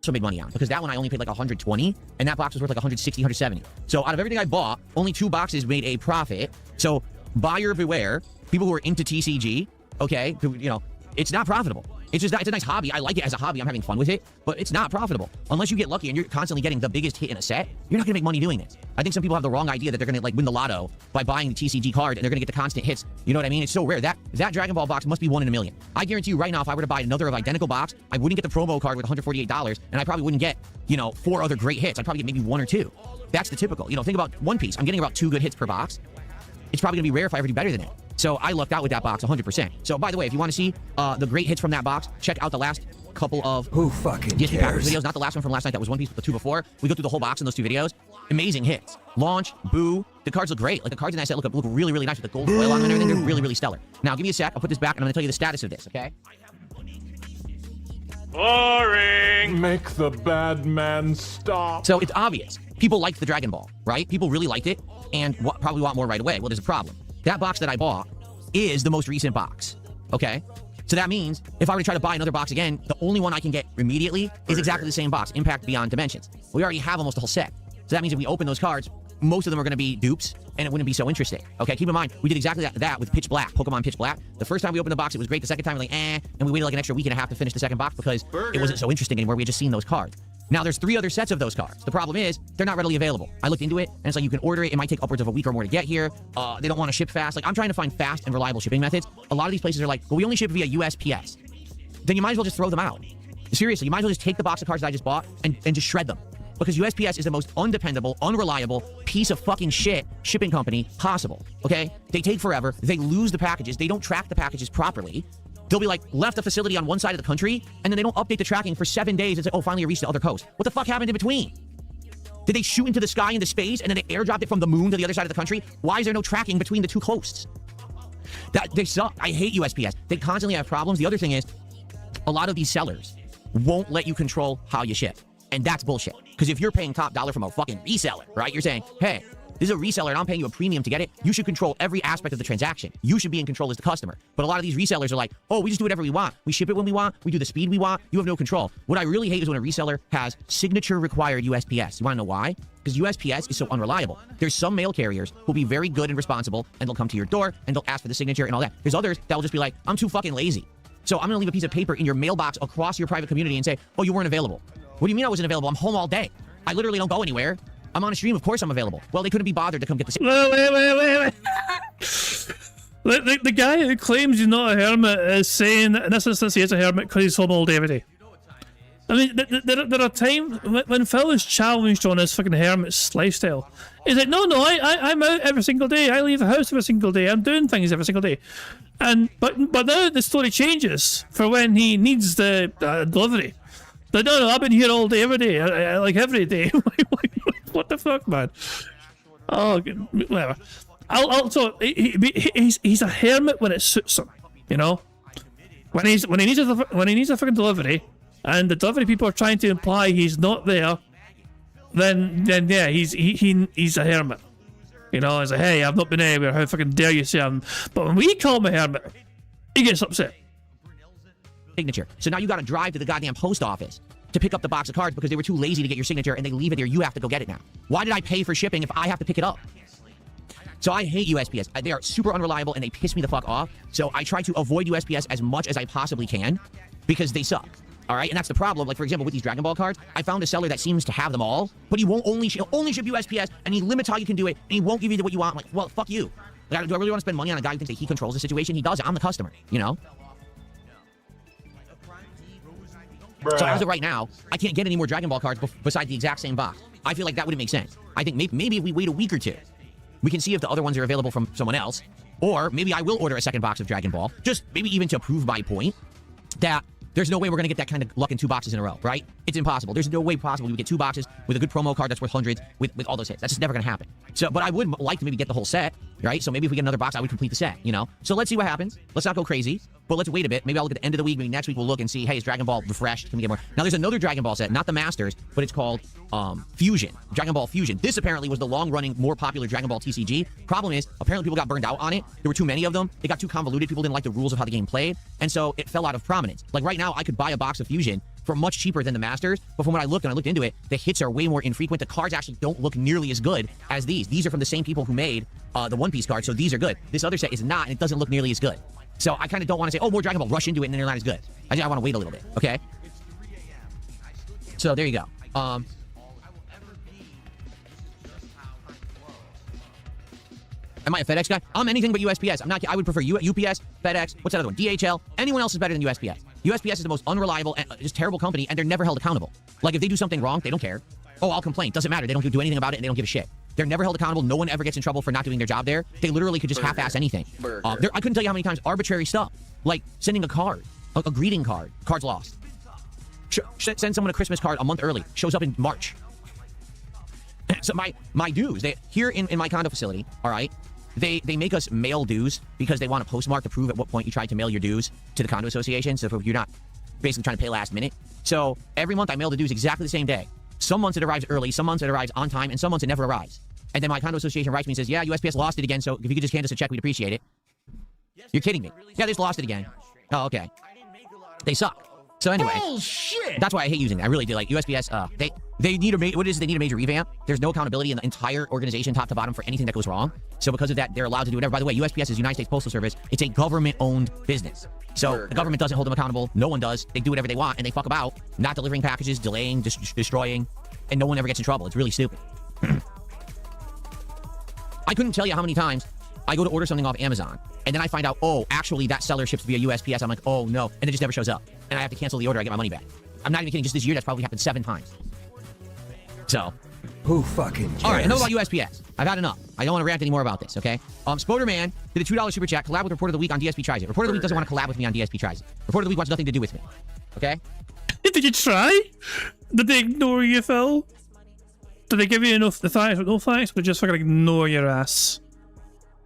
So made money on, because that one I only paid like 120, and that box was worth like 160, 170. So out of everything I bought, only 2 boxes made a profit. So buyer beware. People who are into TCG, okay, you know, it's not profitable. It's just it's a nice hobby. I like it as a hobby. I'm having fun with it, but it's not profitable unless you get lucky and you're constantly getting the biggest hit in a set. You're not gonna make money doing this. I think some people have the wrong idea that they're gonna like win the lotto by buying the TCG card and they're gonna get the constant hits. You know what I mean? It's so rare. That Dragon Ball box must be 1 in a million. I guarantee you right now, if I were to buy another of identical box, I wouldn't get the promo card with $148, and I probably wouldn't get, you know, 4 other great hits. I'd probably get maybe 1 or 2. That's the typical. You know, think about One Piece. I'm getting about 2 good hits per box. It's probably gonna be rare if I ever do better than it. So I lucked out with that box 100%. So by the way, if you want to see the great hits from that box, check out the last couple of Who fucking DSP cares? videos. Not the last one from last night. That was One Piece, but the 2 before. We go through the whole box in those 2 videos. Amazing hits. Launch, Boo. The cards look great. Like the cards in that set look really, really nice with the gold foil on them and everything. They're really, really stellar. Now give me a sec. I'll put this back and I'm gonna tell you the status of this. Okay. Boring. Make the bad man stop. So it's obvious. People liked the Dragon Ball, right? People really liked it and probably want more right away. Well, there's a problem. That box that I bought is the most recent box, okay? So that means if I were to try to buy another box again, the only one I can get immediately is exactly the same box, Impact Beyond Dimensions. We already have almost the whole set. So that means if we open those cards, most of them are going to be dupes, and it wouldn't be so interesting. Okay, keep in mind, we did exactly that with Pitch Black, Pokemon Pitch Black. The first time we opened the box, it was great. The second time, we were like, and we waited like an extra week and a half to finish the second box because it wasn't so interesting anymore. We had just seen those cards. Now, there's 3 other sets of those cards. The problem is, they're not readily available. I looked into it, and it's like you can order it. It might take upwards of a week or more to get here. They don't want to ship fast. Like, I'm trying to find fast and reliable shipping methods. A lot of these places are like, well, we only ship via USPS. Then you might as well just throw them out. Seriously, you might as well just take the box of cards that I just bought and just shred them. Because USPS is the most undependable, unreliable piece of fucking shit shipping company possible, okay? They take forever. They lose the packages. They don't track the packages properly. They'll be like, left a facility on one side of the country, and then they don't update the tracking for 7 days. It's like, oh, finally it reached the other coast. What the fuck happened in between? Did they shoot into the sky, into space, and then they airdropped it from the moon to the other side of the country? Why is there no tracking between the 2 coasts? They suck. I hate USPS. They constantly have problems. The other thing is, a lot of these sellers won't let you control how you ship. And that's bullshit. Because if you're paying top dollar from a fucking reseller, right? You're saying, hey, this is a reseller and I'm paying you a premium to get it. You should control every aspect of the transaction. You should be in control as the customer. But a lot of these resellers are like, oh, we just do whatever we want. We ship it when we want. We do the speed we want. You have no control. What I really hate is when a reseller has signature required USPS. You want to know why? Because USPS is so unreliable. There's some mail carriers who'll be very good and responsible and they'll come to your door and they'll ask for the signature and all that. There's others that will just be like, I'm too fucking lazy. So I'm going to leave a piece of paper in your mailbox across your private community and say, oh, you weren't available. What do you mean I wasn't available? I'm home all day. I literally don't go anywhere. I'm on a stream. Of course I'm available. Well, they couldn't be bothered to come get the... Wait. The guy who claims he's not a hermit is saying that in this instance he is a hermit because he's home all day every day. I mean, there are times when Phil is challenged on his fucking hermit's lifestyle. He's like, no, I'm out every single day. I leave the house every single day. I'm doing things every single day. But now the story changes for when he needs the delivery. Like, no, I've been here all day, every day. Like every day. What the fuck, man? Oh, whatever. So he's a hermit when it suits him, you know. When he needs a fucking delivery, and the delivery people are trying to imply he's not there, then yeah, he's a hermit. You know, it's like, hey, I've not been anywhere. How fucking dare you say I'm? But when we call him a hermit, he gets upset. Signature. So now you got to drive to the goddamn post office to pick up the box of cards because they were too lazy to get your signature and they leave it there. You have to go get it now. Why did I pay for shipping if I have to pick it up? So I hate USPS. They are super unreliable and they piss me the fuck off. So I try to avoid USPS as much as I possibly can because they suck. All right, and that's the problem. Like, for example, with these Dragon Ball cards, I found a seller that seems to have them all, but he won't he'll only ship USPS, and he limits how you can do it, and he won't give you what you want. I'm like, well, fuck you. Like, do I really want to spend money on a guy who thinks that he controls the situation? He does. I'm the customer, you know? Bruh. So as of right now, I can't get any more Dragon Ball cards besides the exact same box. I feel like that wouldn't make sense. I think maybe if we wait a week or two, we can see if the other ones are available from someone else, or maybe I will order a second box of Dragon Ball, just maybe even to prove my point that there's no way we're going to get that kind of luck in 2 boxes in a row, right? It's impossible. There's no way possible we would get 2 boxes with a good promo card that's worth hundreds with all those hits. That's just never going to happen. So, but I would like to maybe get the whole set, right? So maybe if we get another box, I would complete the set, you know? So let's see what happens. Let's not go crazy, but let's wait a bit. Maybe I'll look at the end of the week. Maybe next week we'll look and see, hey, is Dragon Ball refreshed? Can we get more? Now, there's another Dragon Ball set, not the Masters, but it's called Fusion. Dragon Ball Fusion. This apparently was the long-running, more popular Dragon Ball TCG. Problem is, apparently people got burned out on it. There were too many of them. It got too convoluted. People didn't like the rules of how the game played, and so it fell out of prominence. Like right now, I could buy a box of Fusion for much cheaper than the Masters, but from what I looked into it, the hits are way more infrequent. The cards actually don't look nearly as good as these. These are from the same people who made the One Piece cards, so these are good. This other set is not, and it doesn't look nearly as good. So I kind of don't want to say, oh, more Dragon Ball, rush into it, and then they're not as good. I want to wait a little bit, okay? So there you go. Am I a FedEx guy? I'm anything but USPS. I'm not. I would prefer UPS, FedEx. What's that other one? DHL. Anyone else is better than USPS. USPS is the most unreliable and just terrible company, and they're never held accountable. Like if they do something wrong, they don't care. Oh, I'll complain. Doesn't matter. They don't do anything about it, and they don't give a shit. They're never held accountable. No one ever gets in trouble for not doing their job there. They literally could just half-ass anything. I couldn't tell you how many times arbitrary stuff, like sending a card, a greeting card, cards lost. Send someone a Christmas card a month early. Shows up in March. So my dues, here in my condo facility, all right, they make us mail dues because they want a postmark to prove at what point you tried to mail your dues to the condo association. So if you're not basically trying to pay last minute. So every month I mail the dues exactly the same day. Some months it arrives early, some months it arrives on time, and some months it never arrives. And then my condo association writes me and says, yeah, USPS lost it again, so if you could just hand us a check, we'd appreciate it. You're kidding me. Yeah, they just lost it again. Oh, okay. They suck. So anyway, bullshit. That's why I hate using them. I really do. Like USPS, they need they need a major revamp. There's no accountability in the entire organization, top to bottom, for anything that goes wrong. So because of that, they're allowed to do whatever. By the way, USPS is United States Postal Service. It's a government-owned business. So the government doesn't hold them accountable. No one does. They do whatever they want, and they fuck about, not delivering packages, delaying, destroying, and no one ever gets in trouble. It's really stupid. I couldn't tell you how many times I go to order something off Amazon, and then I find out, oh, actually that seller ships via USPS. I'm like, oh no, and it just never shows up, and I have to cancel the order. I get my money back. I'm not even kidding. Just this year, that's probably happened 7 times. So, who fucking cares? All right, enough about USPS. I've had enough. I don't want to rant anymore about this. Okay. Spoderman did a $2 super chat. Collab with Report of the Week on DSP Tries It. Report of the Week doesn't want to collab with me on DSP Tries It. Report of the Week wants nothing to do with me. Okay. Did you try? Did they ignore you, Phil? Did they give you enough the thanks, but no thanks, but just fucking ignore your ass?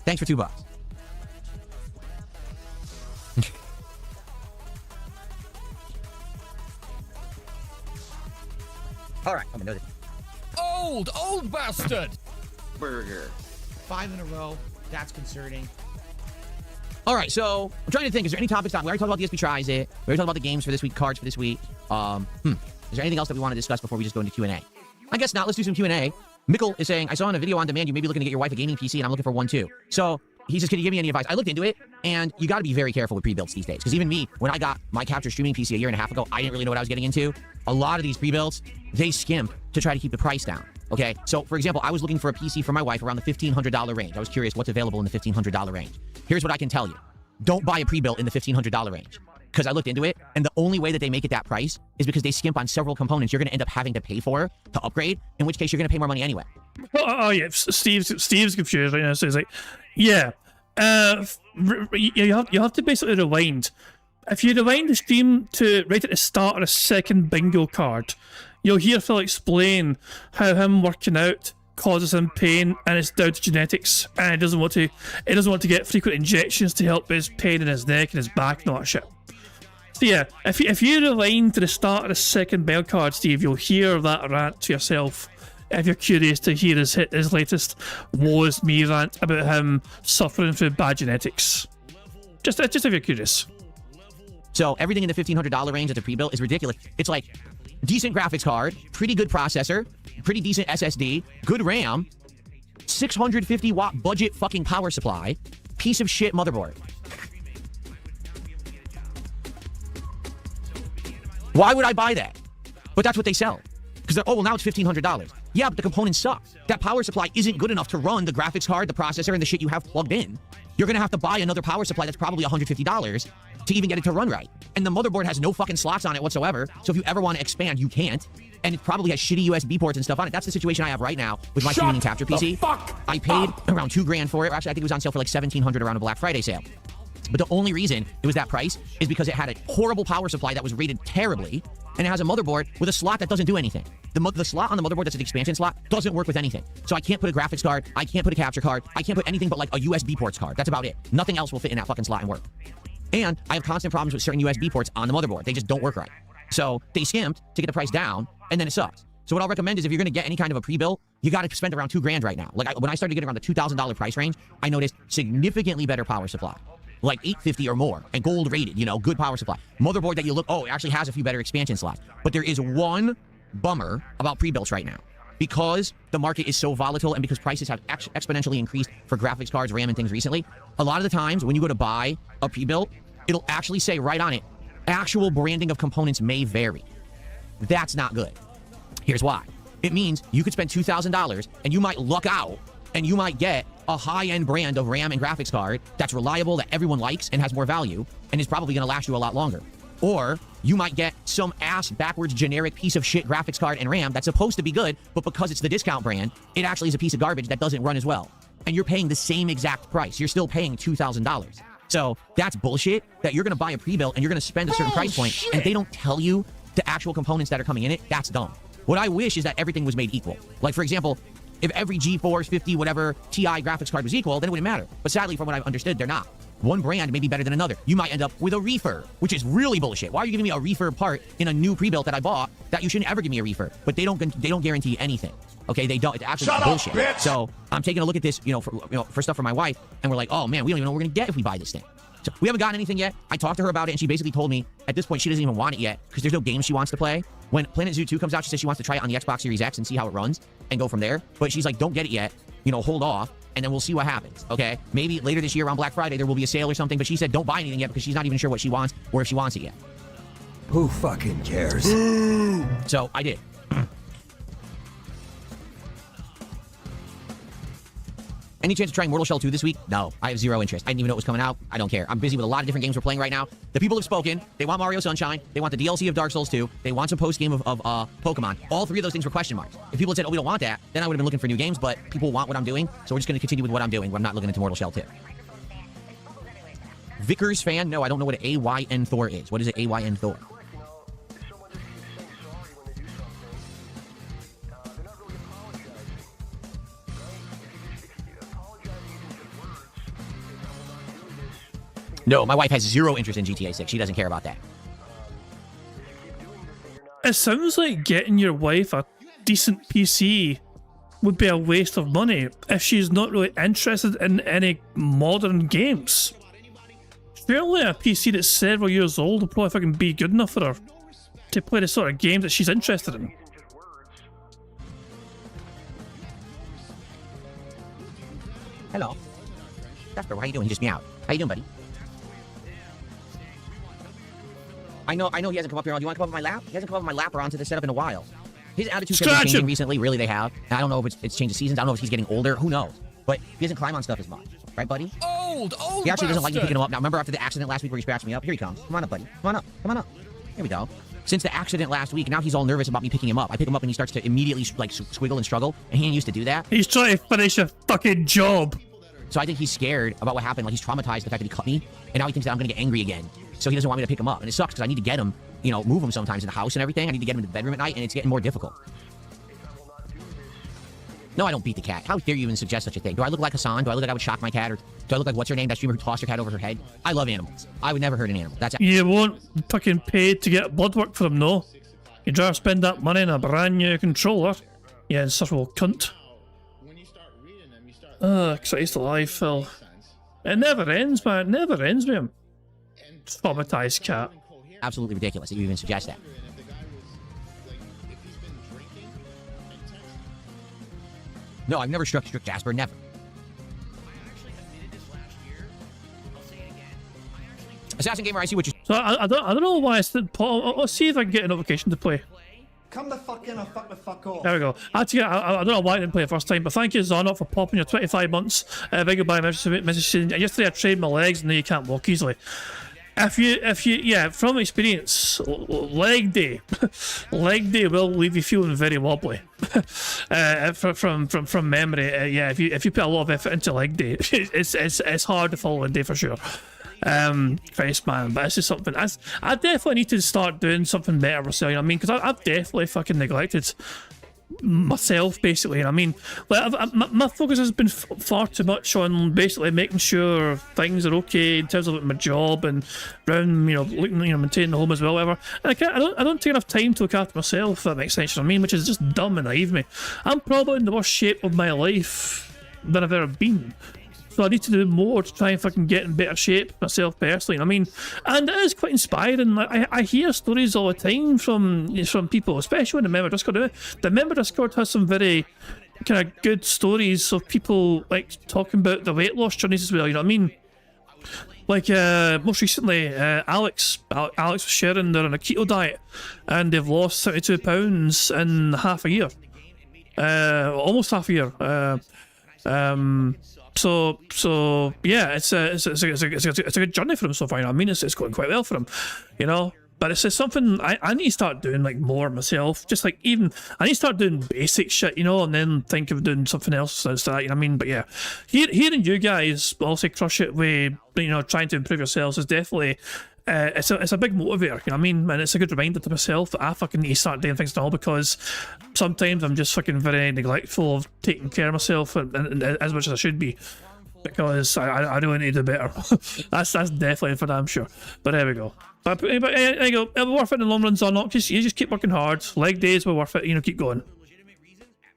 Thanks for $2. All right, I'm gonna know that. Old bastard. Burger. 5 in a row. That's concerning. All right, so I'm trying to think. Is there any topics on? We already talked about DSP Tries It. We already talked about the games for this week, cards for this week. Is there anything else that we want to discuss before we just go into Q&A? I guess not. Let's do some Q&A. Mickle is saying, I saw in a video on demand you may be looking to get your wife a gaming PC, and I'm looking for one too. So he says, can you give me any advice? I looked into it, and you got to be very careful with pre-builds these days. Because even me, when I got my capture streaming PC a year and a half ago, I didn't really know what I was getting into. A lot of these pre-builds, they skimp to try to keep the price down. Okay, so for example, I was looking for a PC for my wife around the $1,500 range. I was curious what's available in the $1,500 range. Here's what I can tell you. Don't buy a pre-built in the $1,500 range. Because I looked into it, and the only way that they make it that price is because they skimp on several components you're going to end up having to pay for to upgrade, in which case you're going to pay more money anyway. Oh yeah, Steve's confused right now, so he's like, yeah, you have to basically rewind. If you rewind the stream to right at the start of a second bingo card, you'll hear Phil explain how him working out causes him pain, and it's down to genetics, and he doesn't want to get frequent injections to help his pain in his neck and his back and all that shit. So yeah, if you rewind to the start of the second bell card, Steve, you'll hear that rant to yourself. If you're curious to hear his latest woe is me rant about him suffering through bad genetics. Just if you're curious. So everything in the $1,500 range at the pre-built is ridiculous. It's like decent graphics card, pretty good processor, pretty decent SSD, good RAM, 650 watt budget fucking power supply, piece of shit motherboard. Why would I buy that? But that's what they sell. Because they're, oh, well, now it's $1,500. Yeah, but the components suck. That power supply isn't good enough to run the graphics card, the processor, and the shit you have plugged in. You're going to have to buy another power supply that's probably $150 to even get it to run right. And the motherboard has no fucking slots on it whatsoever. So if you ever want to expand, you can't. And it probably has shitty USB ports and stuff on it. That's the situation I have right now with my streaming capture PC. I paid around $2,000 for it. Actually, I think it was on sale for like $1,700 around a Black Friday sale. But the only reason it was that price is because it had a horrible power supply that was rated terribly, and it has a motherboard with a slot that doesn't do anything. The slot on the motherboard that's an expansion slot doesn't work with anything. So I can't put a graphics card, I can't put a capture card, I can't put anything but like a USB ports card. That's about it. Nothing else will fit in that fucking slot and work. And I have constant problems with certain USB ports on the motherboard. They just don't work right. So they skimped to get the price down, and then it sucks. So what I'll recommend is if you're going to get any kind of a pre-built, you got to spend around $2,000 right now. Like when I started getting around the $2,000 price range, I noticed significantly better power supply. Like 850 or more, and gold rated, you know, good power supply. Motherboard that you look, oh, it actually has a few better expansion slots. But there is one bummer about pre-builts right now. Because the market is so volatile and because prices have exponentially increased for graphics cards, RAM, and things recently, a lot of the times when you go to buy a pre-built, it'll actually say right on it, actual branding of components may vary. That's not good. Here's why. It means you could spend $2,000 and you might luck out and you might get a high-end brand of RAM and graphics card that's reliable, that everyone likes and has more value, and is probably going to last you a lot longer. Or you might get some ass-backwards generic piece of shit graphics card and RAM that's supposed to be good, but because it's the discount brand, it actually is a piece of garbage that doesn't run as well. And you're paying the same exact price. You're still paying $2,000. So that's bullshit, that you're going to buy a pre-built and you're going to spend a certain price point, and they don't tell you the actual components that are coming in it. That's dumb. What I wish is that everything was made equal. Like, for example, if every GeForce 50 whatever Ti graphics card was equal, then it wouldn't matter. But sadly, from what I've understood, they're not. One brand may be better than another. You might end up with a refurb, which is really bullshit. Why are you giving me a refurb part in a new pre-built that I bought that you shouldn't ever give me a refurb? But they don't guarantee anything. Okay, they don't. It's actually bullshit. Bitch. So I'm taking a look at this, for stuff for my wife, and we're like, oh man, we don't even know what we're gonna get if we buy this thing. So we haven't gotten anything yet. I talked to her about it, and she basically told me at this point she doesn't even want it yet because there's no games she wants to play. When Planet Zoo 2 comes out, she says she wants to try it on the Xbox Series X and see how it runs and go from there. But she's like, don't get it yet. Hold off, and then we'll see what happens, okay? Maybe later this year around Black Friday there will be a sale or something, but she said don't buy anything yet because she's not even sure what she wants or if she wants it yet. Who fucking cares? So I did. Any chance of trying Mortal Shell 2 this week? No, I have zero interest. I didn't even know it was coming out. I don't care. I'm busy with a lot of different games we're playing right now. The people have spoken. They want Mario Sunshine. They want the DLC of Dark Souls 2. They want some post-game of Pokemon. All three of those things were question marks. If people had said, oh, we don't want that, then I would have been looking for new games, but people want what I'm doing, so we're just going to continue with what I'm doing. I'm not looking into Mortal Shell 2. Vickers fan? No, I don't know what an AYN Thor is. What is an AYN Thor? No, my wife has zero interest in GTA 6. She doesn't care about that. It sounds like getting your wife a decent PC would be a waste of money if she's not really interested in any modern games. Surely a PC that's several years old will probably fucking be good enough for her to play the sort of games that she's interested in. Hello. Jasper, how you doing? He just meowed. How you doing, buddy? I know he hasn't come up here. Do you want to come up on my lap? He hasn't come up on my lap or onto the setup in a while. His attitude's been changing recently. Really, they have. And I don't know if it's changed the seasons. I don't know if he's getting older. Who knows? But he doesn't climb on stuff as much. Right, buddy? Old He actually doesn't like me picking him up. Now, remember after the accident last week where he scratched me up? Here he comes. Come on up, buddy. Come on up. Come on up. Here we go. Since the accident last week, now he's all nervous about me picking him up. I pick him up and he starts to immediately like squiggle and struggle. And he ain't used to do that. He's trying to finish a fucking job. So I think he's scared about what happened. Like he's traumatized the fact that he cut me. And now he thinks that I'm going to get angry again. So he doesn't want me to pick him up. And it sucks because I need to get him, move him sometimes in the house and everything. I need to get him in the bedroom at night, and it's getting more difficult. No, I don't beat the cat. How dare you even suggest such a thing? Do I look like Hassan? Do I look like I would shock my cat? Or do I look like what's her name? That streamer who tossed her cat over her head? I love animals. I would never hurt an animal. That's You won't fucking pay to get blood work for them, no. You'd rather spend that money on a brand new controller. Yeah, insufferable cunt. Christ alive, Phil. It never ends, man. It never ends with him. Traumatized cat. absolutely ridiculous that you even suggest that. No, I've never struck Jasper, never. Assassin Gamer, I see what you... So I don't know why it's... Let's see if I can get a notification to play. Come the fuck in or fuck the fuck off. There we go. Actually, I don't know why I didn't play it first time, but thank you, Zonot, for popping your 25 months. Bingo by message saying, yesterday I trained my legs and now you can't walk easily. If you, yeah, from experience, leg day will leave you feeling very wobbly. From memory, yeah, if you put a lot of effort into leg day, it's hard to follow a day for sure. Christ, man, but this is something I definitely need to start doing something better myself, you know what I mean? Because I've definitely fucking neglected myself, basically, you know what I mean? Like, my focus has been far too much on basically making sure things are okay in terms of like, my job and around, you know, looking, you know, maintaining the home as well, whatever. And I don't take enough time to look after myself, if that makes sense, you know what I mean? Which is just dumb and naive of me. I'm probably in the worst shape of my life than I've ever been. So I need to do more to try and fucking get in better shape myself personally, you know what I mean? And it is quite inspiring. Like, I hear stories all the time from people, especially in the member Discord. The member Discord has some very kind of good stories of people like talking about the weight loss journeys as well, you know what I mean? Like most recently, Alex was sharing they're on a keto diet and they've lost 72 pounds in half a year. Almost half a year. So yeah, it's a good journey for him so far. You know what I mean? It's going quite well for him, you know. But it's something I need to start doing like more myself. Just like even I need to start doing basic shit, you know, and then think of doing something else instead. You know what I mean? But yeah, hearing you guys also crush it with, you know, trying to improve yourselves is definitely. It's a big motivator, you know what I mean? And it's a good reminder to myself that I fucking need to start doing things now, because sometimes I'm just fucking very neglectful of taking care of myself and as much as I should be, because I really need to do better. that's definitely for damn sure. But there we go. But there you go. It'll be worth it in the long runs or not. You just keep working hard. Leg days will worth it. You know, keep going.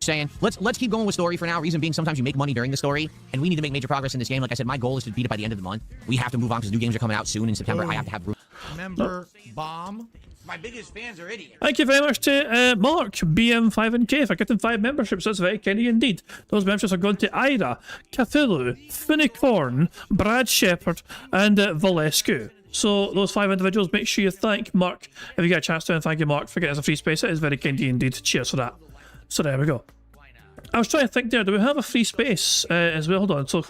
Saying let's keep going with story for now. Reason being, sometimes you make money during the story, and we need to make major progress in this game. Like I said, my goal is to beat it by the end of the month. We have to move on because new games are coming out soon in September. I have to have room. Member bomb. My biggest fans are idiots. Thank you very much to Mark BM5NK for getting 5 memberships. That's very kind of you indeed. Those memberships are going to Ira, Cthulhu, Funicorn, Brad Shepherd, and Valescu. So those 5 individuals, make sure you thank Mark if you get a chance to, and thank you, Mark, for getting us a free space. It is very kind of you indeed. Cheers for that. So there we go. I was trying to think there, do we have a free space as well? Hold on. So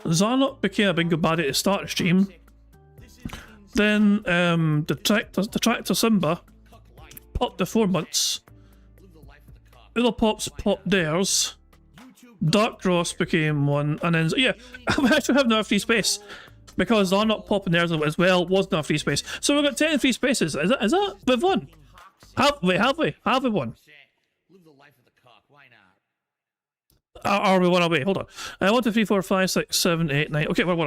Zarnok became a bingo baddie at the start of the stream. Then the tractor Simba popped the 4 months. Other Pops popped theirs. Dark Ross became one, and then yeah, we actually have no free space because Zarnok popping theirs as well was not a free space. So we've got 10 free spaces. Is that we've won? Have we won? Are we one away? Hold on. 1, 2, 3, 4, 5, 6, 7, 8, 9. Okay, we're one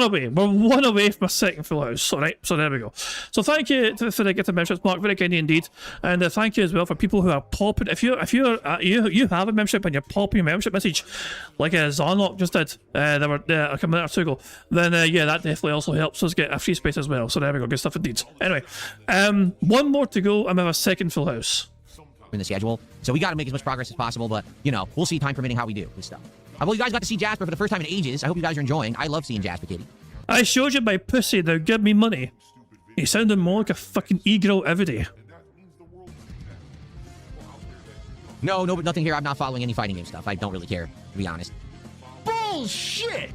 away. We're one away from a second full house. All right, so there we go. So thank you for the gift of memberships, Mark. Very kind indeed. And thank you as well for people who are popping. If you have a membership and you're popping your membership message, like Zarnok just did, they were like a minute or two ago. Then yeah, that definitely also helps us get a free space as well. So there we go. Good stuff indeed. Anyway, one more to go, and we have a second full house in the schedule, so we got to make as much progress as possible, but you know, we'll see time permitting how we do this stuff. Well, you guys got to see Jasper for the first time in ages. I hope you guys are enjoying. I love seeing Jasper, kitty. I showed you my pussy, now give me money. You sounded more like a fucking e-girl every day. No, but nothing here. I'm not following any fighting game stuff. I don't really care, to be honest. Bullshit!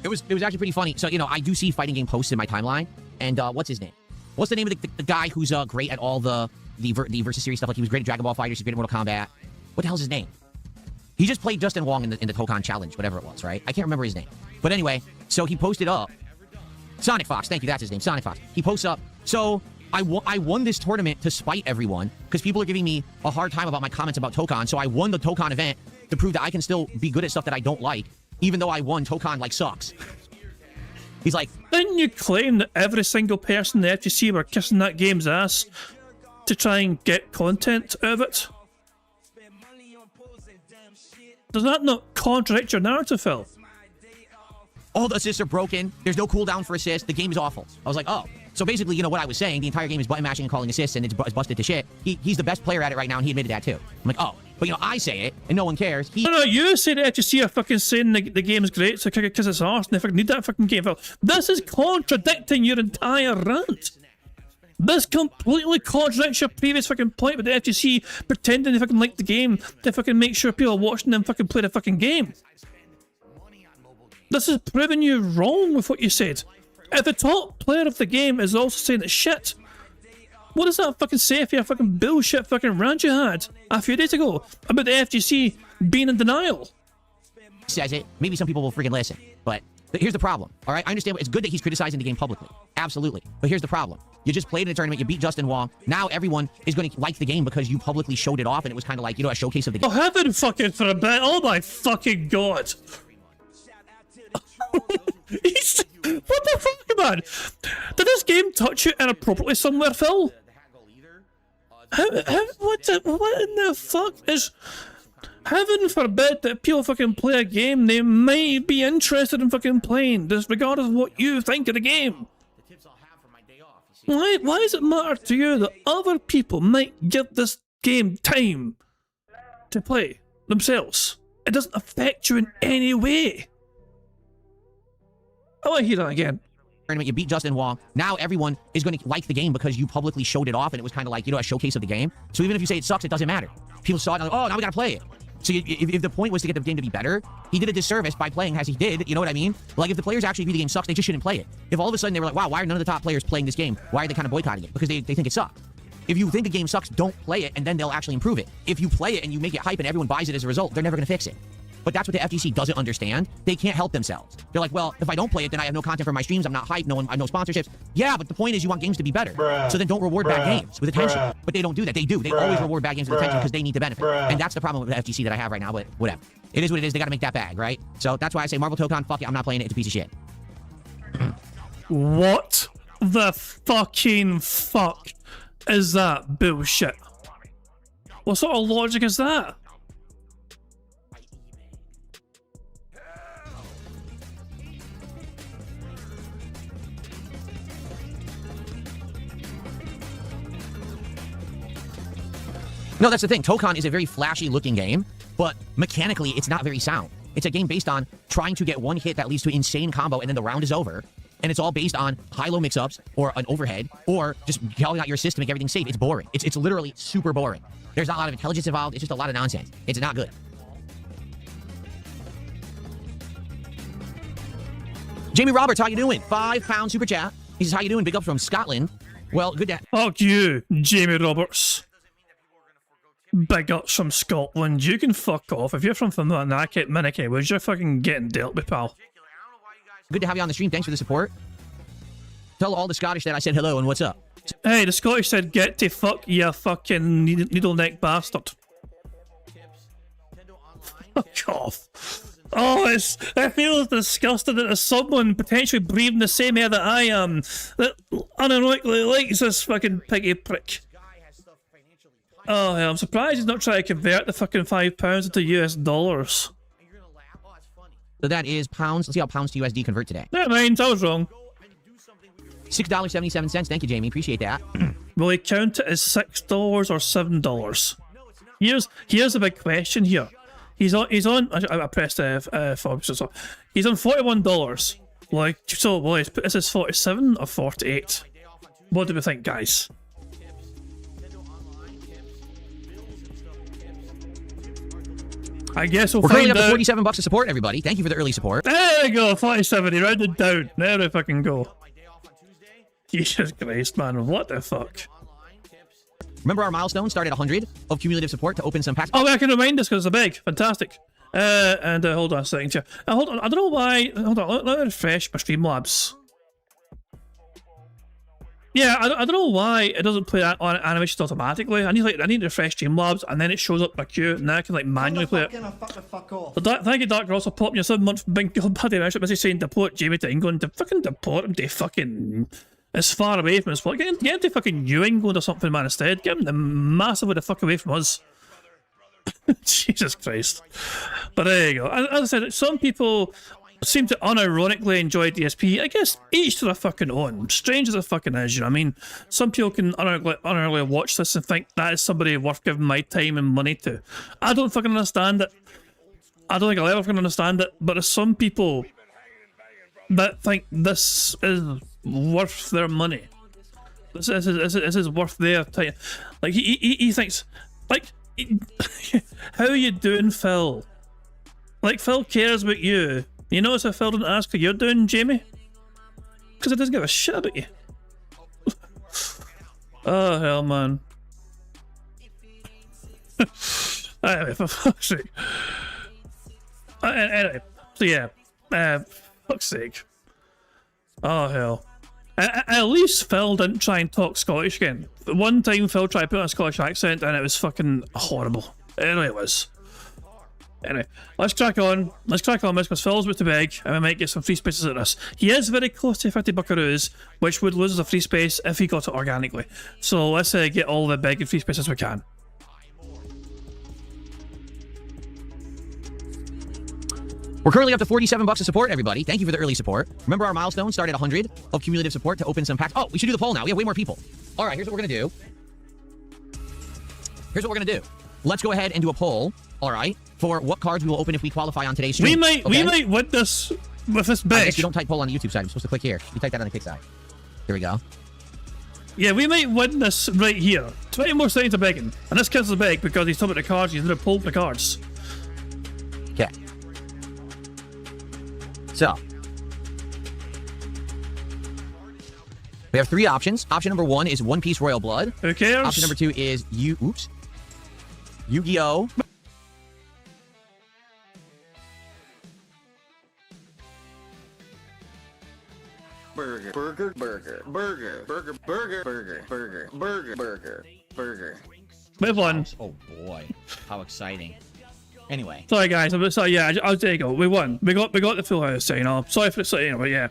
It was actually pretty funny. So, you know, I do see fighting game posts in my timeline, and what's his name? What's the name of the guy who's great at all the versus series stuff? Like he was great at Dragon Ball FighterZ, he's great at Mortal Kombat. What the hell's his name? He just played Justin Wong in the Tokon Challenge, whatever it was, right? I can't remember his name. But anyway, so he posted up. Sonic Fox, thank you, that's his name, Sonic Fox. He posts up. So I won this tournament to spite everyone because people are giving me a hard time about my comments about Tokon. So I won the Tokon event to prove that I can still be good at stuff that I don't like, even though I won. Tokon like sucks. He's like, didn't you claim that every single person in the FGC were kissing that game's ass to try and get content out of it? Does that not contradict your narrative, Phil? all the assists are broken. There's no cooldown for assists. The game is awful. I was like, oh. So basically, you know what I was saying, the entire game is button mashing and calling assists, and it's busted to shit. He's the best player at it right now, and he admitted that too. I'm like, oh. But you know, I say it, and no one cares. No, you say that FGC are fucking saying the game's great, so kiss its arse, and they fucking need that fucking game. This is contradicting your entire rant. This completely contradicts your previous fucking point with the FGC pretending they fucking like the game to fucking make sure people are watching them fucking play the fucking game. This is proving you wrong with what you said. If the top player of the game is also saying it's shit, what does that fucking say for your fucking bullshit fucking rant you had a few days ago about the FGC being in denial? Says it. Maybe some people will freaking listen. But here's the problem. All right, I understand. It's good that he's criticizing the game publicly. Absolutely. But here's the problem. You just played in a tournament. You beat Justin Wong. Now everyone is going to like the game because you publicly showed it off, and it was kind of like, you know, a showcase of the game. Oh, heaven fucking for a bit. Oh my fucking god. What the fuck, man? Did this game touch you inappropriately somewhere, Phil? What in the fuck is... Heaven forbid that people fucking play a game they may be interested in fucking playing, disregardless of what you think of the game. Why does it matter to you that other people might give this game time to play themselves? It doesn't affect you in any way. I want to hear that again. You beat Justin Wong. Now everyone is going to like the game because you publicly showed it off, and it was kind of like, you know, a showcase of the game. So even if you say it sucks, it doesn't matter. People saw it and like, oh, now we gotta play it. So if the point was to get the game to be better, he did a disservice by playing as he did. You know what I mean? Like, if the players actually view the game sucks, they just shouldn't play it. If all of a sudden they were like, wow, why are none of the top players playing this game? Why are they kind of boycotting it? Because they think it sucks. If you think a game sucks, don't play it, and then they'll actually improve it. If you play it and you make it hype and everyone buys it as a result, they're never going to fix it. But that's what the FGC doesn't understand. They can't help themselves. They're like, well, if I don't play it, then I have no content for my streams. I'm not hyped. I have no sponsorships. Yeah, but the point is you want games to be better. So then don't reward bad games with attention. But they don't do that. They do. They always reward bad games with attention because they need to benefit. And that's the problem with the FGC that I have right now, but whatever. It is what it is. They got to make that bag, right? So that's why I say Marvel Tokon, fuck it. I'm not playing it. It's a piece of shit. What the fucking fuck is that bullshit? What sort of logic is that? No, that's the thing. Tokon is a very flashy looking game, but mechanically it's not very sound. It's a game based on trying to get one hit that leads to an insane combo and then the round is over. And it's all based on high-low mix-ups or an overhead or just calling out your assist to make everything safe. It's boring. It's literally super boring. There's not a lot of intelligence involved. It's just a lot of nonsense. It's not good. Jamie Roberts, how you doing? £5 super chat. He says, how you doing? Big ups from Scotland. Well, good to... Fuck you, Jamie Roberts. Big ups from Scotland. You can fuck off. If you're from Minnicky, was you're fucking getting dealt with, pal. Good to have you on the stream. Thanks for the support. Tell all the Scottish that I said hello and what's up. Hey, the Scottish said, get to fuck, you fucking needle neck bastard. Fuck off. Oh, it feels disgusting that there's someone potentially breathing the same air that I am that unironically likes this fucking piggy prick. Oh, yeah, I'm surprised he's not trying to convert the fucking £5 into US dollars. So that is pounds. Let's see how pounds to USD convert today. Never mind, I was wrong. $6.77. Thank you, Jamie. Appreciate that. Will he count it as $6 or $7? Here's the big question here. He's on. I pressed Forbes. So he's on $41. Like, so, well, is this 47 or 48? What do we think, guys? I guess we'll find out. We're currently up to $47 of support, everybody. Thank you for the early support. There we go, 47. He rounded down. There we fucking go. Jesus Christ, man. What the fuck? Remember our milestone? Start at 100 of cumulative support to open some packs. Oh, I can remind us because it's a big. Fantastic. Hold on a second here. Hold on. I don't know why. Hold on. Let me refresh my Streamlabs. Yeah, I don't know why it doesn't play that on animations automatically. I need to refresh Streamlabs and then it shows up my queue and then I can like manually play it. So thank you, Dark Ross, for popping your 7-month bingo buddy message saying deport Jamie to England. To fucking deport him to fucking as far away from us. Get him to fucking New England or something, man, instead. Get him the massive the fuck away from us. Jesus Christ. But there you go. As I said, some people seem to unironically enjoy DSP. I guess each to their fucking own. Strange as it fucking is, you know what I mean? Some people can unironically watch this and think that is somebody worth giving my time and money to. I don't fucking understand it. I don't think I'll ever fucking understand it, but there's some people that think this is worth their money. This is worth their time. Like, he thinks, like, how are you doing, Phil? Like, Phil cares about you. You notice if Phil didn't ask how you're doing, Jamie? Because he doesn't give a shit about you. Oh, hell, man. Anyway, for fuck's sake. Anyway, so yeah. Fuck's sake. Oh, hell. At least Phil didn't try and talk Scottish again. One time Phil tried to put on a Scottish accent and it was fucking horrible. Anyway, it was. Anyway, let's crack on. Let's crack on this because Phil's about to beg and we might get some free spaces at this. He is very close to 50 buckaroos, which would lose us a free space if he got it organically. So let's get all the begging free spaces we can. We're currently up to 47 bucks of support, everybody. Thank you for the early support. Remember our milestone started at 100 of cumulative support to open some packs. Oh, we should do the poll now. We have way more people. All right, here's what we're going to do. Here's what we're going to do. Let's go ahead and do a poll, all right, for what cards we will open if we qualify on today's stream. We might win this with this bag. I guess you don't type poll on the YouTube side. You're supposed to click here. You type that on the kick side. Here we go. Yeah, we might win this right here. 20 more seconds of begging. And this kills the beg because he's talking about the cards. He's going to pull the cards. Okay. So, we have three options. Option number one is One Piece Royal Blood. Who cares? Option number two is Yu-Gi-Oh! Burger. We've won. Oh boy, how exciting. Anyway. Sorry guys, sorry, yeah, there you go. We won. We got the full house, you know. Sorry for the but yeah.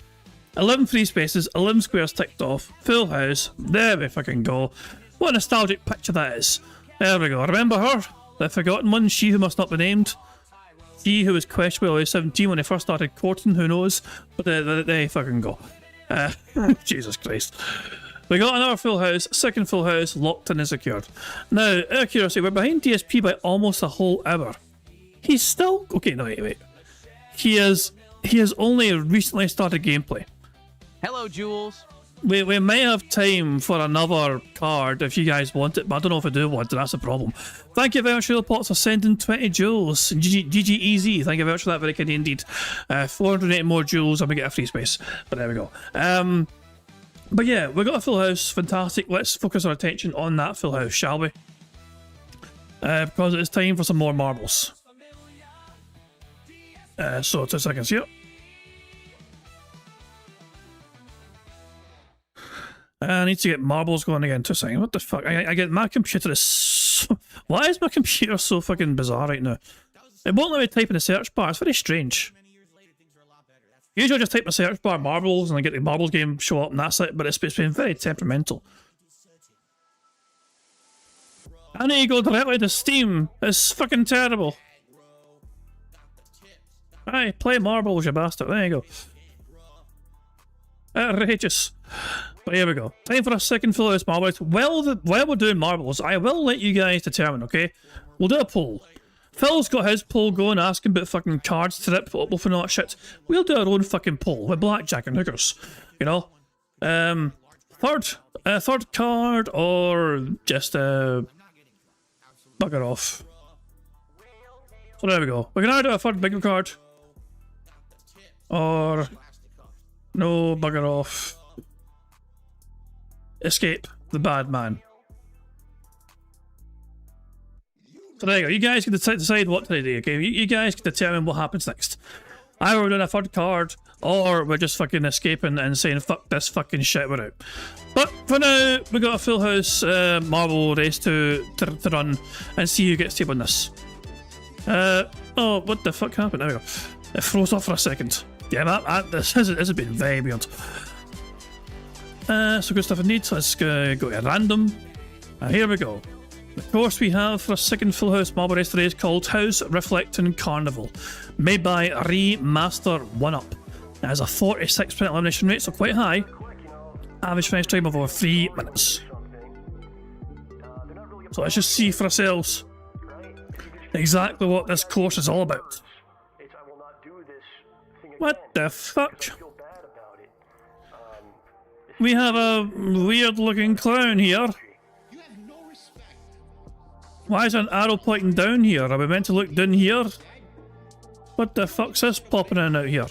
11 free spaces, 11 squares ticked off, full house. There we fucking go. What a nostalgic picture that is. There we go. Remember her? The forgotten one, she who must not be named. She who was questionable at 17 when they first started courting, who knows? But there you fucking go. Jesus Christ. We got another full house, second full house, locked and secured. Now, out of curiosity, we're behind DSP by almost a whole hour. He's still... Okay, no, wait. He has only recently started gameplay. Hello, Jules. We may have time for another card if you guys want it, but I don't know if I do want it, that's the problem. Thank you very much, Pots, for sending 20 jewels. GGEZ, thank you very much for that, very kind indeed. 480 more jewels and we get a free space. But there we go. But yeah, we got a full house, fantastic. Let's focus our attention on that full house, shall we? Because it's time for some more marbles. So 2 seconds here. I need to get marbles going again. 2 seconds. What the fuck? I get my computer is. Why is my computer so fucking bizarre right now? It won't let me type in the search bar. It's very strange. Usually I just type in the search bar marbles and I get the marbles game show up and that's it. But it's been very temperamental. I need to go directly to Steam. It's fucking terrible. Aye, play marbles, you bastard. There you go. Outrageous. But here we go. Time for a second full house marbles. While we're doing marbles, I will let you guys determine, okay? We'll do a poll. Phil's got his poll going, asking about fucking cards to rip up and all that shit. We'll do our own fucking poll with blackjack and hookers. You know? Third card or just bugger off. So there we go. We can either do a third bingo card or no, bugger off. Escape the bad man. So there you go. You guys can decide what to do, okay? You guys can determine what happens next. Either we're doing a third card or we're just fucking escaping and saying fuck this fucking shit, we're out. But for now, we got a full house marble race to run and see who gets to win this. Oh, what the fuck happened? There we go. It froze off for a second. Yeah, this has been very weird. So good stuff indeed. Let's go to random. Here we go. The course we have for a second Full House marble race today is called House Reflecting Carnival, made by Remaster 1UP. It has a 46% elimination rate, so quite high. Average finish time of over 3 minutes. So let's just see for ourselves exactly what this course is all about. What the fuck? We have a weird looking clown here. Why is an arrow pointing down here? Are we meant to look down here? What the fuck's this popping in out here?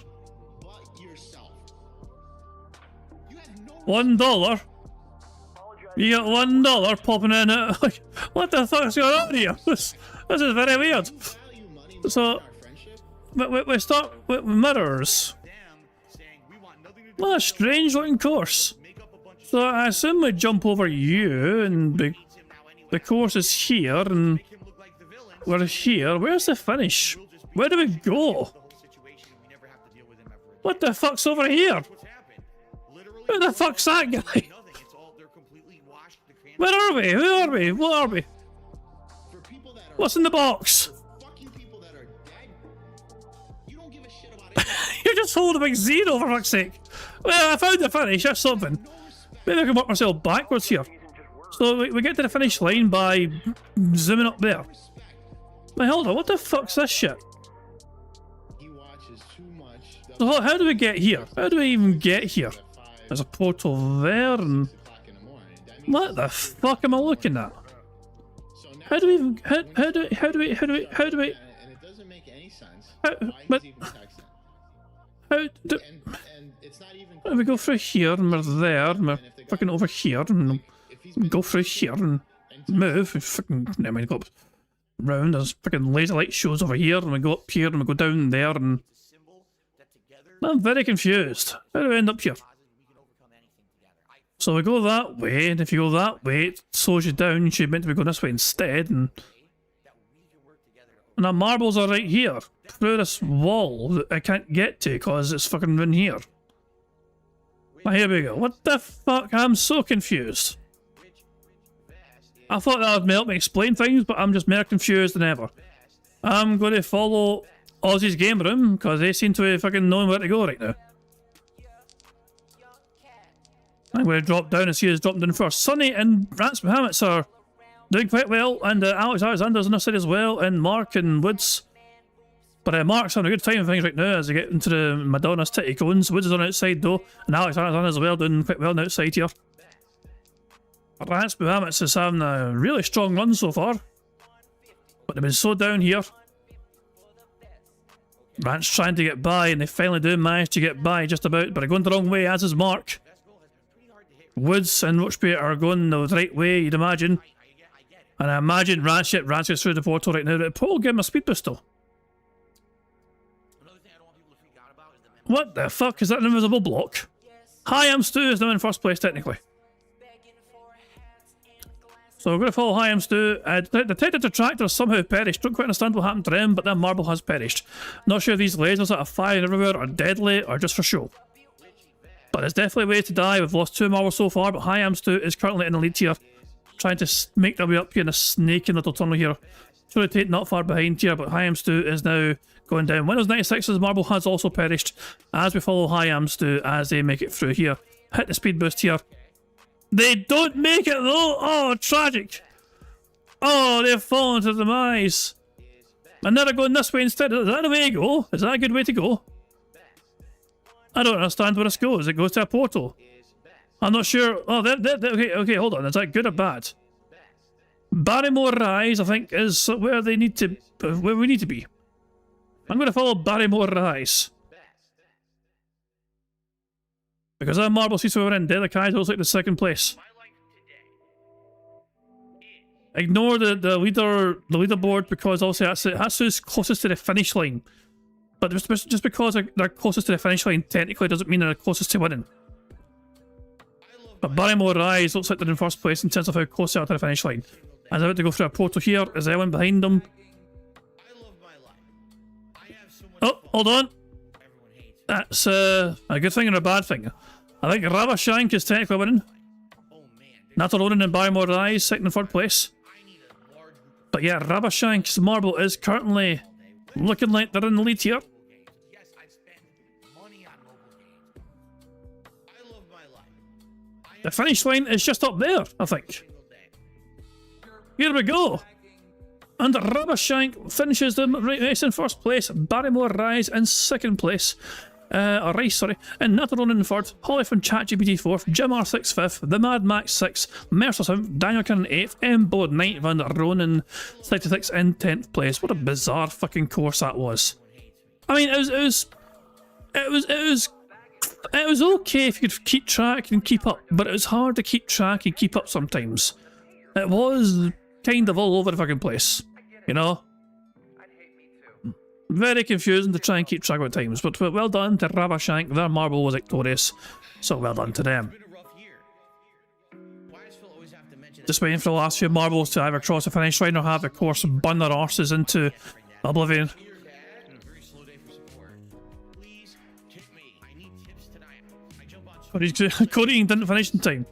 $1? You got $1 popping in it. What the fuck's going on here? This is very weird. So, we start with mirrors. What a strange looking course. So I assume we jump over you, and the course is here, and we're here. Where's the finish? Where do we go? What the fuck's over here? Who the fuck's that guy? Where are we? Who are we? What are we? What's in the box? You just hold a big zero for fuck's sake. Well, I found the finish, that's something. Maybe I can work myself backwards here. So we get to the finish line by zooming up there. Wait, hold on, what the fuck's this shit? So how do we get here? How do we even get here? There's a portal there, and what the fuck am I looking at? How do we even how do we how we go through here, and we're there, and we're fucking over here, and we go through here and move, and fucking I mean go up round, there's fucking laser light shows over here, and we go up here and we go down there, and I'm very confused. How do we end up here? So we go that way, and if you go that way, it slows you down. You should meant to be going this way instead, and our marbles are right here, through this wall that I can't get to because it's fucking in here. But here we go. What the fuck? I'm so confused. I thought that would help me explain things, but I'm just more confused than ever. I'm going to follow Aussie's game room because they seem to be fucking knowing where to go right now. I'm going to drop down and see who's dropping down first. Sonny and Rance Mohammeds are doing quite well, and Alex Alexander's on the side as well, and Mark and Woods. But Mark's having a good time with things right now as they get into the Madonna's titty cones. Woods is on the outside though, and Alex Alexander as well, doing quite well on the outside here. Rance Mohammeds is having a really strong run so far, but they've been so down here. Rance trying to get by, and they finally do manage to get by just about, but they're going the wrong way, as is Mark. Woods and Rochby are going the right way, you'd imagine. And I imagine Rance gets through the portal right now. Paul, give him a speed boost though. What the fuck? Is that an invisible block? Hi, I'm Stu is now in first place technically. So we're going to follow Hi, I'm Stu. The detected detractor somehow perished. Don't quite understand what happened to him, but that marble has perished. Not sure if these lasers that are firing everywhere are deadly or just for show. But there's definitely ways to die. We've lost 2 marbles so far, but Hi, I'm Stu is currently in the lead here. Trying to make their way up here in a snaking little tunnel here. Truly Tate not far behind here, but Hi, I'm Stu is now going down. Windows 96's marble has also perished as we follow Hi, I'm Stu as they make it through here. Hit the speed boost here. They don't make it though! Oh, tragic! Oh, they've fallen to demise. And now they're going this way instead. Is that the way to go? Is that a good way to go? I don't understand where this goes. It goes to a portal. I'm not sure. Oh, okay, hold on. Is that good or bad? Barrymore Rise, I think, is where they need to, where we need to be. I'm going to follow Barrymore Rise. Because that marble seats we were in, Delikai looks like the second place. Ignore the leaderboard because obviously that's who's closest to the finish line. But just because they're closest to the finish line technically doesn't mean they're closest to winning. But Barrymore Rise looks like they're in first place in terms of how close they are to the finish line. As they're about to go through a portal here, is Ellen behind them? Oh, hold on. That's a good thing and a bad thing. I think Ravashank is technically winning. Natalonin and Barrymore Rise second and third place. But yeah, Rabashank's marble is currently looking like they're in the lead here. The finish line is just up there, I think. Here we go. And Rabashank finishes the race in first place. Barrymore Rise in second place. Rice, sorry. And Nataron in third. Holly from ChatGPT 4th. Jim R6 5th. The Mad Max 6th. Mercer 7th. Daniel Kern 8th. Embod 9th. And Ronan 66 in 10th place. What a bizarre fucking course that was. I mean, it was okay if you could keep track and keep up, but it was hard to keep track and keep up sometimes. It was kind of all over the fucking place, you know? Very confusing to try and keep track of times, but well done to Rabashank. Their marble was victorious, so well done to them. Just waiting for the last few marbles to either cross the finish line or have the course burn their arses into oblivion. Cody didn't finish in time.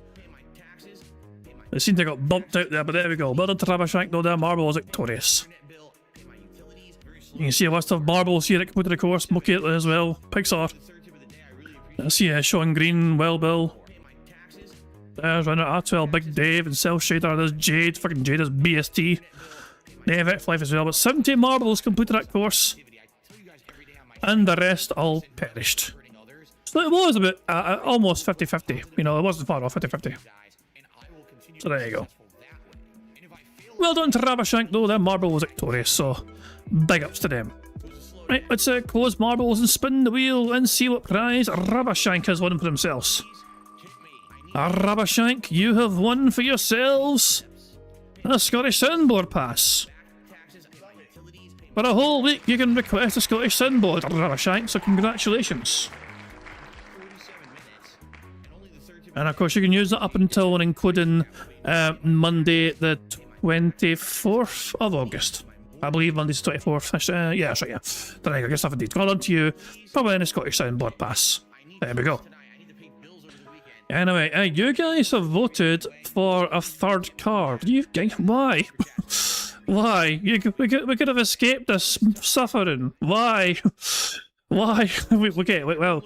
It seemed to got bumped out there, but there we go. Well done to Rabashank, though their marble was victorious. You can see a list of marbles here that completed the course. Mucky as well. Pixar. I see Sean Green, Well Bill. There's Runner R12, Big Dave, and Cell Shader. There's Jade. Fucking Jade is BST. Dave X Life as well. But 70 marbles completed that course. And the rest all perished. So it was a bit, almost 50-50. You know, it wasn't far off 50-50. So there you go. Well done to Rabashank, though. Their marble was victorious, so big ups to them. Right, let's close marbles and spin the wheel and see what prize Rabashank has won for themselves. Rabashank, you have won for yourselves a Scottish Soundboard Pass. For a whole week, you can request a Scottish Soundboard, Rabashank, so congratulations. And of course, you can use that up until and including Monday, the 24th of August. I believe Monday's the 24th. Yeah, that's right, yeah. There you go, good stuff indeed. Well done to you. Probably in a Scottish Soundboard Pass. There we go. Anyway, you guys have voted for a third card. You guys, why? Why? We could have escaped this suffering. Why? Why? Okay, well,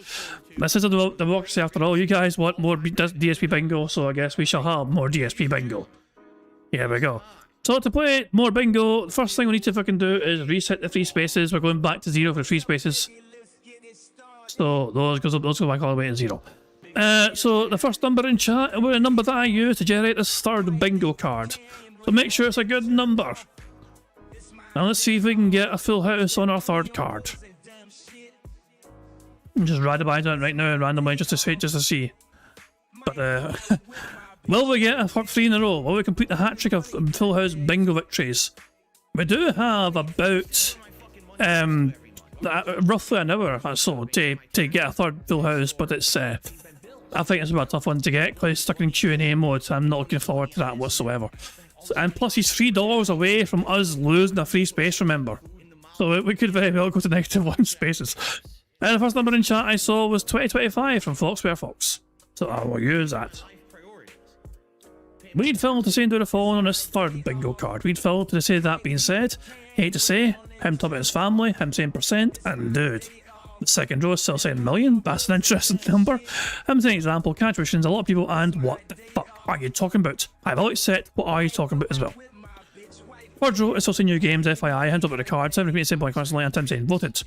this is a democracy after all. You guys want more DSP Bingo, so I guess we shall have more DSP Bingo. Here we go. So to play more Bingo, the first thing we need to fucking do is reset the free spaces. We're going back to 0 for the free spaces. So those go back all the way to 0. So the first number in chat was a number that I use to generate this third Bingo card. So make sure it's a good number. Now let's see if we can get a full house on our third card. I'm just randomizing it right now randomly just to see. But will we get a 3 in a row? Will we complete the hat-trick of full house Bingo victories? We do have about roughly an hour or so to get a third full house, but it's I think it's about a tough one to get because it's stuck in Q&A mode, so I'm not looking forward to that whatsoever. And plus he's $3 away from us losing a free space, remember. So we could very well go to -1 spaces. And the first number in chat I saw was 2025 from Foxware Fox. So I will use that. We need Phil to say and do the following on this third Bingo card. We need Phil to say that being said, hate to say, him talking about his family, him saying %, and dude. The second row is still saying million, that's an interesting number. Him saying example, contributions, a lot of people, and what the fuck are you talking about? I've always said, what are you talking about as well? Third row is still saying new games, FYI, him talking about the cards, him repeating the same point constantly, and him saying voted.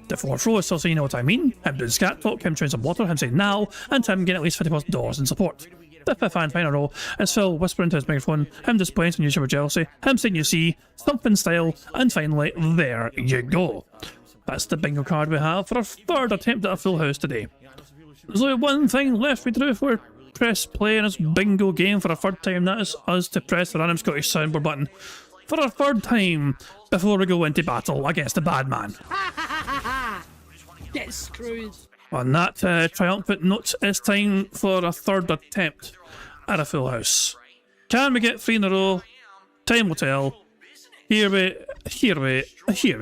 The fourth row is still saying you know what I mean, him doing scat talk, him trying some water, him saying now, and him getting at least $50+ in support. The fifth and final row is Phil whispering to his microphone, him displaying some YouTube jealousy, him saying you see, something style, and finally, there you go. That's the Bingo card we have for our third attempt at a full house today. There's only one thing left we do if we press play in this Bingo game for a third time, that is us to press the random Scottish soundboard button for a third time before we go into battle against the bad man. Get screwed. On that triumphant note, it's time for a third attempt at a full house. Can we get 3 in a row? Time will tell. Here we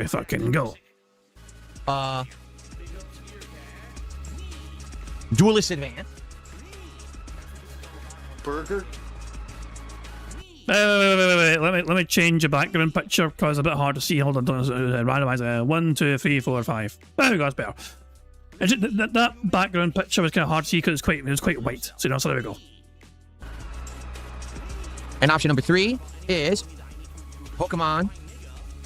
fucking go. Duelist advance. Burger. Wait. Let me change the background picture because it's a bit hard to see. Hold on, randomize. 1, 2, 3, 4, 5. There we go. That's better. That background picture was kind of hard to see because it was quite white. So there we go. And option number 3 is Pokemon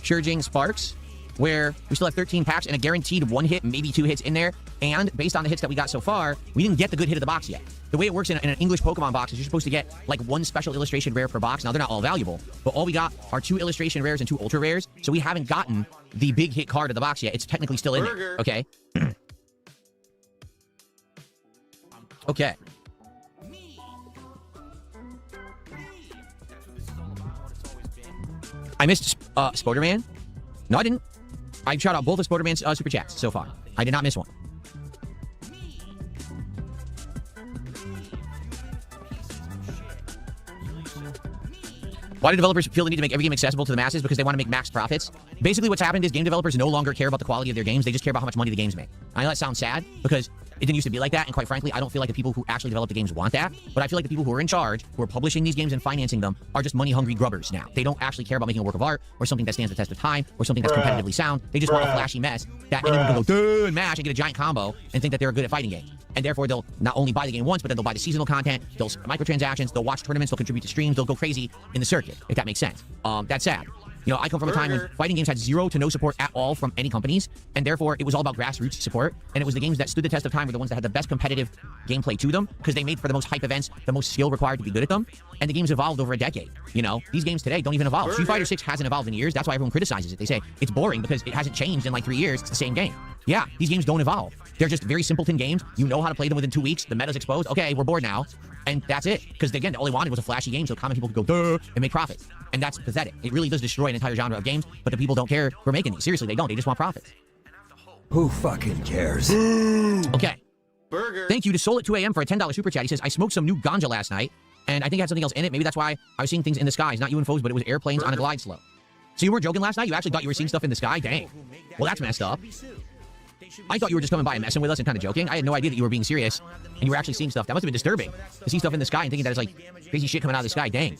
Surging Sparks, where we still have 13 packs and a guaranteed 1 hit, maybe 2 hits in there. And based on the hits that we got so far, we didn't get the good hit of the box yet. The way it works in an English Pokemon box is you're supposed to get like 1 special illustration rare per box. Now, they're not all valuable, but all we got are 2 illustration rares and 2 ultra rares. So we haven't gotten the big hit card of the box yet. It's technically still in there. Okay. Okay. I missed Spoderman. No, I didn't. I shot out both of Spoderman's super chats so far. I did not miss one. Why do developers feel the need to make every game accessible to the masses? Because they want to make max profits. Basically, what's happened is game developers no longer care about the quality of their games. They just care about how much money the games make. I know that sounds sad because it didn't used to be like that, and quite frankly, I don't feel like the people who actually develop the games want that, but I feel like the people who are in charge, who are publishing these games and financing them, are just money-hungry grubbers now. They don't actually care about making a work of art, or something that stands the test of time, or something that's competitively sound. They just want a flashy mess that anyone can go, duh, and mash, and get a giant combo, and think that they're good at fighting games. And therefore, they'll not only buy the game once, but then they'll buy the seasonal content, they'll microtransactions, they'll watch tournaments, they'll contribute to streams, they'll go crazy in the circuit, if that makes sense. That's sad. You know, I come from a time when fighting games had 0 to no support at all from any companies, and therefore it was all about grassroots support, and it was the games that stood the test of time were the ones that had the best competitive gameplay to them, because they made for the most hype events, the most skill required to be good at them, and the games evolved over a decade. You know, these games today don't even evolve. Street Fighter 6 hasn't evolved in years. That's why everyone criticizes it. They say it's boring because it hasn't changed in like 3 years. It's the same game. Yeah, these games don't evolve. They're just very simpleton games. You know how to play them within 2 weeks. The meta's exposed. Okay, we're bored now. And that's it. Because again, all they wanted was a flashy game so common people could go, duh, and make profits. And that's pathetic. It really does destroy an entire genre of games, but the people don't care who are making these. Seriously, they don't. They just want profits. Who fucking cares? Okay. Thank you to Soul at 2 a.m. for a $10 super chat. He says, I smoked some new ganja last night, and I think it had something else in it. Maybe that's why I was seeing things in the skies. Not UFOs, but it was airplanes on a glide slope. So you weren't joking last night? You actually thought you were seeing stuff in the sky? Dang. Well, that's messed up. I thought you were just coming by and messing with us and kind of joking. I had no idea that you were being serious and you were actually seeing stuff. That must have been disturbing to see stuff in the sky and thinking that it's like crazy shit coming out of the sky. Dang.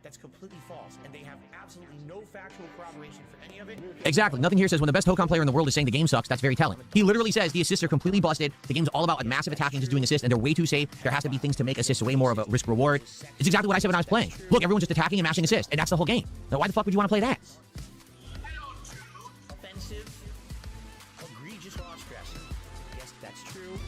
That's completely false, and they have absolutely no factual corroboration for any of it. Exactly. Nothing here says when the best Hokon player in the world is saying the game sucks. That's very telling. He literally says the assists are completely busted. The game's all about massive attacking, just doing assists, and they're way too safe. There has to be things to make assists way more of a risk reward. It's exactly what I said when I was playing. Look, everyone's just attacking and mashing assists, and that's the whole game. Now, why the fuck would you want to play that? Offensive, egregious launch stress. Yes, that's true.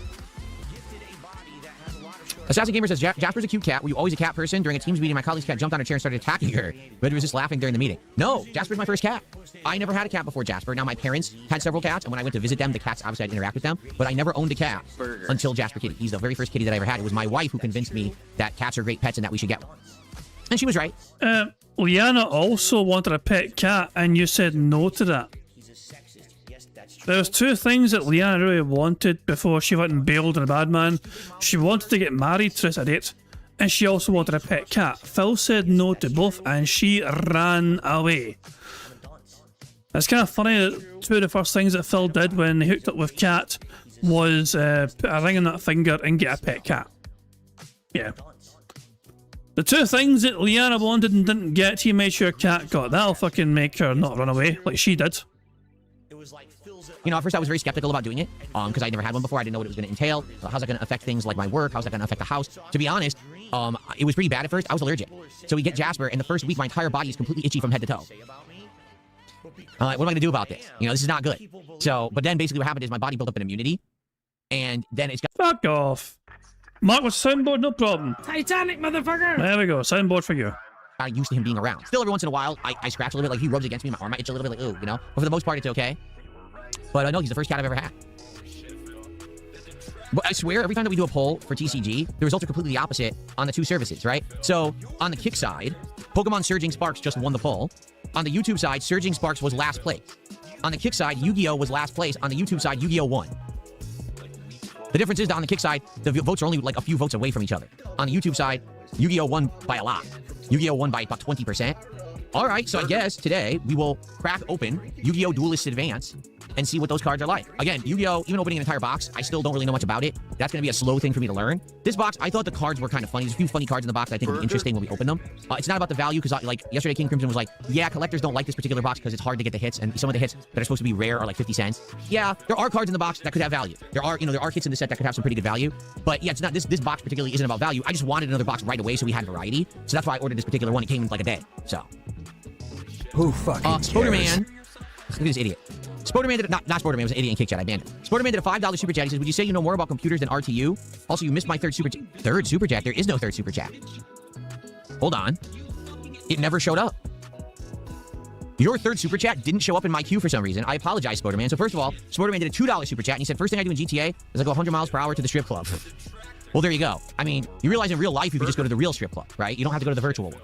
Gifted a body that has a lot of short. Assassin Gamer says, Jasper's a cute cat. Were you always a cat person? During a team's meeting, my colleague's cat jumped on her chair and started attacking her. But was just laughing during the meeting. No, Jasper's my first cat. I never had a cat before Jasper. Now, my parents had several cats, and when I went to visit them, the cats, obviously, I'd interact with them. But I never owned a cat until Jasper Kitty. He's the very first kitty that I ever had. It was my wife who convinced me that cats are great pets and that we should get one. And she was right. Liana also wanted a pet cat, and you said no to that. There's 2 things that Liana really wanted before she went and bailed on a bad man. She wanted to get married, Tris a date, and she also wanted a pet cat. Phil said no to both, and she ran away. It's kind of funny that 2 of the first things that Phil did when he hooked up with Cat was put a ring on that finger and get a pet cat. Yeah. The 2 things that Liana wanted and didn't get, he made sure Cat got. That'll fucking make her not run away like she did. You know, at first I was very skeptical about doing it, because I never had one before. I didn't know what it was going to entail. How's that going to affect things like my work? How's that going to affect the house? To be honest, it was pretty bad at first. I was allergic. So we get Jasper, and the first week my entire body is completely itchy from head to toe. I'm like, what am I going to do about this? You know, this is not good. So, but then basically what happened is my body built up an immunity, and then it's got... Fuck off. Mark with soundboard, no problem. Titanic, motherfucker! There we go, soundboard for you. I'm used to him being around. Still, every once in a while, I scratch a little bit, like he rubs against me, my arm might itch a little bit, like, ooh, you know? But for the most part, it's okay. But I know he's the first cat I've ever had. But I swear, every time that we do a poll for TCG, the results are completely the opposite on the 2 services, right? So, on the Kick side, Pokemon Surging Sparks just won the poll. On the YouTube side, Surging Sparks was last place. On the Kick side, Yu-Gi-Oh! Was last place. On the YouTube side, Yu-Gi-Oh! Won. The difference is that on the Kick side, the votes are only like a few votes away from each other. On the YouTube side, Yu-Gi-Oh! Won by a lot. Yu-Gi-Oh! Won by about 20%. All right, so I guess today we will crack open Yu-Gi-Oh! Duelist Advance and see what those cards are like. Again, Yu-Gi-Oh!, even opening an entire box, I still don't really know much about it. That's going to be a slow thing for me to learn. This box, I thought the cards were kind of funny. There's a few funny cards in the box that I think will be interesting when we open them. It's not about the value, because like yesterday, King Crimson was like, yeah, collectors don't like this particular box because it's hard to get the hits, and some of the hits that are supposed to be rare are like 50 cents. Yeah, there are cards in the box that could have value. There are kits in the set that could have some pretty good value. But yeah, it's not, this box particularly isn't about value. I just wanted another box right away so we had variety. So that's why I ordered this particular one. It came in like a day. So. Who fucking cares? Spoderman. Look at this idiot. Spoderman did not Spoderman, was an idiot in Kick Chat. I banned him. Spoderman did a $5 super chat. He says, would you say you know more about computers than RTU? Also, you missed my third super chat. Third super chat? There is no third super chat. Hold on. It never showed up. Your third super chat didn't show up in my queue for some reason. I apologize, Spoderman. So first of all, Spoderman did a $2 super chat, and he said, first thing I do in GTA is I go 100 miles per hour to the strip club. Well, there you go. I mean, you realize in real life you could just go to the real strip club, right? You don't have to go to the virtual one.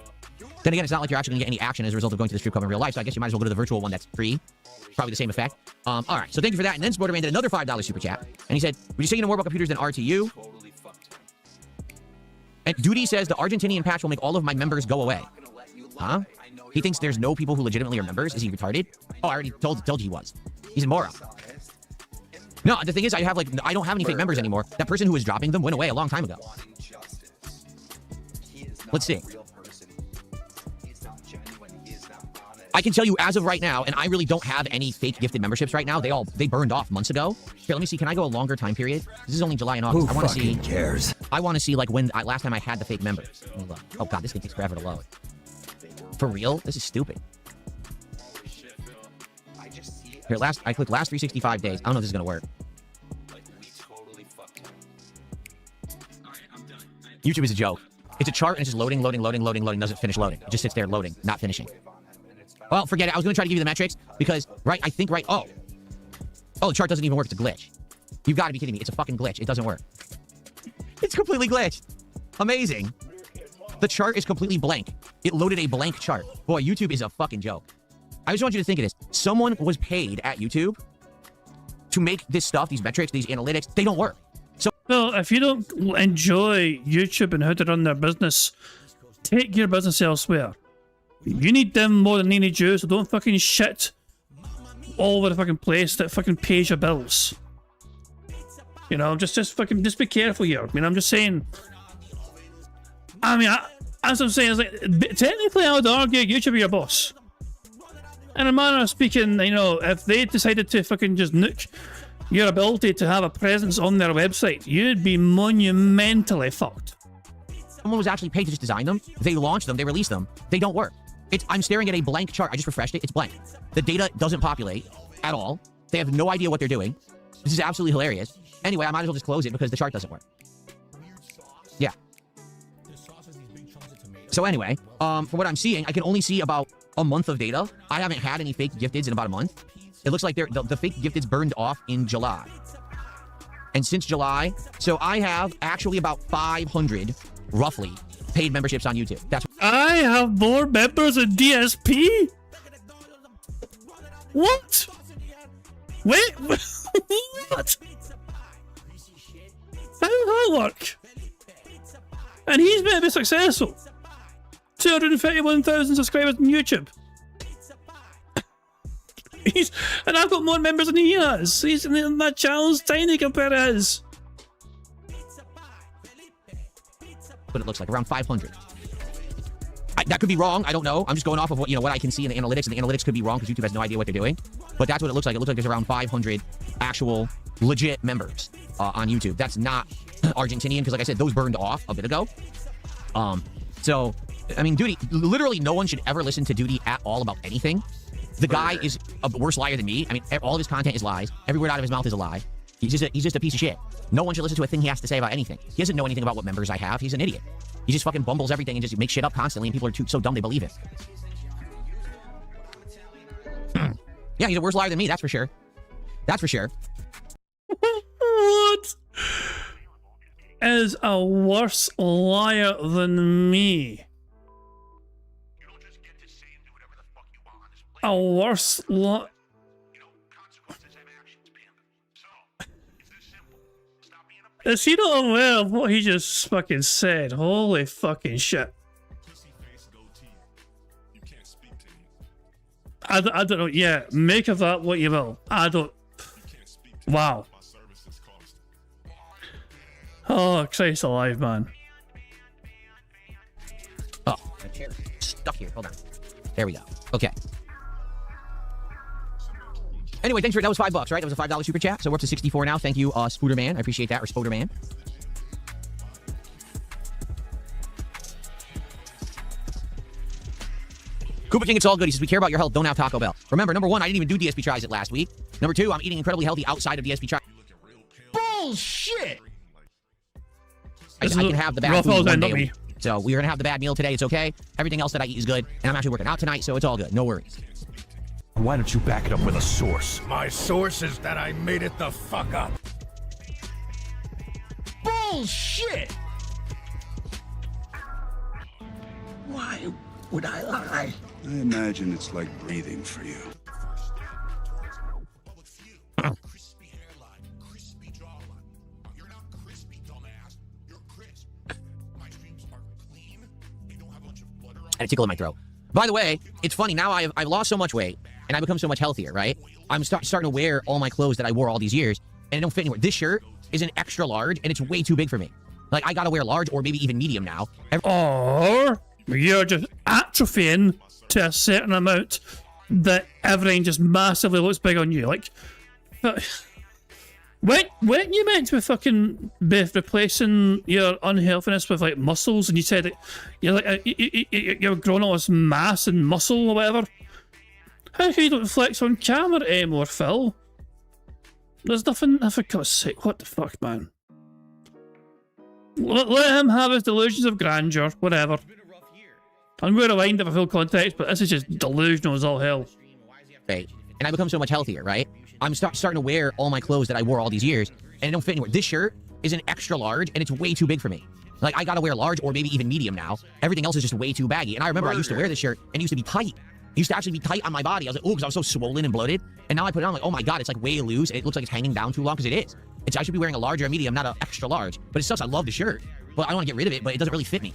Then again, it's not like you're actually going to get any action as a result of going to the strip club in real life, so I guess you might as well go to the virtual one that's free. Probably the same effect. All right, so thank you for that. And then Spoderman did another $5 super chat, and he said, would you say you know more about computers than RTU? And Duty says, the Argentinian patch will make all of my members go away. Huh? He thinks there's no people who legitimately are members? Is he retarded? Oh, I already told you he was. He's a moron. No, the thing is, I don't have any fake members anymore. That person who was dropping them went away a long time ago. Let's see. I can tell you as of right now, and I really don't have any fake gifted memberships right now. They burned off months ago. Here, let me see. Can I go a longer time period? This is only July and August. Who fucking cares? I want to see like when last time I had the fake members. Let me look. Oh god, this thing takes forever to load. For real? This is stupid. Here, I clicked last 365 days. I don't know if this is gonna work. YouTube is a joke. It's a chart and it's just loading, doesn't finish loading. It just sits there loading, not finishing. Well, forget it. I was going to try to give you the metrics because, oh, the chart doesn't even work. It's a glitch. You've got to be kidding me. It's a fucking glitch. It doesn't work. It's completely glitched. Amazing. The chart is completely blank. It loaded a blank chart. Boy, YouTube is a fucking joke. I just want you to think of this. Someone was paid at YouTube to make this stuff, these metrics, these analytics. They don't work. So, well, if you don't enjoy YouTube and how to run their business, take your business elsewhere. You need them more than they need you, so don't fucking shit all over the fucking place that fucking pays your bills. You know, just be careful here. I mean, I'm just saying. I mean, as I'm saying, it's like, technically I would argue YouTube are your boss. In a manner of speaking, you know, if they decided to fucking just nuke your ability to have a presence on their website, you'd be monumentally fucked. Someone was actually paid to just design them. They launched them. They released them. They don't work. I'm staring at a blank chart. I just refreshed it. It's blank. The data doesn't populate at all. They have no idea what they're doing. This is absolutely hilarious. Anyway, I might as well just close it because the chart doesn't work. Yeah. So anyway, from what I'm seeing, I can only see about a month of data. I haven't had any fake gifteds in about a month. It looks like the fake gifteds burned off in July. And since July, so I have actually about 500, roughly, paid memberships on YouTube. I have more members than DSP? What? Wait, what? How did that work? And he's been a bit successful. 251,000 subscribers on YouTube. And I've got more members than he has. That channel's tiny compared to his. But it looks like around 500. That could be wrong. I don't know. I'm just going off of what I can see in the analytics, and the analytics could be wrong because YouTube has no idea what they're doing. But that's what it looks like. It looks like there's around 500 actual legit members on YouTube. That's not Argentinian because, like I said, those burned off a bit ago. So, I mean, Duty, literally no one should ever listen to Duty at all about anything. The guy is a worse liar than me. I mean, all of his content is lies. Every word out of his mouth is a lie. He's just a piece of shit. No one should listen to a thing he has to say about anything. He doesn't know anything about what members I have. He's an idiot. He just fucking bumbles everything and just makes shit up constantly, and people are so dumb they believe it. Yeah, he's a worse liar than me, that's for sure. That's for sure. What is a worse liar than me? A worse liar? Is he not aware of what he just fucking said? Holy fucking shit. I don't know. Yeah, make of that what you will. I don't. Wow. Oh, Christ alive, man. Oh, my chair's stuck here. Hold on. There we go. Okay. Anyway, thanks for that was $5, right? That was a $5 super chat. So we're up to 64 now. Thank you, Spooderman. I appreciate that, or Spoderman. Koopa King, it's all good. He says, we care about your health. Don't have Taco Bell. Remember, number one, I didn't even do DSP tries it last week. Number two, I'm eating incredibly healthy outside of DSP tries. Bullshit! I can have the bad food one day a week. So we're going to have the bad meal today. It's okay. Everything else that I eat is good. And I'm actually working out tonight, so it's all good. No worries. Why don't you back it up with a source? My source is that I made it the fuck up. Bullshit! Why would I lie? I imagine it's like breathing for you. And a tickle in my throat. By the way, it's funny, now I've lost so much weight, and I've become so much healthier, right? I'm starting to wear all my clothes that I wore all these years, and it don't fit anywhere. This shirt is an extra large, and it's way too big for me. Like, I gotta wear large, or maybe even medium now. Or you're just atrophying to a certain amount that everything just massively looks big on you. Like, weren't you meant to be fucking replacing your unhealthiness with like muscles, and you said that you're like you're growing all this mass and muscle or whatever? How come you don't flex on camera anymore, Phil? There's nothing. For God's sake, what the fuck, man? Let him have his delusions of grandeur, whatever. I'm going to rewind if I feel context, but this is just delusional as all hell. Right. And I become so much healthier, right? I'm starting to wear all my clothes that I wore all these years, and it don't fit anywhere. This shirt is an extra large, and it's way too big for me. Like, I gotta wear large or maybe even medium now. Everything else is just way too baggy. And I remember I used to wear this shirt, and it used to be tight. It used to actually be tight on my body. I was like, oh, because I was so swollen and bloated. And now I put it on, like, oh my God, it's like way loose. It looks like it's hanging down too long, because it is. I should be wearing a large or a medium, not an extra large. But it sucks. I love the shirt. But I don't want to get rid of it, but it doesn't really fit me.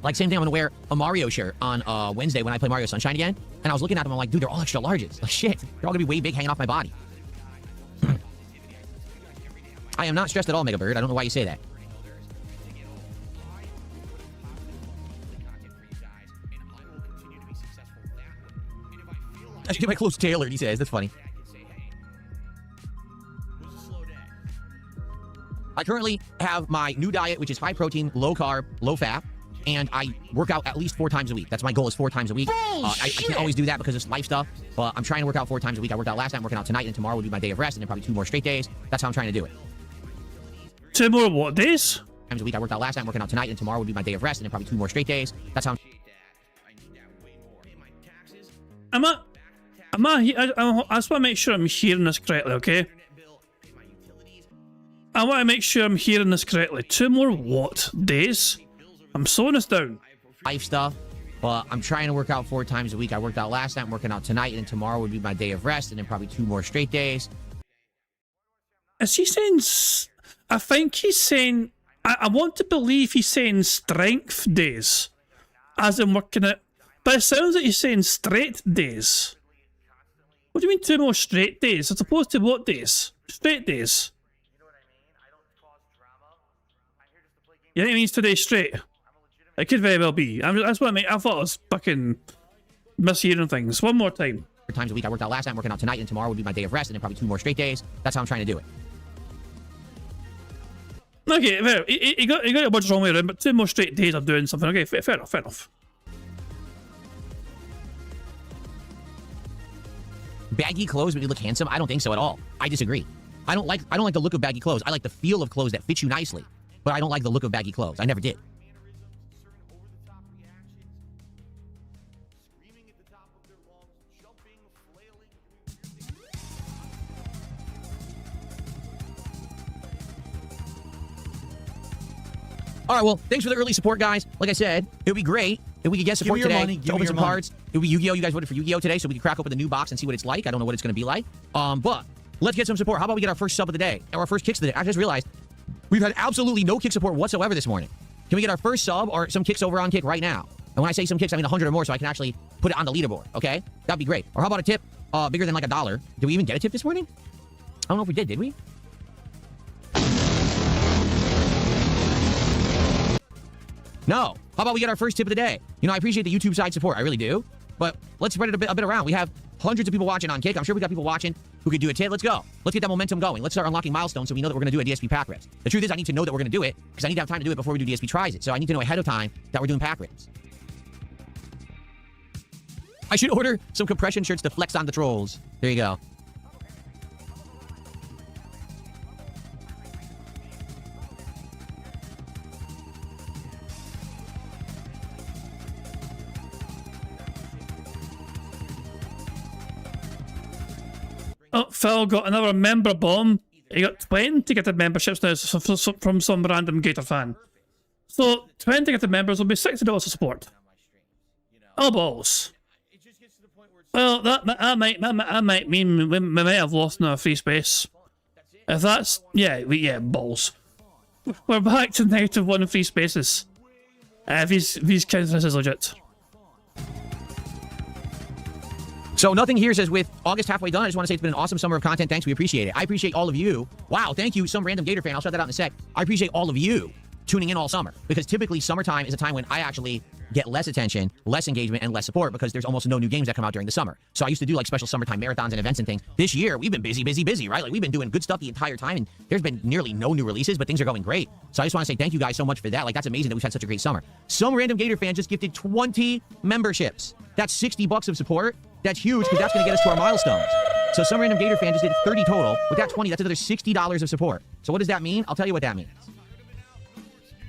Like, same thing, I'm going to wear a Mario shirt on Wednesday when I play Mario Sunshine again. And I was looking at them, I'm like, dude, they're all extra larges. Like, shit. They're all going to be way big hanging off my body. I am not stressed at all, Mega Bird. I don't know why you say that. I should get my clothes tailored, he says. That's funny. I currently have my new diet, which is high protein, low carb, low fat, and I work out at least 4 times a week. That's my goal, is 4 times a week. I can't always do that because it's life stuff, but I'm trying to work out 4 times a week. I worked out last night, I'm working out tonight, and tomorrow will be my day of rest, and then probably 2 more straight days. That's how I'm trying to do it. 2 more what days? Times a week. I worked out last night, I'm working out tonight, and tomorrow will be my day of rest, and then probably 2 more straight days. That's how I just want to make sure I'm hearing this correctly, okay? I want to make sure I'm hearing this correctly. 2 more what days? I'm slowing this down. Life stuff, but I'm trying to work out 4 times a week. I worked out last night, I'm working out tonight, and then tomorrow would be my day of rest, and then probably 2 more straight days. Is he saying... I think he's saying... I want to believe he's saying strength days, as in working it. But it sounds like he's saying straight days. What do you mean 2 more straight days? As opposed to what days? Straight days. You think it means 2 days straight? It could very well be. That's what I mean. I thought I was fucking mishearing things. One more time. 4 times a week. I worked out last night, I'm working out tonight, and tomorrow would be my day of rest, and then probably 2 more straight days. That's how I'm trying to do it. Okay, fair. You got it much wrong way around, but 2 more straight days of doing something. Okay, fair enough, fair enough. Baggy clothes when you look handsome? I don't think so at all. I disagree. I don't like the look of baggy clothes. I like the feel of clothes that fit you nicely. But I don't like the look of baggy clothes. I never did. All right, well, thanks for the early support, guys. Like I said, it would be great if we could get support today to open some cards. It would be Yu-Gi-Oh! You guys voted for Yu-Gi-Oh! Today, so we could crack open the new box and see what it's like. I don't know what it's going to be like. But let's get some support. How about we get our first sub of the day, or our first kicks of the day? I just realized we've had absolutely no kick support whatsoever this morning. Can we get our first sub or some kicks over on Kick right now? And when I say some kicks, I mean 100 or more, so I can actually put it on the leaderboard, okay? That'd be great. Or how about a tip bigger than like $1? Did we even get a tip this morning? I don't know if we did we? No. How about we get our first tip of the day? You know, I appreciate the YouTube side support. I really do. But let's spread it a bit around. We have hundreds of people watching on Kick. I'm sure we got people watching who could do a tip. Let's go. Let's get that momentum going. Let's start unlocking milestones so we know that we're going to do a DSP pack rips. The truth is, I need to know that we're going to do it because I need to have time to do it before we do DSP tries it. So I need to know ahead of time that we're doing pack rips. I should order some compression shirts to flex on the trolls. There you go. Oh, Phil got another member bomb. He got 20 gifted memberships now from some random Gator fan. So 20 gifted members will be $60 of support. Oh balls. Well, that might mean we might have lost in our free space. If that's yeah, balls. We're back to -1 free spaces. If he's counting this as legit. So nothing here says with August halfway done. I just want to say it's been an awesome summer of content. Thanks, we appreciate it. I appreciate all of you. Wow, thank you, some random Gator fan. I'll shout that out in a sec. I appreciate all of you tuning in all summer because typically summertime is a time when I actually get less attention, less engagement, and less support because there's almost no new games that come out during the summer. So I used to do like special summertime marathons and events and things. This year, we've been busy, right? Like we've been doing good stuff the entire time and there's been nearly no new releases, but things are going great. So I just want to say thank you guys so much for that. Like that's amazing that we've had such a great summer. Some random Gator fan just gifted 20 memberships. That's $60 of support. That's huge because that's going to get us to our milestones. So some random Gator fan just did 30 total. With that 20, that's another $60 of support. So what does that mean? I'll tell you what that means.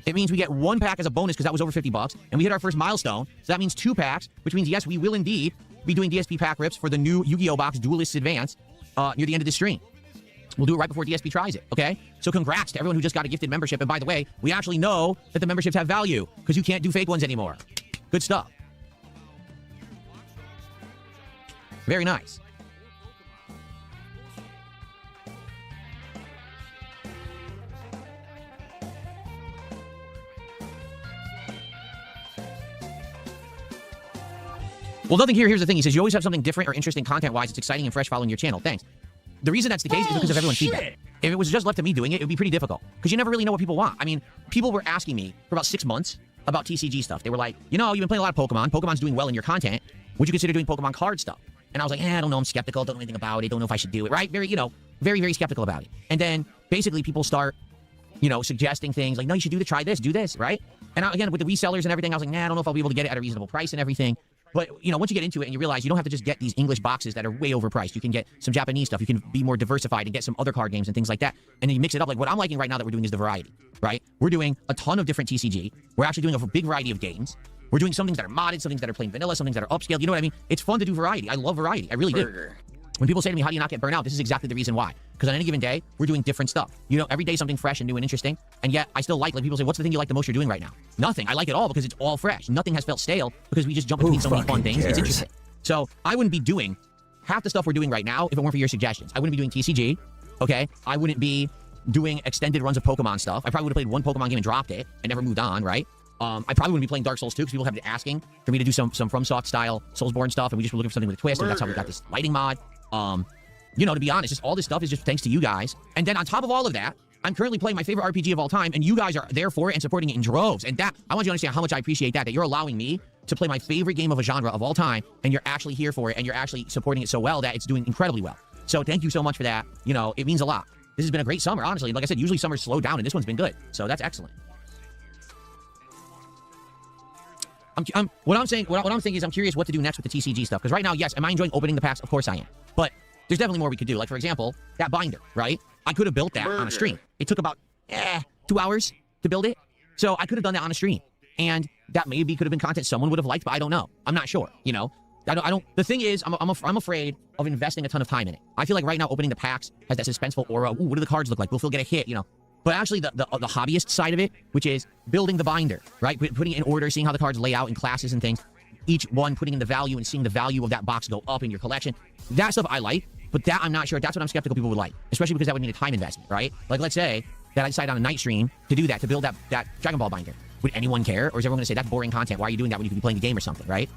It means we get 1 pack as a bonus because that was over $50, and we hit our first milestone. So that means 2 packs, which means, yes, we will indeed be doing DSP pack rips for the new Yu-Gi-Oh! Box Duelists Advance near the end of the stream. We'll do it right before DSP tries it, okay? So congrats to everyone who just got a gifted membership. And by the way, we actually know that the memberships have value because you can't do fake ones anymore. Good stuff. Very nice. Well, nothing here. Here's the thing. He says, you always have something different or interesting content-wise. It's exciting and fresh following your channel. Thanks. The reason that's the case is because of everyone's feedback. If it was just left to me doing it, it would be pretty difficult because you never really know what people want. I mean, people were asking me for about 6 months about TCG stuff. They were like, you know, you've been playing a lot of Pokemon. Pokemon's doing well in your content. Would you consider doing Pokemon card stuff? And I was like, I don't know. I'm skeptical. Don't know anything about it. Don't know if I should do it. Right? Very, very skeptical about it. And then basically people start, suggesting things like, no, you should try this, do this, right? And again, with the resellers and everything, I was like, I don't know if I'll be able to get it at a reasonable price and everything. But, once you get into it and you realize you don't have to just get these English boxes that are way overpriced. You can get some Japanese stuff. You can be more diversified and get some other card games and things like that. And then you mix it up. Like what I'm liking right now that we're doing is the variety, right? We're doing a ton of different TCG. We're actually doing a big variety of games. We're doing some things that are modded, some things that are plain vanilla, some things that are upscaled. You know what I mean? It's fun to do variety. I love variety. I really do. When people say to me, how do you not get burnt out? This is exactly the reason why. Because on any given day, we're doing different stuff. Every day something fresh and new and interesting. And yet, I still like people say, what's the thing you like the most you're doing right now? Nothing. I like it all because it's all fresh. Nothing has felt stale because we just jump between so many fun things. It's interesting. So I wouldn't be doing half the stuff we're doing right now if it weren't for your suggestions. I wouldn't be doing TCG, okay? I wouldn't be doing extended runs of Pokemon stuff. I probably would have played one Pokemon game and dropped it and never moved on, right? I probably wouldn't be playing Dark Souls 2 because people have been asking for me to do some FromSoft style Soulsborne stuff, and we just were looking for something with a twist, and that's how we got this lighting mod. To be honest, just all this stuff is just thanks to you guys. And then on top of all of that, I'm currently playing my favorite RPG of all time, and you guys are there for it and supporting it in droves. And that, I want you to understand how much I appreciate that you're allowing me to play my favorite game of a genre of all time, and you're actually here for it, and you're actually supporting it so well that it's doing incredibly well. So thank you so much for that. It means a lot. This has been a great summer, honestly. Like I said, usually summers slow down, and this one's been good. So that's excellent. What I'm saying is I'm curious what to do next with the TCG stuff. Because right now, yes, am I enjoying opening the packs? Of course I am. But there's definitely more we could do. Like, for example, that binder, right? I could have built that on a stream. It took about 2 hours to build it. So I could have done that on a stream. And that maybe could have been content someone would have liked, but I don't know. I'm not sure, I don't. The thing is, I'm afraid of investing a ton of time in it. I feel like right now opening the packs has that suspenseful aura. Ooh, what do the cards look like? Will Phil get a hit, But actually, the hobbyist side of it, which is building the binder, right? Putting it in order, seeing how the cards lay out in classes and things. Each one putting in the value and seeing the value of that box go up in your collection. That stuff I like, but that I'm not sure. That's what I'm skeptical people would like, especially because that would need a time investment, right? Like, let's say that I decide on a night stream to do that, to build that Dragon Ball binder. Would anyone care? Or is everyone going to say, that's boring content? Why are you doing that when you could be playing a game or something, right?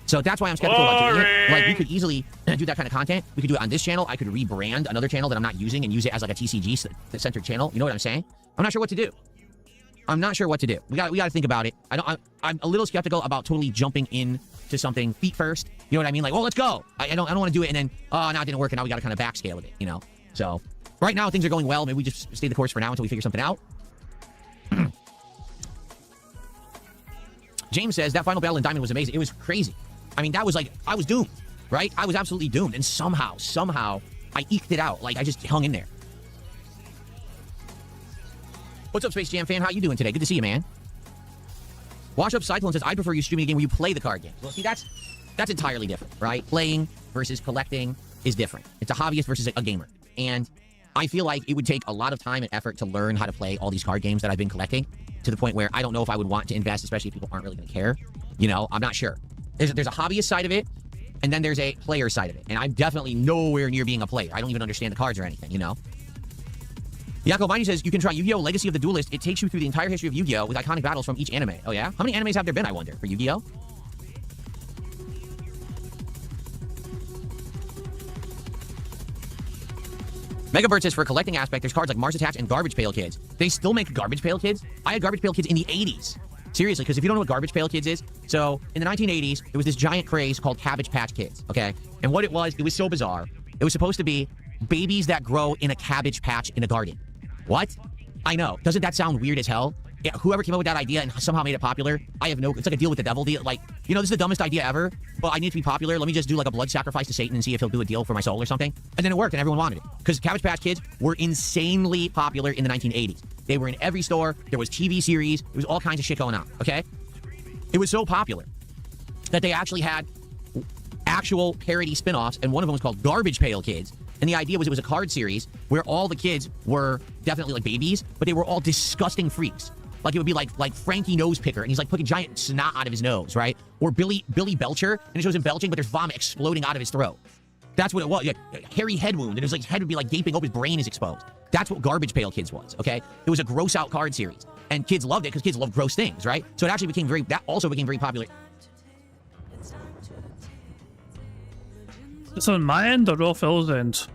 So that's why I'm skeptical about doing it. Like, we could easily do that kind of content. We could do it on this channel. I could rebrand another channel that I'm not using and use it as like a TCG-centered channel. You know what I'm saying? I'm not sure what to do. I'm not sure what to do. We got to think about it. I'm a little skeptical about totally jumping into something feet first. You know what I mean? Like, oh, let's go. I don't want to do it and then, oh, no, it didn't work and now we got to kind of backscale it, you know? So right now things are going well. Maybe we just stay the course for now until we figure something out. James says that final battle in Diamond was amazing. It was crazy. I mean, that was like, I was doomed, right? I was absolutely doomed. And somehow, I eked it out. Like, I just hung in there. What's up, Space Jam fan? How you doing today? Good to see you, man. Wash Up Cyclone says, I prefer you streaming a game where you play the card game. Well, see, that's entirely different, right? Playing versus collecting is different. It's a hobbyist versus a gamer. And I feel like it would take a lot of time and effort to learn how to play all these card games that I've been collecting to the point where I don't know if I would want to invest, especially if people aren't really going to care. You know, I'm not sure. There's a hobbyist side of it, and then there's a player side of it. And I'm definitely nowhere near being a player. I don't even understand the cards or anything, you know? Yako Viney says, you can try Yu-Gi-Oh! Legacy of the Duelist. It takes you through the entire history of Yu-Gi-Oh! With iconic battles from each anime. Oh, yeah? How many animes have there been, I wonder, for Yu-Gi-Oh? Megabird says, for a collecting aspect, there's cards like Mars Attacks and Garbage Pail Kids. They still make Garbage Pail Kids? I had Garbage Pail Kids in the 80s. Seriously, because if you don't know what Garbage Pail Kids is, so in the 1980s, there was this giant craze called Cabbage Patch Kids, okay? And what it was so bizarre. It was supposed to be babies that grow in a cabbage patch in a garden. What? I know. Doesn't that sound weird as hell? Yeah, whoever came up with that idea and somehow made it popular, I have no... It's like a deal with the devil deal. Like, you know, this is the dumbest idea ever, but I need to be popular. Let me just do like a blood sacrifice to Satan and see if he'll do a deal for my soul or something. And then it worked and everyone wanted it. Because Cabbage Patch Kids were insanely popular in the 1980s. They were in every store. There was TV series. There was all kinds of shit going on, okay? It was so popular that they actually had actual parody spin-offs, and one of them was called Garbage Pail Kids. And the idea was it was a card series where all the kids were definitely like babies, but they were all disgusting freaks. Like it would be like Frankie Nose Picker, and he's like putting giant snot out of his nose, right? Or Billy Belcher, and it shows him belching, but there's vomit exploding out of his throat. That's what it was. Yeah, hairy head wound, and his like head would be like gaping open, his brain is exposed. That's what Garbage Pail Kids was, okay? It was a gross out card series, and kids loved it because kids love gross things, right? So it actually became that also became very popular. It's on my end or Phil's end?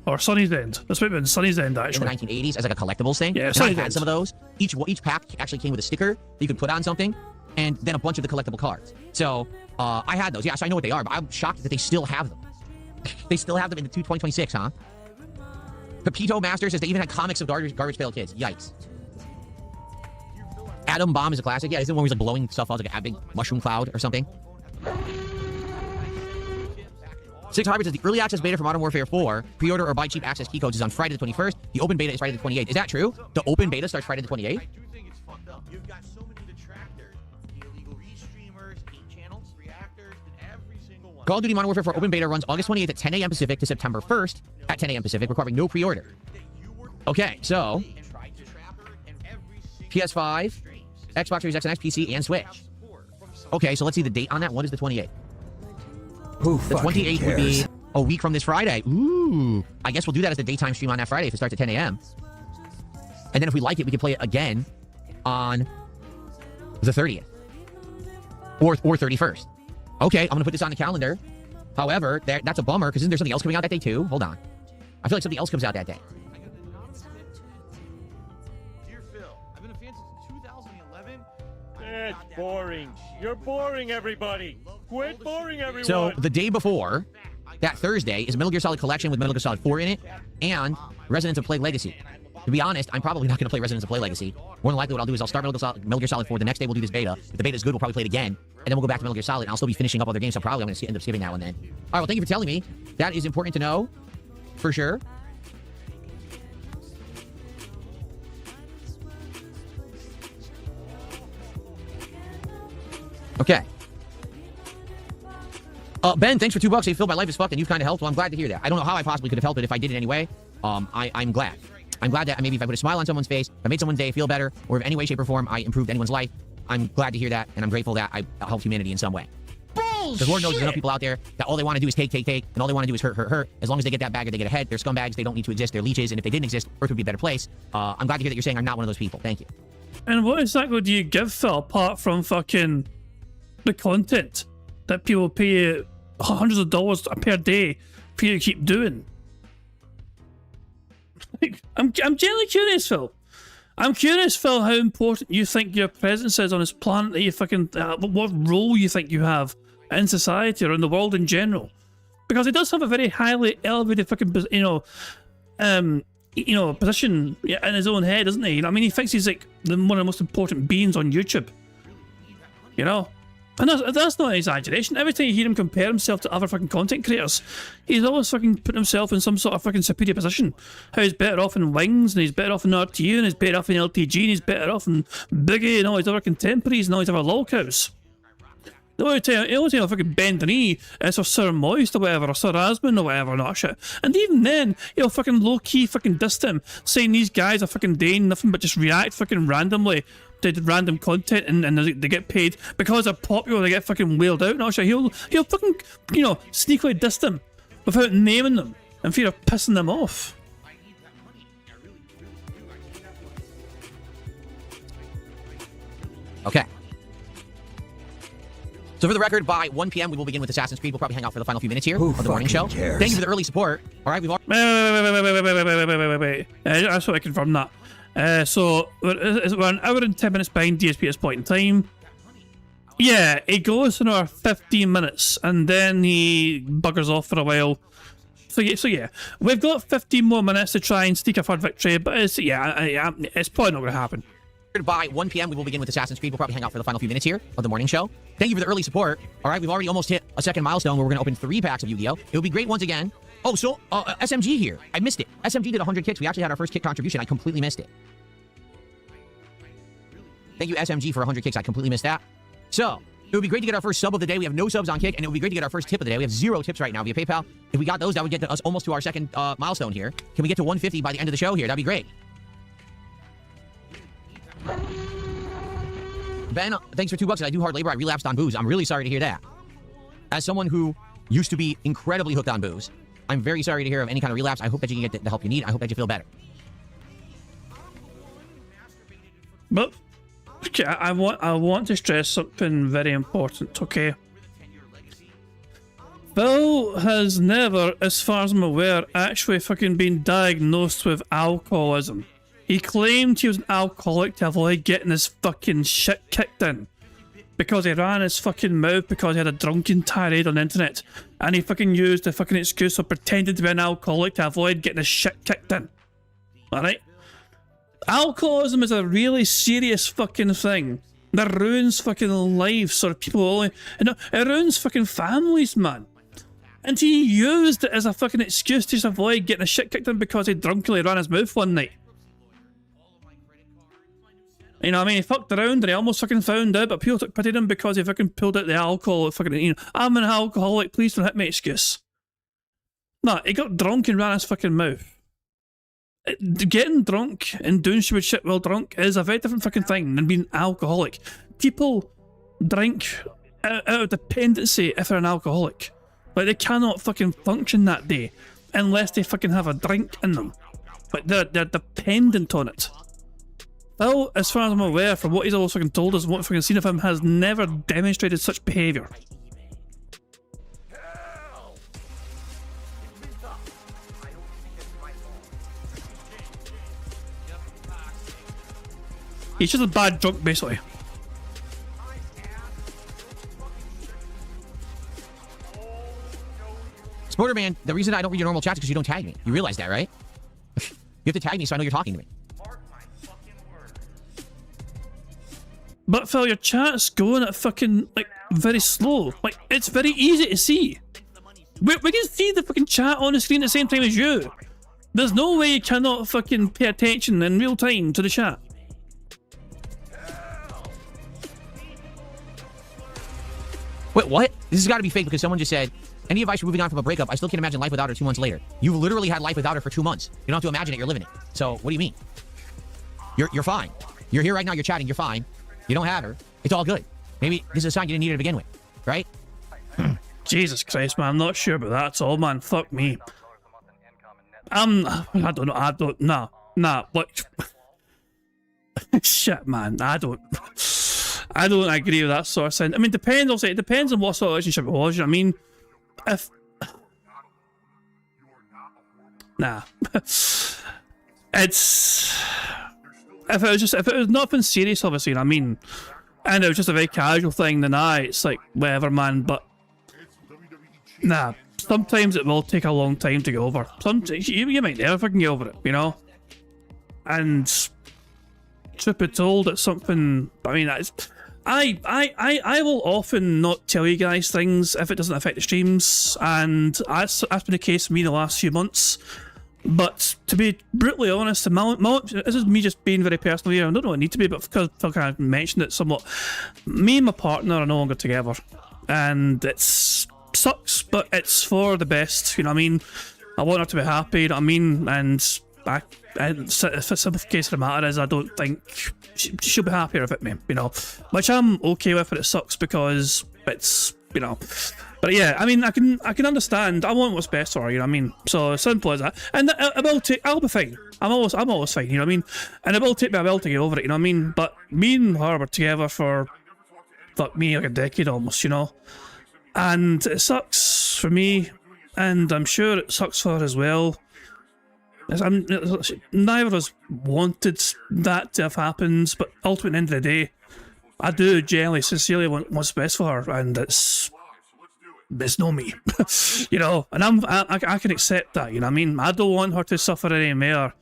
Or Sonny's end? This might be on Sonny's end, actually. In the 1980s as like a collectibles thing. Yeah, and I had some of those. Each pack actually came with a sticker that you could put on something, and then a bunch of the collectible cards. So I had those. Yeah, so I know what they are, but I'm shocked that they still have them. They still have them in the 2026, huh? Pepito Master says they even had comics of Garbage Pail Kids. Yikes. Atom Bomb is a classic. Yeah, isn't one where he's like blowing stuff out like a big mushroom cloud or something? Six Hybrid says the early access beta for Modern Warfare 4, pre-order or buy cheap access key codes is on Friday the 21st. The open beta is Friday the 28th. Is that true? The open beta starts Friday the 28th? I do think it's fucked up. You've got so many detractors, illegal restreamers, hate channels, reactors, and every single one. Call of Duty Modern Warfare 4 open beta runs August 28th at 10 a.m. Pacific to September 1st at 10 a.m. Pacific, requiring no pre-order. Okay, so PS5, Xbox Series X and X, PC, and Switch. Okay, so let's see the date on that. What is the 28th? The 28th would be a week from this Friday. Ooh. I guess we'll do that as the daytime stream on that Friday if it starts at 10 a.m. And then if we like it, we can play it again on the 30th. Or 31st. Okay, I'm going to put this on the calendar. However, that's a bummer, because isn't there something else coming out that day too? Hold on. I feel like something else comes out that day. Dear Phil, I've been a fan since 2011. It's boring. You're boring, everybody. Quit boring everyone. So the day before, that Thursday, is Metal Gear Solid Collection with Metal Gear Solid 4 in it, and Residents of Plague Legacy. To be honest, I'm probably not going to play Residents of Plague Legacy. More than likely what I'll do is I'll start Metal Gear Solid 4. The next day we'll do this beta. If the beta is good, we'll probably play it again. And then we'll go back to Metal Gear Solid, and I'll still be finishing up other games, so probably I'm going to end up skipping that one then. All right, well, thank you for telling me. That is important to know, for sure. Okay. Ben, thanks for $2. Hey, Phil, my life is fucked, and you've kind of helped. Well, I'm glad to hear that. I don't know how I possibly could have helped it if I did it anyway. I'm glad. I'm glad that maybe if I put a smile on someone's face, if I made someone's day feel better, or if any way, shape, or form I improved anyone's life, I'm glad to hear that, and I'm grateful that I helped humanity in some way. Because Lord knows there's enough people out there that all they want to do is take, and all they want to do is hurt. As long as they get that bag or they get ahead, they're scumbags, they don't need to exist, they're leeches, and if they didn't exist, Earth would be a better place. I'm glad to hear that you're saying I'm not one of those people. Thank you. And what exactly do you give Phil apart from fucking the content? that people pay you hundreds of dollars per day for you to keep doing. I'm genuinely curious, Phil. I'm curious, Phil, how important you think your presence is on this planet, that you fucking, what role you think you have in society or in the world in general. Because he does have a very highly elevated fucking, position in his own head, doesn't he? You know, I mean, he thinks he's like one of the most important beings on YouTube. You know? And that's not an exaggeration. Every time you hear him compare himself to other fucking content creators, he's always fucking putting himself in some sort of fucking superior position. How he's better off in Wings, and he's better off in RTU, and he's better off in LTG, and he's better off in Biggie, and all his other contemporaries, and all his other lolcows. The only time I fucking bend the knee is for Sir Moist or whatever, or Sir Asmund or whatever, and all that shit. And even then, he'll fucking low-key fucking dissed him, saying these guys are fucking doing nothing but just react fucking randomly to random content, and they get paid because they're popular, they get fucking whaled out and all that shit. He'll fucking, sneakily diss them without naming them in fear of pissing them off. Okay. So for the record, by 1 p.m. we will begin with Assassin's Creed. We'll probably hang out for the final few minutes here of the morning show. Cares? Thank you for the early support. All right, we've already... Wait. I just want to confirm that. So we're an hour and 10 minutes behind DSP at this point in time. Yeah, it goes for another 15 minutes, and then he buggers off for a while. So yeah, we've got 15 more minutes to try and sneak a third victory, but it's probably not going to happen. By 1 p.m. we will begin with Assassin's Creed. We'll probably hang out for the final few minutes here of the morning show. Thank you for the early support. All right, we've already almost hit a second milestone where we're going to open 3 packs of Yu-Gi-Oh! It would be great once again. Oh, so SMG here. I missed it. SMG did 100 kicks. We actually had our first kick contribution. I completely missed it. Thank you, SMG, for 100 kicks. I completely missed that. So, it would be great to get our first sub of the day. We have no subs on Kick, and it would be great to get our first tip of the day. We have 0 tips right now via PayPal. If we got those, that would get us almost to our second milestone here. Can we get to 150 by the end of the show here? That'd be great. Ben, thanks for $2. I do hard labor. I relapsed on booze. I'm really sorry to hear that. As someone who used to be incredibly hooked on booze, I'm very sorry to hear of any kind of relapse. I hope that you can get the help you need. I hope that you feel better. But okay, I want to stress something very important, okay? Phil has never, as far as I'm aware, actually fucking been diagnosed with alcoholism. He claimed he was an alcoholic to avoid getting his fucking shit kicked in. Because he ran his fucking mouth because he had a drunken tirade on the internet. And he fucking used the fucking excuse of pretending to be an alcoholic to avoid getting his shit kicked in. Alright? Alcoholism is a really serious fucking thing that ruins fucking lives, or people only, it ruins fucking families, man. And he used it as a fucking excuse to just avoid getting a shit kicked in because he drunkenly ran his mouth one night. You know what I mean? He fucked around and he almost fucking found out, but people took pity on him because he fucking pulled out the alcohol, fucking, I'm an alcoholic, please don't hit me excuse. No, he got drunk and ran his fucking mouth. Getting drunk and doing stupid shit while drunk is a very different fucking thing than being alcoholic. People drink out of dependency if they're an alcoholic. Like, they cannot fucking function that day unless they fucking have a drink in them. Like, they're dependent on it. Phil, as far as I'm aware, from what he's always fucking told us and what we've fucking seen of him, has never demonstrated such behaviour. He's just a bad drunk, basically. Sporter Man, the reason I don't read your normal chats is because you don't tag me. You realize that, right? You have to tag me so I know you're talking to me. But Phil, your chat's going at fucking, like, very slow. Like, it's very easy to see. We can see the fucking chat on the screen at the same time as you. There's no way you cannot fucking pay attention in real time to the chat. Wait, what? This has got to be fake because someone just said, any advice for moving on from a breakup? I still can't imagine life without her 2 months later. You've literally had life without her for 2 months. You don't have to imagine it, you're living it. So, what do you mean? You're fine. You're here right now, you're chatting, you're fine. You don't have her. It's all good. Maybe this is a sign you didn't need her to begin with, right? Jesus Christ, man, I'm not sure about that at all, man. Fuck me. I don't know. Nah, look. Shit, man, I I don't agree with that sort of thing. I mean, depends. Also, it depends on what sort of relationship it was. You know what I mean? If nah, it's if it was nothing serious, obviously. You know what I mean? And it was just a very casual thing, then it's like whatever, man. But nah, sometimes it will take a long time to get over. Sometimes you might never fucking get over it, you know. And truth be told, it's something. I mean, I will often not tell you guys things if it doesn't affect the streams, and that's been the case for me the last few months. But to be brutally honest, this is me just being very personal here. I don't know I need to be, but because I kind of mentioned it somewhat, me and my partner are no longer together, and it sucks, but it's for the best. You know what I mean? I want her to be happy. You know what I mean? And the simple case of the matter is, I don't think she'll be happier with me. You know, which I'm okay with, but it sucks because it's, you know. But yeah, I mean, I can understand. I want what's best for her, you know what I mean? So simple as that. And I'll be fine. I'm always fine, you know what I mean? And it will take me a while to get over it, you know what I mean? But me and her were together for, fuck me, like a decade almost, you know? And it sucks for me, and I'm sure it sucks for her as well. Neither of us wanted that to have happened, but ultimately, at the end of the day, I do genuinely, sincerely want what's best for her, and it's no me, you know, and I can accept that, you know what I mean? I don't want her to suffer any more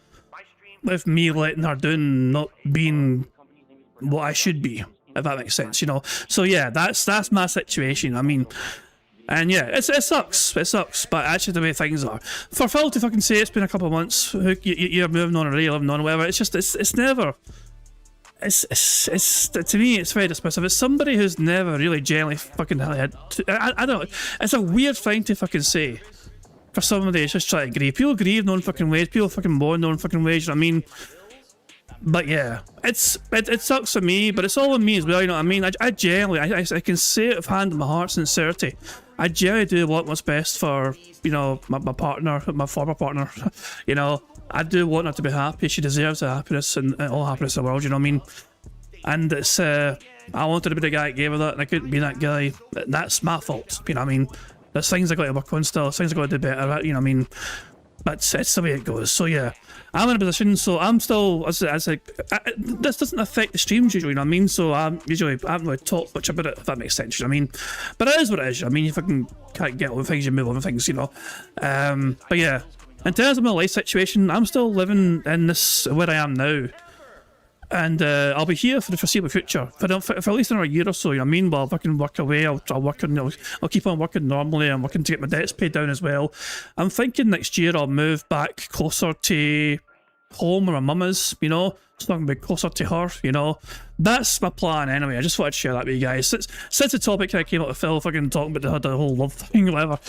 with me letting her down, not being what I should be, if that makes sense, you know? So yeah, that's my situation, I mean, and yeah, it sucks, but actually the way things are, for Phil to fucking say it's been a couple of months, you're moving on or you're living on or whatever, it's just, it's never... It's to me, it's very dismissive. It's somebody who's never really genuinely fucking had. I don't know. It's a weird thing to fucking say for somebody who's just trying to grieve. People grieve in their own fucking ways. People fucking mourn in their own fucking ways. You know what I mean? But yeah, it sucks for me, but it's all on me as well. You know what I mean? I genuinely, I can say it with hand in my heart, sincerity. I genuinely do want what's best for, you know, my partner, my former partner. You know, I do want her to be happy. She deserves the happiness and all happiness in the world, you know what I mean? And it's, I wanted to be the guy that gave her that, and I couldn't be that guy. That's my fault, you know what I mean? There's things I got to work on still, things I got to do better at, you know what I mean? But it's the way it goes. So yeah, I'm in a position, so I'm still, this doesn't affect the streams usually, you know what I mean? So I haven't really talked much about it, if that makes sense, you know what I mean? But it is what it is, you know what I mean? You fucking can't get on things, you move on things, you know? But yeah, in terms of my life situation, I'm still living in this, where I am now. And I'll be here for the foreseeable future, for at least another year or so, you know what I mean? While I fucking work away, I'll work on, I'll keep on working normally. I'm working to get my debts paid down as well. I'm thinking next year I'll move back closer to home where my mum is, you know? So I can be closer to her, you know? That's my plan anyway. I just wanted to share that with you guys. Since the topic kind of came up with Phil, fucking talking about the whole love thing or whatever,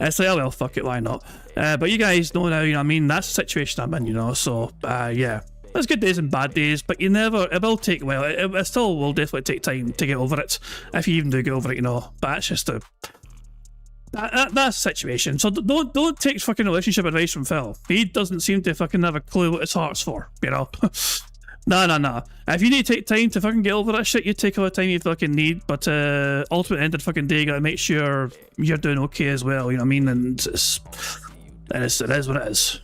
it's like, oh well, fuck it, why not? But you guys know now, you know what I mean? That's the situation I'm in, you know? So, yeah. There's good days and bad days, but it will take a while. It still will definitely take time to get over it, if you even do get over it, you know. But that's just that's the situation. So don't take fucking relationship advice from Phil. He doesn't seem to fucking have a clue what his heart's for, you know. No. If you need to take time to fucking get over that shit, you take all the time you fucking need, but ultimately, end of the fucking day, you gotta make sure you're doing okay as well, you know what I mean? And it is what it is.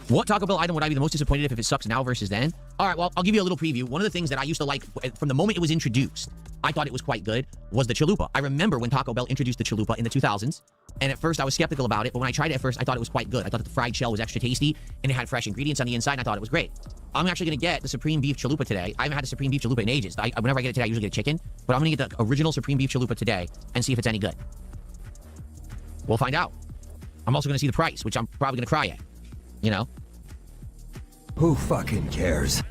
What Taco Bell item would I be the most disappointed if it sucks now versus then? All right, well, I'll give you a little preview. One of the things that I used to like from the moment it was introduced, I thought it was quite good, was the chalupa. I remember when Taco Bell introduced the chalupa in the 2000s, and at first I was skeptical about it, but when I tried it at first, I thought it was quite good. I thought that the fried shell was extra tasty, and it had fresh ingredients on the inside, and I thought it was great. I'm actually going to get the Supreme Beef Chalupa today. I haven't had a Supreme Beef Chalupa in ages. Whenever I get it today, I usually get a chicken, but I'm going to get the original Supreme Beef Chalupa today and see if it's any good. We'll find out. I'm also going to see the price, which I'm probably going to cry at, you know? Who fucking cares?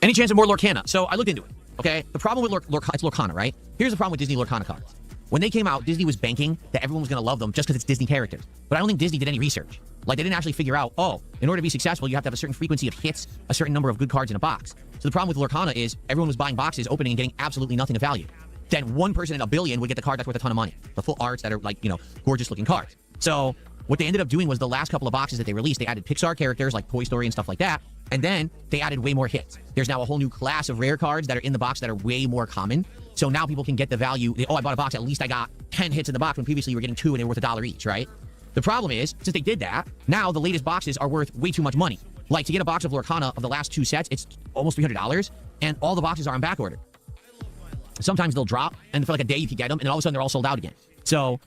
Any chance of more Lorcana? So I looked into it, okay? The problem with it's Lorcana, right? Here's the problem with Disney Lorcana cards. When they came out, Disney was banking that everyone was going to love them just because it's Disney characters. But I don't think Disney did any research. Like, they didn't actually figure out, oh, in order to be successful, you have to have a certain frequency of hits, a certain number of good cards in a box. So the problem with Lorcana is everyone was buying boxes, opening, and getting absolutely nothing of value. then one person in a billion would get the card that's worth a ton of money. The full arts that are like, gorgeous looking cards. So what they ended up doing was the last couple of boxes that they released, they added Pixar characters like Toy Story and stuff like that. And then they added way more hits. There's now a whole new class of rare cards that are in the box that are way more common. So now people can get the value. Oh, I bought a box. At least I got 10 hits in the box when previously you were getting 2 and they were worth $1 each, right? The problem is, since they did that, now the latest boxes are worth way too much money. Like, to get a box of Lorcana of the last 2 sets, it's almost $300, and all the boxes are on back order. Sometimes they'll drop, and for like a day you can get them, and all of a sudden they're all sold out again. So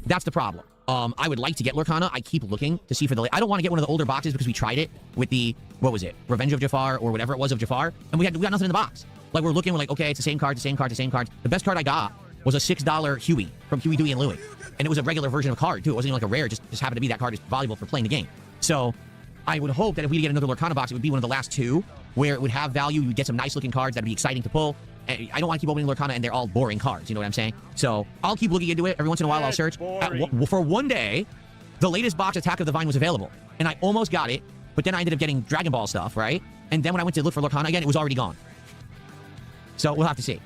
that's the problem. I would like to get Lorcana. I keep looking to see for the... I don't want to get one of the older boxes because we tried it with the... What was it? Revenge of Jafar or whatever it was of Jafar, and we got nothing in the box. Like, we're looking, we're like, okay, it's the same card, the same card, the same card. The best card I got was a $6 Huey from Huey, Dewey, and Louie. And it was a regular version of a card, too. It wasn't even like a rare, just happened to be that card is valuable for playing the game. So I would hope that if we get another Lorcana box, it would be one of the last 2 where it would have value. You would get some nice-looking cards that would be exciting to pull. I don't want to keep opening Lorcana and they're all boring cards, you know what I'm saying? So I'll keep looking into it. Every once in a while I'll search. For one day, the latest box, Attack of the Vine, was available. And I almost got it, but then I ended up getting Dragon Ball stuff, right? And then when I went to look for Lorcana again, it was already gone. So we'll have to see.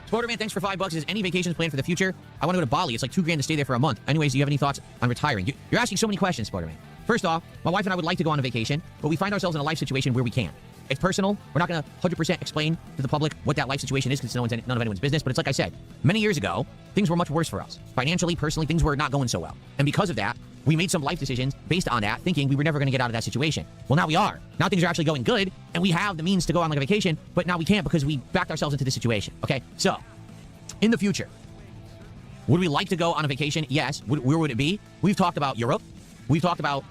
Sporterman, thanks for $5. Is any vacations planned for the future? I want to go to Bali. It's like $2,000 to stay there for a month. Anyways, do you have any thoughts on retiring? You're asking so many questions, Sporterman. First off, my wife and I would like to go on a vacation, but we find ourselves in a life situation where we can't. It's personal. We're not going to 100% explain to the public what that life situation is because none of anyone's business. But it's like I said, many years ago, things were much worse for us. Financially, personally, things were not going so well. And because of that, we made some life decisions based on that, thinking we were never going to get out of that situation. Well, now we are. Now things are actually going good, and we have the means to go on like a vacation, but now we can't because we backed ourselves into this situation. Okay? So, in the future, would we like to go on a vacation? Yes. Where would it be? We've talked about Europe. We've talked about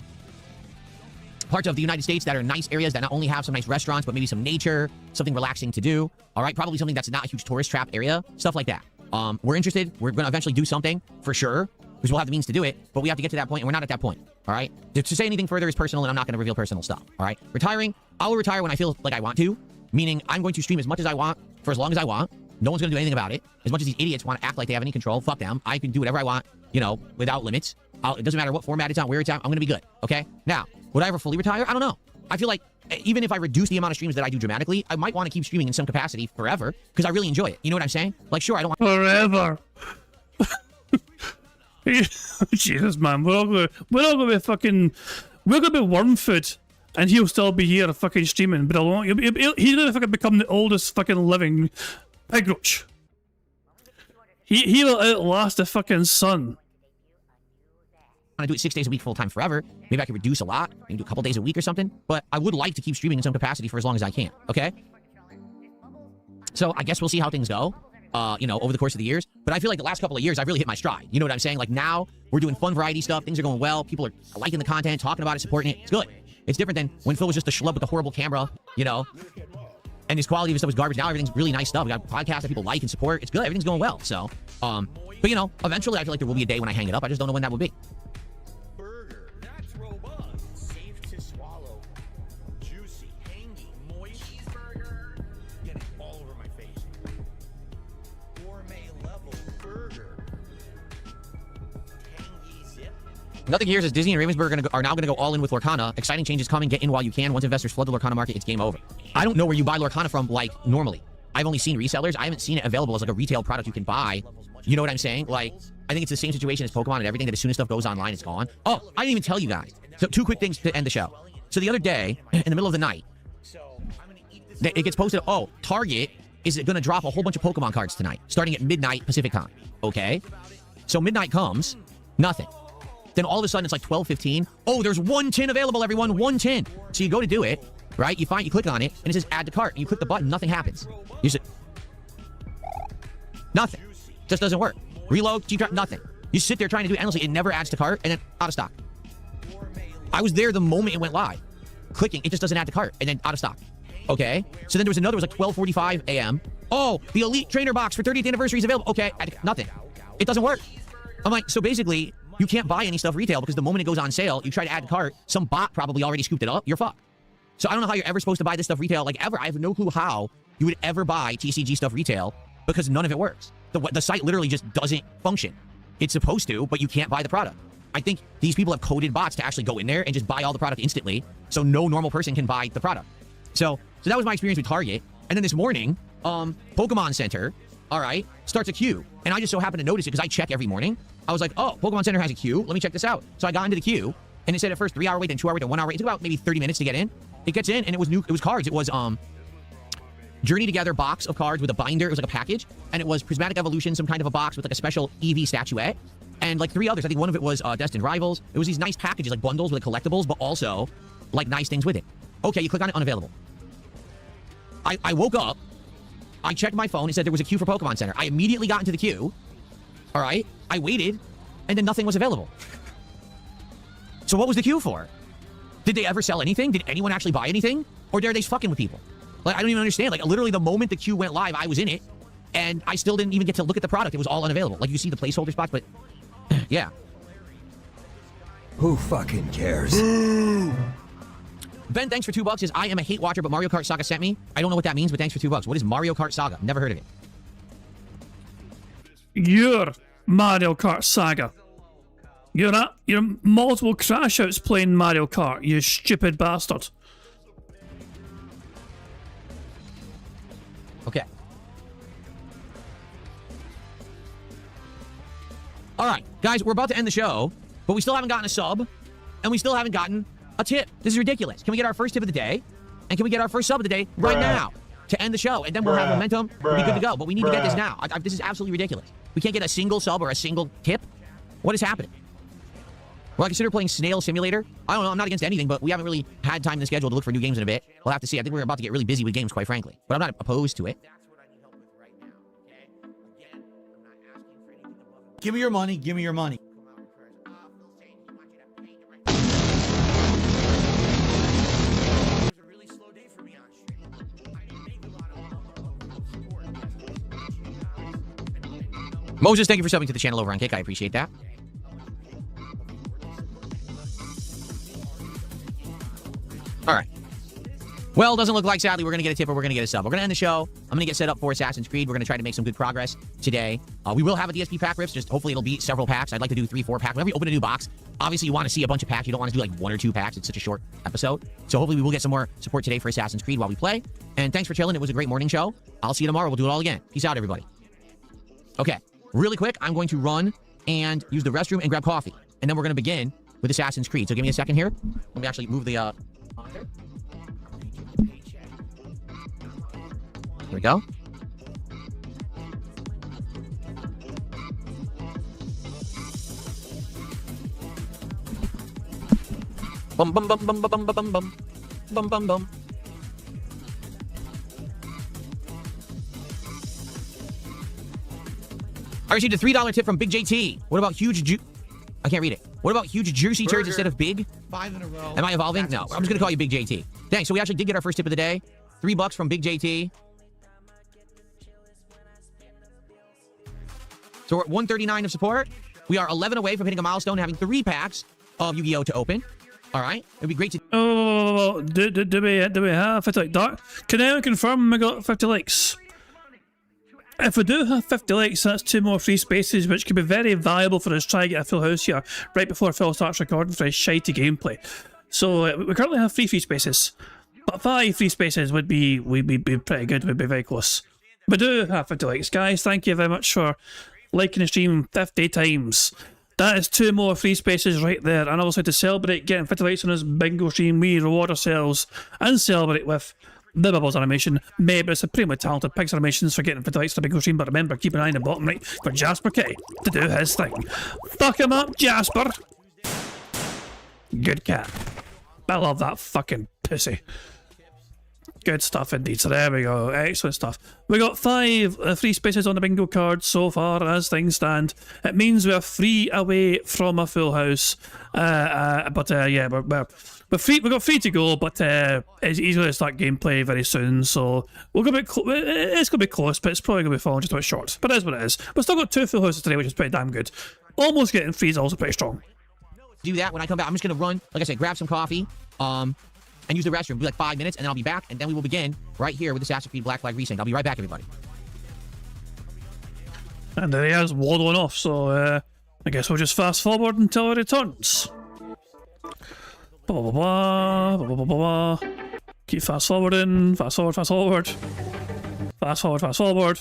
parts of the United States that are nice areas that not only have some nice restaurants, but maybe some nature, something relaxing to do. All right, probably something that's not a huge tourist trap area, stuff like that. We're interested. We're going to eventually do something for sure because we'll have the means to do it, but we have to get to that point, and we're not at that point. All right, to say anything further is personal, and I'm not going to reveal personal stuff. All right, retiring, I will retire when I feel like I want to, meaning I'm going to stream as much as I want for as long as I want. No one's going to do anything about it. As much as these idiots want to act like they have any control, fuck them. I can do whatever I want, without limits. It doesn't matter what format it's on, where it's at. I'm going to be good. Okay, now. Would I ever fully retire? I don't know. I feel like even if I reduce the amount of streams that I do dramatically, I might want to keep streaming in some capacity forever because I really enjoy it. You know what I'm saying? Like, sure, I don't want... Forever. Jesus, man. We're all going to be Wormfoot, and he'll still be here fucking streaming, but he's going to fucking become the oldest fucking living pig roach. He will outlast the fucking sun. I do it 6 days a week full time forever. Maybe I could reduce a lot, maybe do a couple days a week or something, but I would like to keep streaming in some capacity for as long as I can, okay? So I guess we'll see how things go, over the course of the years, but I feel like the last couple of years I've really hit my stride. You know what I'm saying? Like now we're doing fun variety stuff, things are going well, people are liking the content, talking about it, supporting it. It's good. It's different than when Phil was just a schlub with a horrible camera, and his quality of his stuff was garbage. Now everything's really nice stuff. We got podcasts that people like and support. It's good. Everything's going well. So, but eventually I feel like there will be a day when I hang it up. I just don't know when that will be. Nothing here says Disney and Ravensburg are now going to go all in with Lorcana. Exciting changes coming. Get in while you can. Once investors flood the Lorcana market, it's game over. I don't know where you buy Lorcana from, like, normally. I've only seen resellers. I haven't seen it available as, like, a retail product you can buy. You know what I'm saying? Like, I think it's the same situation as Pokemon and everything, that as soon as stuff goes online, it's gone. Oh, I didn't even tell you guys. So, 2 quick things to end the show. So, the other day, in the middle of the night, it gets posted, Target is going to drop a whole bunch of Pokemon cards tonight, starting at midnight Pacific time. Okay? So, midnight comes, nothing. Then all of a sudden it's like 12:15. Oh, there's 1 tin available, everyone. 1 tin. So you go to do it, right? You click on it, and it says add to cart. And you click the button, nothing happens. You say, nothing. Just doesn't work. Reload, keep track, nothing. You sit there trying to do it endlessly. It never adds to cart, and then out of stock. I was there the moment it went live. Clicking, it just doesn't add to cart, and then out of stock. Okay. So then there was another, it was like 12:45 a.m. Oh, the Elite Trainer box for 30th anniversary is available. Okay, nothing. It doesn't work. I'm like, so basically, you can't buy any stuff retail because the moment it goes on sale, you try to add to cart, some bot probably already scooped it up, you're fucked. So I don't know how you're ever supposed to buy this stuff retail, like ever. I have no clue how you would ever buy TCG stuff retail because none of it works. The site literally just doesn't function. It's supposed to, but you can't buy the product. I think these people have coded bots to actually go in there and just buy all the product instantly, so no normal person can buy the product. So that was my experience with Target. And then this morning, Pokemon Center, all right, starts a queue. And I just so happened to notice it because I check every morning. I was like, oh, Pokemon Center has a queue. Let me check this out. So I got into the queue, and it said at first 3 hour wait, then 2 hour wait, then 1 hour wait. It took about maybe 30 minutes to get in. It gets in, and it was new. It was cards. It was Journey Together box of cards with a binder. It was like a package, and it was Prismatic Evolution, some kind of a box with like a special EV statuette, and like 3 others. I think one of it was Destined Rivals. It was these nice packages, like bundles with like collectibles, but also like nice things with it. Okay, you click on it, unavailable. I woke up, I checked my phone, it said there was a queue for Pokemon Center. I immediately got into the queue, all right? I waited, and then nothing was available. So what was the queue for? Did they ever sell anything? Did anyone actually buy anything? Or are they fucking with people? Like, I don't even understand. Like, literally the moment the queue went live, I was in it, and I still didn't even get to look at the product. It was all unavailable. Like, you see the placeholder spots, but yeah. Who fucking cares? Ben, thanks for $2. Says, I am a hate watcher, but Mario Kart Saga sent me. I don't know what that means, but thanks for $2. What is Mario Kart Saga? Never heard of it. You're Mario Kart Saga. You're multiple crash outs playing Mario Kart, you stupid bastard. Okay. All right, guys, we're about to end the show, but we still haven't gotten a sub, and we still haven't gotten a tip. This is ridiculous. Can we get our first tip of the day? And can we get our first sub of the day right now to end the show? And then we'll have momentum. We'll be good to go. But we need to get this now. This is absolutely ridiculous. We can't get a single sub or a single tip. What is happening? Well, I consider playing Snail Simulator. I don't know. I'm not against anything, but we haven't really had time in the schedule to look for new games in a bit. We'll have to see. I think we're about to get really busy with games, quite frankly. But I'm not opposed to it. Give me your money. Give me your money. Moses, thank you for subbing to the channel over on Kick. I appreciate that. All right. Well, doesn't look like, sadly, we're going to get a tip or we're going to get a sub. We're going to end the show. I'm going to get set up for Assassin's Creed. We're going to try to make some good progress today. We will have a DSP pack rips. Just hopefully it'll be several packs. I'd like to do 3-4 packs. Whenever you open a new box, obviously you want to see a bunch of packs. You don't want to do like 1 or 2 packs. It's such a short episode. So hopefully we will get some more support today for Assassin's Creed while we play. And thanks for chilling. It was a great morning show. I'll see you tomorrow. We'll do it all again. Peace out, everybody. Okay. Really quick, I'm going to run and use the restroom and grab coffee. And then we're going to begin with Assassin's Creed. So give me a second here. Let me actually move the... Here we go. Bum bum bum bum bum bum bum bum bum bum bum. I received a $3 tip from Big JT. What about huge I can't read it. What about huge juicy turds instead of big? 5 in a row. Am I evolving? No. I'm just going to call you Big JT. Thanks. So we actually did get our first tip of the day. $3 from Big JT. So we're at 139 of support. We are 11 away from hitting a milestone and having 3 packs of Yu-Gi-Oh! To open. All right. It'd be great to... Oh, do we have 50 like dark? Can anyone confirm we got 50 likes? If we do have 50 likes, that's 2 more free spaces, which could be very valuable for us trying to get a full house here right before Phil starts recording for his shitey gameplay. So we currently have 3 free spaces, but 5 free spaces would be pretty good. We'd be very close. We do have 50 likes, guys. Thank you very much for liking the stream 50 times. That is 2 more free spaces right there. And also to celebrate getting 50 likes on this bingo stream, we reward ourselves and celebrate with the Bubbles animation. Maybe it's a pretty talented Pigs animations for getting 50 likes on the bingo stream, but remember, keep an eye on the bottom right for Jasper K to do his thing. Fuck him up, Jasper! Good cat. I love that fucking pussy. Good stuff indeed. So there we go. Excellent stuff. We got 5 free spaces on the bingo card so far as things stand. It means we're 3 away from a full house. Yeah, we're free. We got 3 to go, but he's going to start gameplay very soon. So we're going to be. It's going to be close, but it's probably going to be falling just a bit short. But it is what it is. We've still got 2 full houses today, which is pretty damn good. Almost getting 3 is also pretty strong. Do that when I come back. I'm just going to run, like I said, grab some coffee. And use the restroom. It'll be like 5 minutes, and then I'll be back, and then we will begin right here with Assassin's Creed Black Flag Resync. I'll be right back, everybody. And there he is, waddling off, so I guess we'll just fast forward until it returns. Blah, blah, blah, blah, blah, blah, blah. Keep fast forwarding, fast forward, fast forward. Fast forward, fast forward.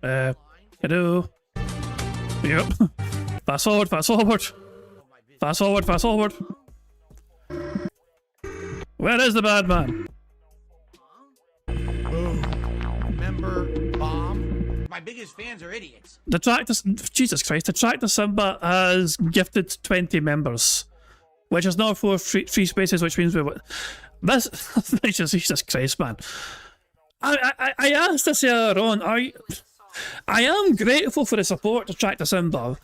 Hello. Yep. Fast forward, fast forward. Fast forward, fast forward. Where is the bad man? Member bomb. My biggest fans are idiots. The Tractor, Jesus Christ, the Tractor Simba has gifted 20 members, which is now 4 free spaces, which means we. This, Jesus Christ, man. I asked this earlier on. I am grateful for the support to Tractor Simba,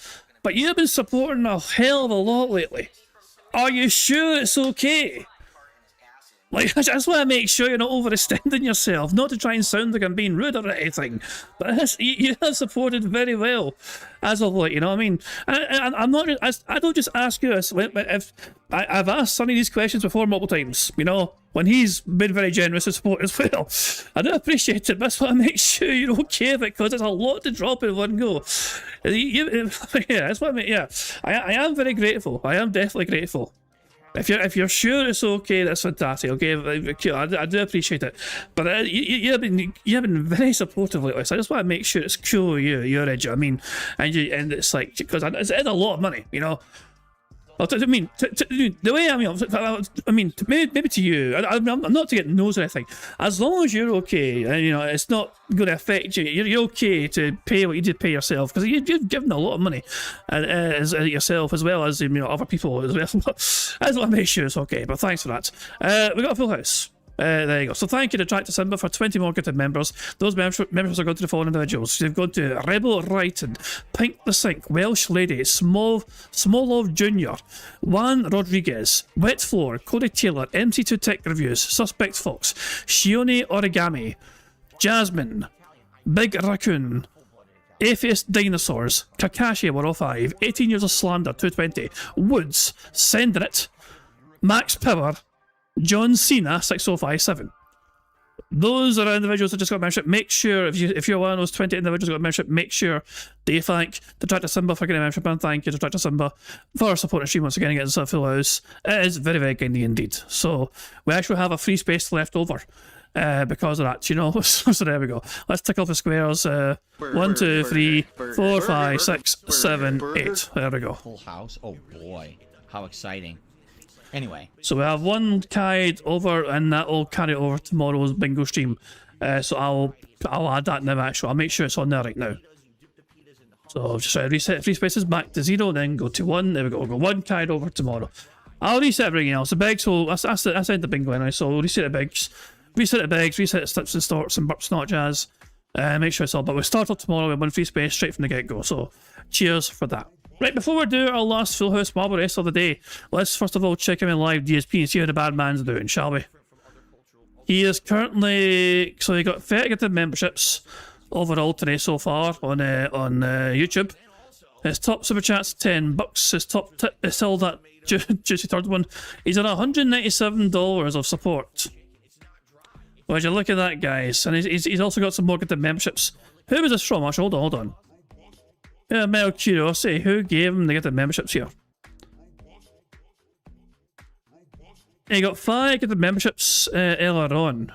but you've been supporting a hell of a lot lately. Are you sure it's okay? Like, I just want to make sure you're not overextending yourself, not to try and sound like I'm being rude or anything, but you have supported very well as of late, you know what I mean? And I'm not, I don't just ask you this, if I've asked Sonny these questions before multiple times, you know, when he's been very generous with support as well. I do appreciate it, but I just want to make sure you're okay with it, because it's a lot to drop in one go. Yeah, that's what I mean, yeah. I am very grateful, I am definitely grateful. If you're sure it's okay, that's fantastic. Okay, I do appreciate it, but you've been very supportive lately. So I just want to make sure it's cool. You're edgy. I mean, and it's like, because it's a lot of money, you know. I mean, the way I mean, maybe to you, I'm not to get nose or anything. As long as you're okay, and you know, it's not going to affect you. You're okay to pay what you did pay yourself, because you've given a lot of money, as yourself as well as, you know, other people as well. I just want to make sure it's okay. But thanks for that. We got a full house. There you go. So thank you to Tractor Simba for 20 more gifted members. Those members are going to the following individuals. They've gone to Rebel Wrighton, Pink the Sink, Welsh Lady, Smolov Jr., Juan Rodriguez, Wet Floor, Cody Taylor, MC2 Tech Reviews, Suspect Fox, Shione Origami, Jasmine, Big Raccoon, Atheist Dinosaurs, Kakashi 105, 18 Years of Slander 220, Woods, Sending It, Max Power, John Cena 6057. Those are individuals that just got membership. Make sure if you're one of those 20 individuals who got membership, make sure that you thank the Tractor Simba for getting a membership, and thank you to Tractor Simba for supporting the stream once again, getting us a full house. It is very, very kind indeed. So we actually have a free space left over because of that, you know. So there we go. Let's tick off the squares. 1, 2, 3, 4, 5, 6, 7, 8. There we go. Full house. Oh boy, how exciting! Anyway, so we have one carried over, and that will carry over tomorrow's bingo stream. So I'll add that now. Actually, I'll make sure it's on there right now. So just try to reset free spaces back to 0, then go to 1. There we go. We'll go 1 carried over tomorrow. I'll reset everything else. The bigs will. I said the bingo anyway, so we'll reset the bigs, reset the slips and starts and burps, not jazz. Make sure it's all. But we'll start up tomorrow with 1 free space straight from the get go. So cheers for that. Right, before we do our last full house marble rest of the day, let's first of all check him in live DSP and see how the bad man's doing, shall we? He is currently, so he got 30 gifted memberships overall today so far on YouTube. His top super chat's $10. His top tip is still that juicy third one. He's at $197 of support. Would you look at that, guys? And he's also got some more gifted memberships. Who was this from? Actually, hold on. Yeah, male curiosity, who gave him to get the memberships here? He got 5 gifted memberships earlier on.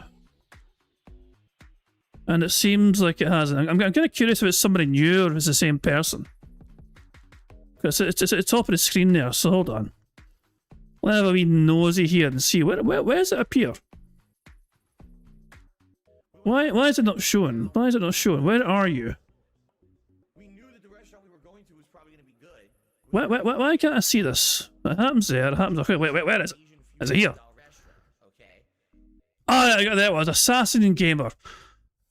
And it seems like it hasn't. I'm kind of curious if it's somebody new or if it's the same person. Because it's at the top of the screen there, so hold on. Let's have a wee nosy here and see. Where does it appear? Why is it not showing? Why is it not showing? Where are you? Why can't I see this? It happens there, it happens. Okay, wait, where is it? Is it here? Oh, yeah, there it was. Assassin Gamer.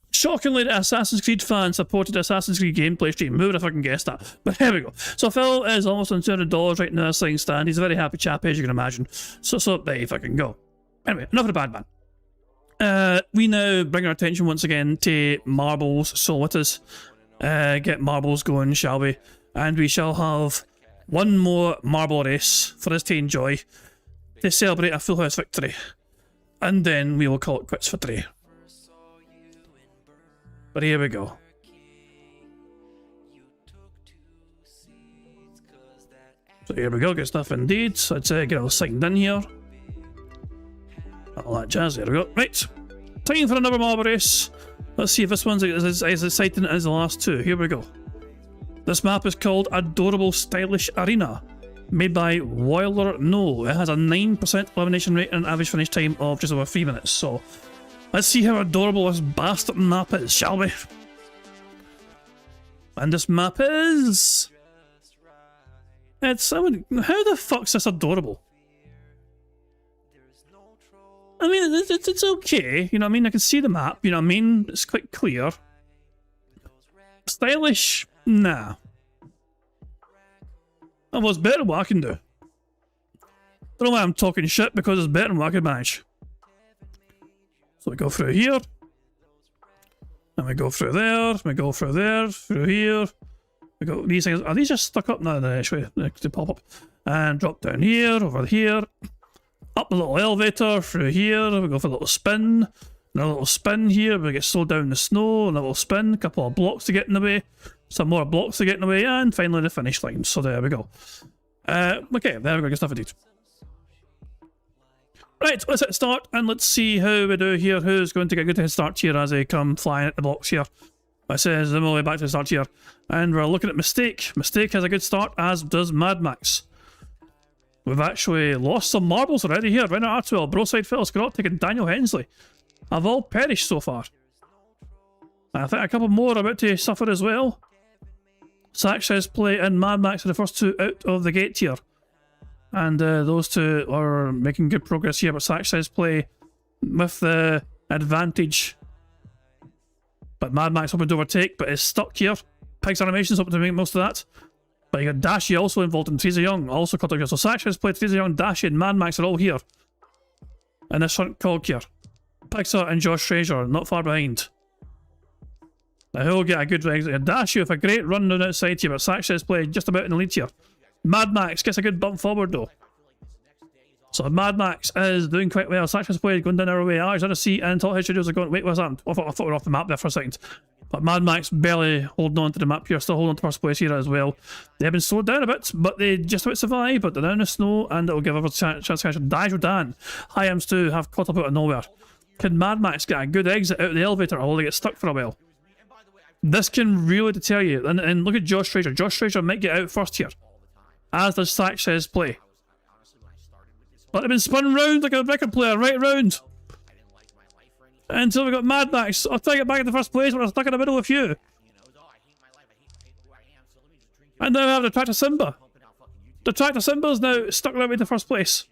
Shockingly, the Assassin's Creed fan supported Assassin's Creed gameplay stream. Who would have fucking guessed that? But here we go. So Phil is almost on $200 right now, sling stand. He's a very happy chap, as you can imagine. So there you fucking go. Anyway, enough of the bad man. We now bring our attention once again to marbles. So let us get marbles going, shall we? And we shall have one more marble race for us to enjoy to celebrate a full house victory, and then we will call it quits for today. But here we go. So here we go, good stuff indeed. So I'd say get all signed in here. All that jazz, there we go. Right. Time for another mob race. Let's see if this one's as exciting as the last two. Here we go. This map is called Adorable Stylish Arena, made by Woiler No. It has a 9% elimination rate and an average finish time of just over 3 minutes. So let's see how adorable this bastard map is, shall we? And this map is... how the fuck's this adorable? I mean, it's okay, you know what I mean? I can see the map, you know what I mean? It's quite clear. Stylish? Nah. That was better than what I can do. Don't know why I'm talking shit, because it's better than what I can manage. So we go through here. And we go through there, we go through there, through here. We go, these things, are these just stuck up? No, they actually, they pop up. And drop down here, over here. Up the little elevator, through here, we go for a little spin. Another little spin here, we get slowed down in the snow, another little spin, a couple of blocks to get in the way. Some more blocks to get in the way, and finally the finish line. So there we go. Okay, there we go, good stuff indeed. Right, let's hit start, and let's see how we do here. Who's going to get a good head start here as I come flying at the blocks here. It says I'm all the way back to the start here. And we're looking at Mistake. Mistake has a good start, as does Mad Max. We've actually lost some marbles already here. Renner Artwell, Broside Phil, Scott taking Daniel Hensley. Have all perished so far. I think a couple more are about to suffer as well. Sanchez Play and Mad Max are the first two out of the gate here. And those two are making good progress here, but Sanchez Play with the advantage. But Mad Max hoping to overtake, but is stuck here. Pig's Animation's hoping to make most of that. But you got Dashi also involved, and Teresa Young also caught up here. So Sanchez Play, Teresa Young, Dashi and Mad Max are all here. And this front cog here. Pixar and Josh Fraser not far behind. Now who'll get a good exit? Dashi with a great run down outside here, but Sanchez Play just about in the lead here. Mad Max gets a good bump forward though. So Mad Max is doing quite well. Sanchez Play going down our way. Alex on a seat and Top Head Studios are going. Wait, what's that? I thought we were off the map there for a second. But Mad Max barely holding on to the map here, still holding on to first place here as well. They have been slowed down a bit, but they just about survive. But they're down in the snow, and it'll give us a chance to catch Dajo Dan. Hyams too have caught up out of nowhere. Can Mad Max get a good exit out of the elevator, or will they get stuck for a while? This can really deter you. And look at Josh Fraser. Josh Fraser might get out first here, as does Sanchez Play. But they've been spun round like a record player, right round. Until we got Mad Max. I'll try to get back in the first place, but I'm stuck in the middle with you. And now we have the Tractor Simba. The Tractor Simba's now stuck right in the first place.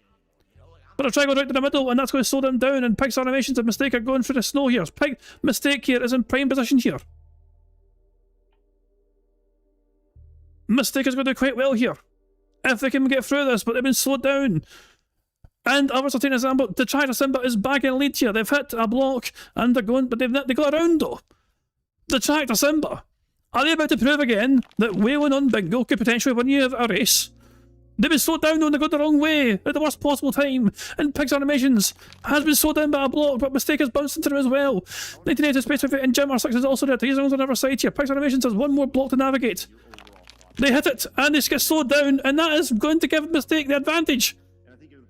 But I'll try to go right to the middle, and that's going to slow them down, and Pig's Animations and Mistake are going through the snow here. Mistake here is in prime position here. Mistake is going to do quite well here, if they can get through this, but they've been slowed down. And others are taking an example. The Tractor Simba is back in lead here. They've hit a block and they're going, but they got around though. The Tractor Simba, are they about to prove again that whaling on Bingo could potentially win you a race? They've been slowed down though, and they got the wrong way at the worst possible time. And Pig's Animations has been slowed down by a block, but Mistake has bounced into them as well. 1980 Space Traffic and Jim R6 is also there. He's on the other side here. Pig's Animations has one more block to navigate. They hit it and they get slowed down, and that is going to give Mistake the advantage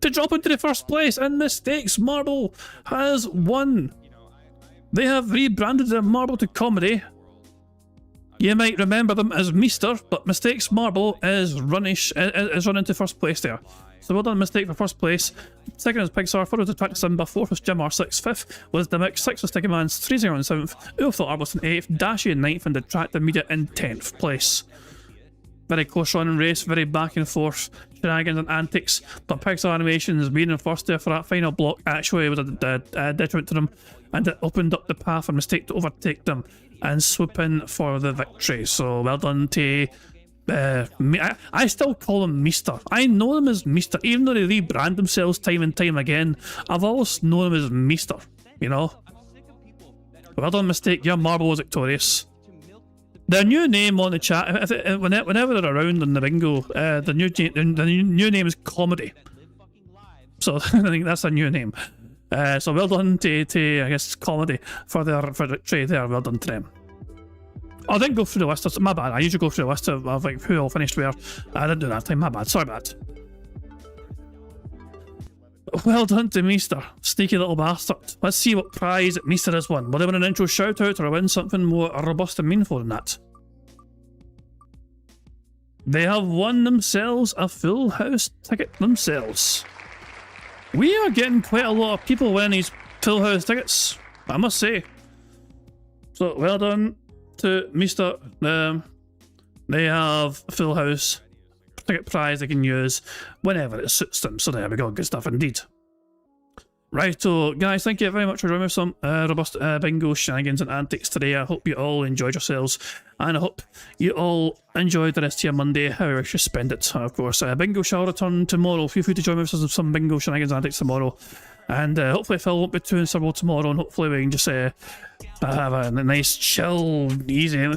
to drop into the first place, and Mistake's Marble has won. They have rebranded their Marble to Comedy. You might remember them as Meester, but Mistake's Marble is run into first place there. So well done Mistake for first place. Second is Pixar, third was Tractor Simba, fourth was Jim R6, fifth was The Mix, sixth was Sticky Mans, 3-0 in seventh, Ulfthought Arbalist in 8th, Dashi in 9th, and Detractor Media in 10th place. Very close run and race, very back and forth shenanigans and antics, but Pixar Animations being in first there for that final block actually was a detriment to them, and it opened up the path for Mistake to overtake them and swoop in for the victory. So well done to I still call them Meester. I know them as Meester, even though they rebrand themselves time and time again. I've always known them as Meester, you know. Well done Mistake, your Marble was victorious. Their new name on the chat, whenever they're around in the bingo, the new name is Comedy. So I think that's a new name. So well done to I guess Comedy for their trade there. Well done to them. I didn't go through the list. That's my bad. I usually go through the list of like who all finished where. I didn't do that time. My bad. Sorry about that. Well done to Meester, sneaky little bastard. Let's see what prize Meester has won. Will they win an intro shout out or win something more robust and meaningful than that? They have won themselves a full house ticket themselves. We are getting quite a lot of people winning these full house tickets, I must say. So well done to Meester. They have a full house ticket prize they can use whenever it suits them. So there we go, good stuff indeed. Right, so guys, thank you very much for joining me with some robust bingo shenanigans and antics today. I hope you all enjoyed yourselves, and I hope you all enjoyed the rest of your Monday, however you spend it. Of course, bingo shall return tomorrow. Feel free to join me with some bingo shenanigans and antics tomorrow, and hopefully Phil won't be too insufferable tomorrow, and hopefully we can just have a nice, chill, easy.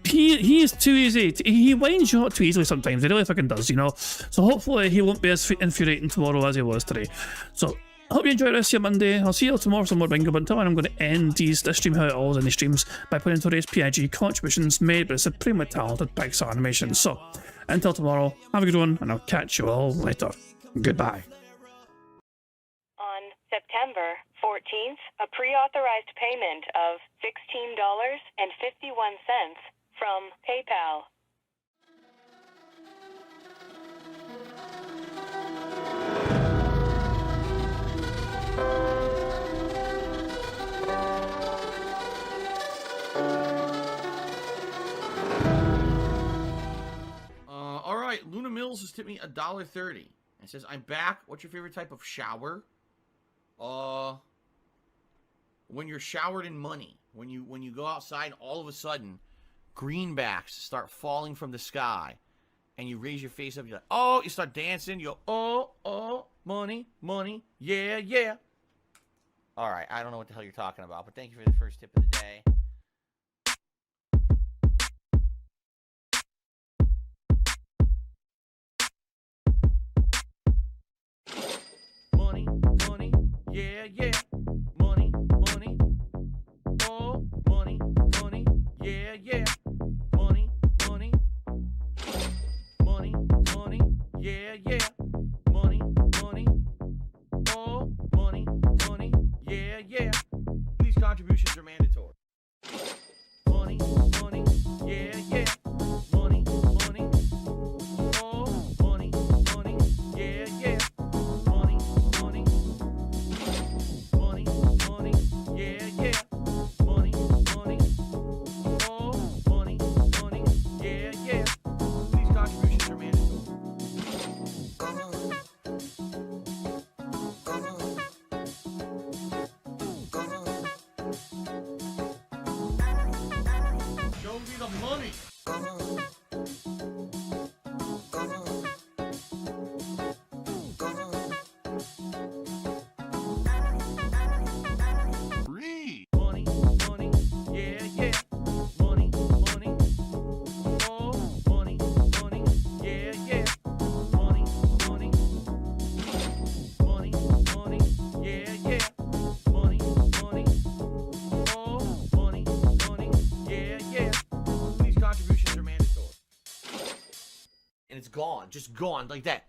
He is too easy. He winds you up too easily sometimes. He really fucking does, you know. So hopefully he won't be as infuriating tomorrow as he was today. So I hope you enjoy the rest of your Monday. I'll see you all tomorrow for some more bingo, but until then I'm going to end this stream how it always in the streams by putting today's PIG contributions made by the supremely talented Pixar Animation. So until tomorrow, have a good one, and I'll catch you all later. Goodbye. On September 14th, a pre-authorized payment of $16.51 from PayPal. All right, Luna Mills has tipped me $1.30. It says, "I'm back. What's your favorite type of shower?" When you're showered in money. When you go outside, all of a sudden, greenbacks start falling from the sky, and you raise your face up. You're like, oh, you start dancing. You go, oh, money, money, yeah, yeah. All right, I don't know what the hell you're talking about, but thank you for the first tip of the day. Money, money, yeah, yeah. Money, money, oh, money, money, yeah, yeah. Money, money, money, money, yeah, yeah. Money, money, oh, money, money, yeah, yeah. These contributions are mandatory. Money, money, yeah, yeah. Money, money, oh, money, money, yeah, yeah. Money, money, money, money, yeah, yeah. Money, money, oh, money, money, yeah, yeah. These contributions are mandatory. Show me the money. Free. Money, money, yeah, yeah. Money, money, oh, money, money, yeah, yeah. Money, money, money, money, yeah, yeah. Money, money, oh, money, money, yeah, yeah. These contributions are mandatory. And it's gone, just gone like that.